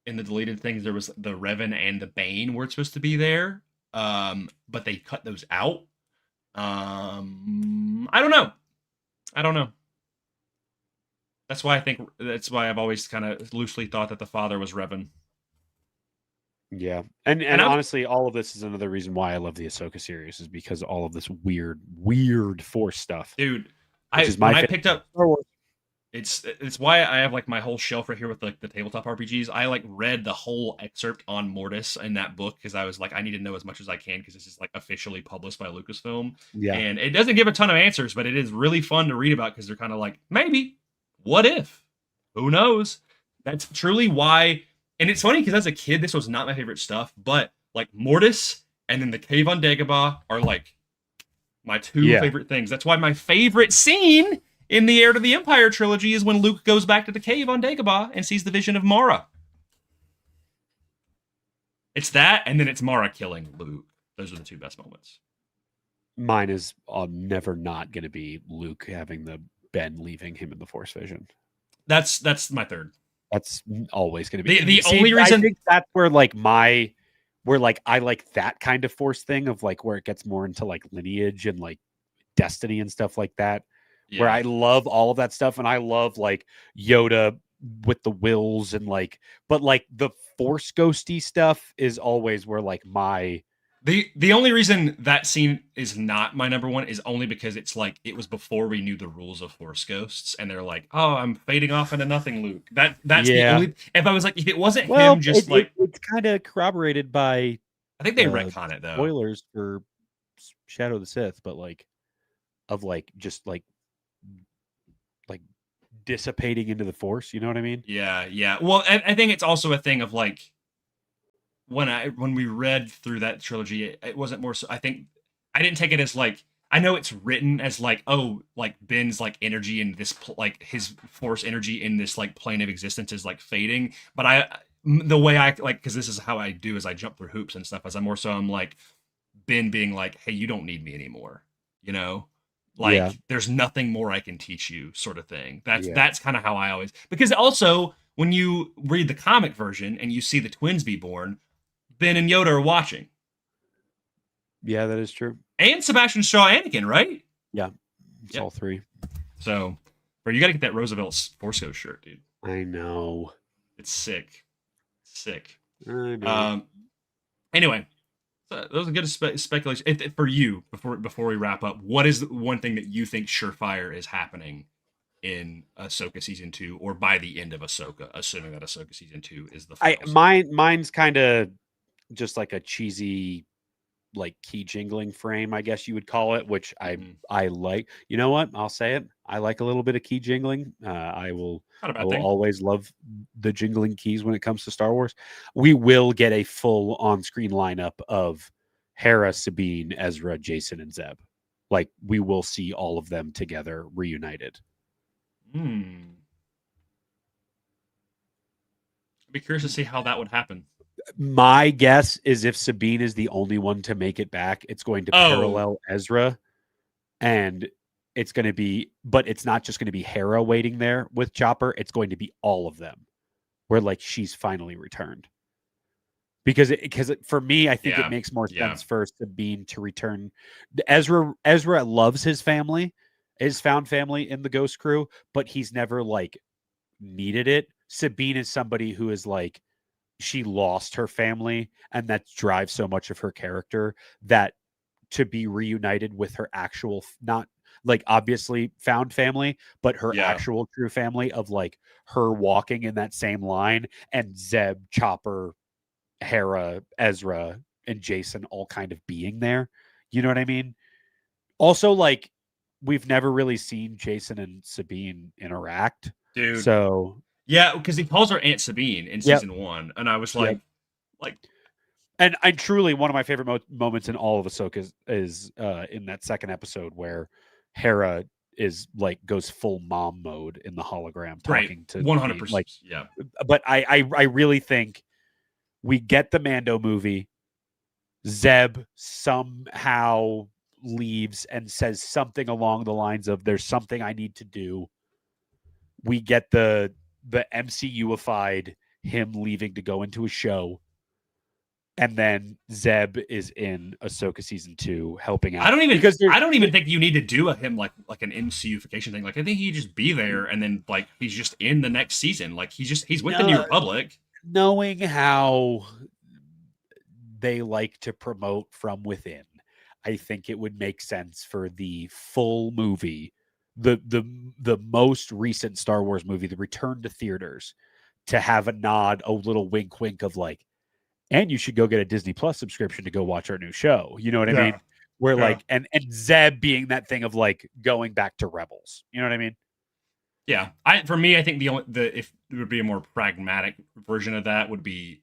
in the deleted things, there was the Revan and the Bane were supposed to be there, but they cut those out. I don't know. That's why I've always kind of loosely thought that the father was Revan. Yeah, and honestly, all of this is another reason why I love the Ahsoka series, is because all of this weird Force stuff, dude. I picked up Star Wars. It's why I have, like, my whole shelf right here with, like, the tabletop RPGs. I, like, read the whole excerpt on Mortis in that book because I was like, I need to know as much as I can because this is, like, officially published by Lucasfilm. Yeah, and it doesn't give a ton of answers, but it is really fun to read about because they're kind of like, maybe, what if, who knows? That's truly why. And it's funny because as a kid, this was not my favorite stuff, but, like, Mortis and then the cave on Dagobah are, like, my two favorite things. That's why my favorite scene in the Heir to the Empire trilogy is when Luke goes back to the cave on Dagobah and sees the vision of Mara. It's that, and then it's Mara killing Luke. Those are the two best moments. Mine is never not going to be Luke having the Ben leaving him in the Force vision. That's my third. That's always going to be the only reason. I think that's where, like, I like that kind of Force thing of, like, where it gets more into, like, lineage and, like, destiny and stuff like that. Yeah. Where I love all of that stuff, and I love, like, Yoda with the wills and, like, but, like, the Force ghosty stuff is always where, like, the only reason that scene is not my number one is only because it's like it was before we knew the rules of Force ghosts, and they're like, oh, I'm fading off into nothing, Luke. That's the only. If I was like, if it wasn't him, just it's kind of corroborated by. I think they retcon it though. Spoilers for Shadow of the Sith, but, like, of, like, just like dissipating into the Force, you know what I mean? Yeah. Well, I think it's also a thing of, like, when we read through that trilogy, it wasn't more so. I think I didn't take it as, like, I know it's written as, like, oh, like, Ben's, like, energy in this, like, his Force energy in this, like, plane of existence is, like, fading. But the way I, like, because this is how I do is I jump through hoops and stuff. As I'm like Ben being like, hey, you don't need me anymore, you know? Like, there's nothing more I can teach you, sort of thing. That's kind of how I always, because also when you read the comic version and you see the twins be born, Ben and Yoda are watching. Yeah, that is true. And Sebastian Shaw Anakin, right? Yeah, it's all three. So, bro, you got to get that Roosevelt Force Ghost shirt, dude. I know. It's sick. I know. Anyway. So that was a good speculation. For you, before we wrap up, what is the one thing that you think surefire is happening in Ahsoka season 2, or by the end of Ahsoka, assuming that Ahsoka season 2 is the final? Mine's kind of just like a cheesy, like, key jingling frame, I guess you would call it, which I like. You know what? I'll say it. I like a little bit of key jingling. I will always love the jingling keys when it comes to Star Wars. We will get a full on-screen lineup of Hera, Sabine, Ezra, Jason, and Zeb. Like, we will see all of them together reunited. Be Be curious to see how that would happen. My guess is if Sabine is the only one to make it back, it's going to parallel Ezra, and it's going to be, but it's not just going to be Hera waiting there with Chopper. It's going to be all of them, where like she's finally returned. Because for me, I think it makes more sense for Sabine to return. Ezra loves his family, his found family in the Ghost Crew, but he's never like needed it. Sabine is somebody who is like, she lost her family, and that drives so much of her character that to be reunited with her actual, not like obviously found family, but her actual true family of like her walking in that same line, and Zeb, Chopper, Hera, Ezra, and Jason all kind of being there. You know what I mean? Also, like, we've never really seen Jason and Sabine interact. Dude. So yeah, because he calls her Aunt Sabine in season 1, and I was like, and truly one of my favorite moments in all of Ahsoka is in that second episode where Hera is like goes full mom mode in the hologram talking to 100%. Like, yeah. But I really think we get the Mando movie. Zeb somehow leaves and says something along the lines of, "There's something I need to do." We get the MCU-ified him leaving to go into a show, and then Zeb is in Ahsoka season 2 helping out. I don't even think you need to do him like an MCU-fication thing. Like, I think he'd just be there, and then like he's just in the next season. Like he's with the New Republic. Knowing how they like to promote from within, I think it would make sense for the full movie, the most recent Star Wars movie, the return to theaters, to have a nod, a little wink wink of like, and you should go get a Disney Plus subscription to go watch our new show. You know what I mean? Where like, and Zeb being that thing of like going back to Rebels. You know what I mean? Yeah. For me, I think if there would be a more pragmatic version of that would be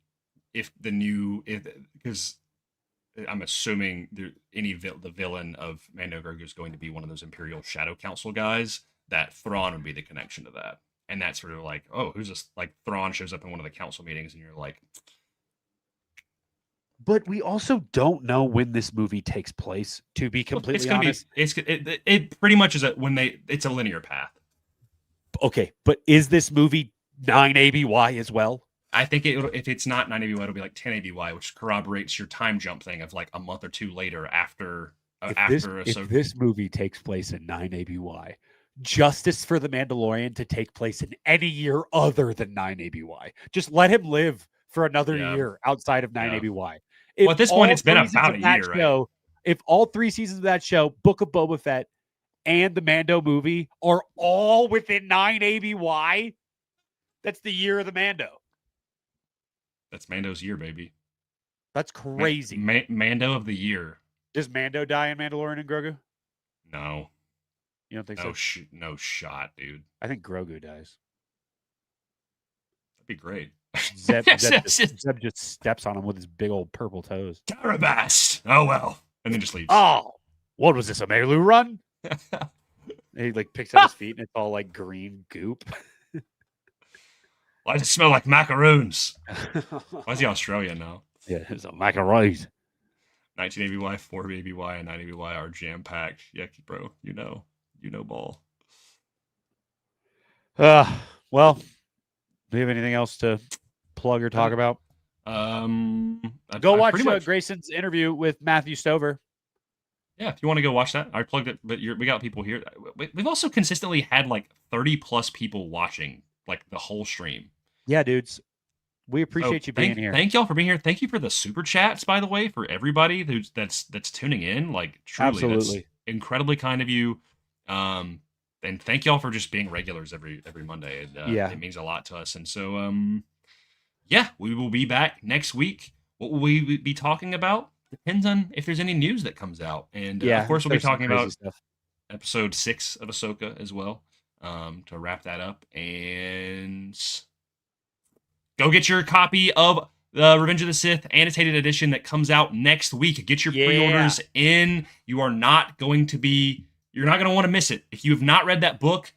because I'm assuming the villain of Mando Grogu is going to be one of those Imperial Shadow Council guys, that Thrawn would be the connection to that. And that's sort of like, oh, who's this? Like Thrawn shows up in one of the council meetings and you're like, but we also don't know when this movie takes place, to be completely honest. It pretty much is it's a linear path. Okay, but is this movie 9 ABY as well? I think if it's not 9 ABY, it'll be like 10 ABY, which corroborates your time jump thing of like a month or two later after if this movie takes place in 9 ABY, justice for the Mandalorian to take place in any year other than 9 ABY. Just let him live for another year outside of 9 ABY. Well, at this point, it's been about a year, right? If all 3 seasons of that show, Book of Boba Fett, and the Mando movie are all within 9 ABY, that's the year of the Mando. That's Mando's year, baby. That's crazy. Mando of the year. Does Mando die in Mandalorian and Grogu? No. You don't think so? No shot, dude. I think Grogu dies. That'd be great. Zeb just steps on him with his big old purple toes. Carabast! Oh, well. And then just leaves. Oh, what was this, a Melu run? He like picks up his feet and it's all like green goop. Why does it smell like macaroons? Why is he Australian now? Yeah, it's a macaroons. 19 ABY, 4 ABY, and 9 ABY are jam-packed. Yeah, bro, you know ball. Well, do you have anything else to plug or talk about? Go watch Grayson's interview with Matthew Stover. Yeah, if you want to go watch that, I plugged it, but we got people here. We've also consistently had like 30 plus people watching like the whole stream. Yeah, dudes. We appreciate you being here. Thank y'all for being here. Thank you for the super chats, by the way, for everybody that's tuning in. Like, truly, absolutely, that's incredibly kind of you. And thank y'all for just being regulars every Monday. It means a lot to us. And so, we will be back next week. What will we be talking about? Depends on if there's any news that comes out. And of course, we'll be talking about episode 6 of Ahsoka as well, to wrap that up. And go get your copy of the Revenge of the Sith annotated edition that comes out next week. Get your pre-orders in. You're not going to want to miss it. If you have not read that book,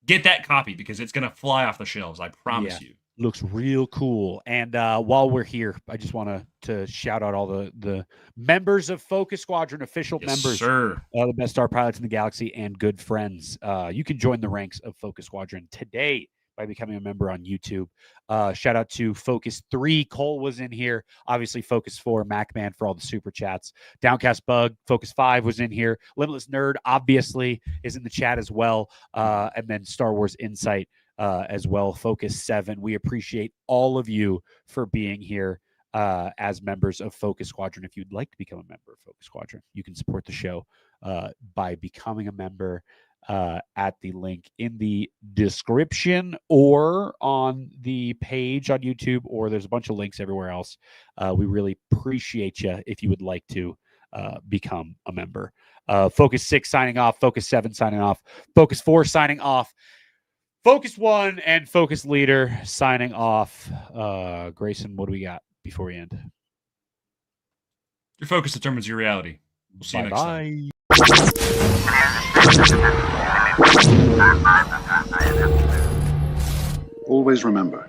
get that copy because it's going to fly off the shelves. I promise you. Looks real cool. And while we're here, I just want to shout out all the members of Focus Squadron, official Yes, members, sir. the best star pilots in the galaxy and good friends. You can join the ranks of Focus Squadron today by becoming a member on YouTube. Shout out to Focus 3. Cole was in here. Obviously, Focus 4, MacMan for all the super chats. Downcast Bug, Focus 5 was in here. Limitless Nerd, obviously, is in the chat as well. And then Star Wars Insight as well. Focus 7. We appreciate all of you for being here as members of Focus Squadron. If you'd like to become a member of Focus Squadron, you can support the show by becoming a member at the link in the description or on the page on YouTube, or there's a bunch of links everywhere else. We really appreciate you if you would like to become a member. Focus 6 signing off, Focus 7 signing off, Focus 4 signing off, Focus 1 and Focus Leader signing off. Grayson, what do we got before we end? Your focus determines your reality. We'll see you next time. Always remember.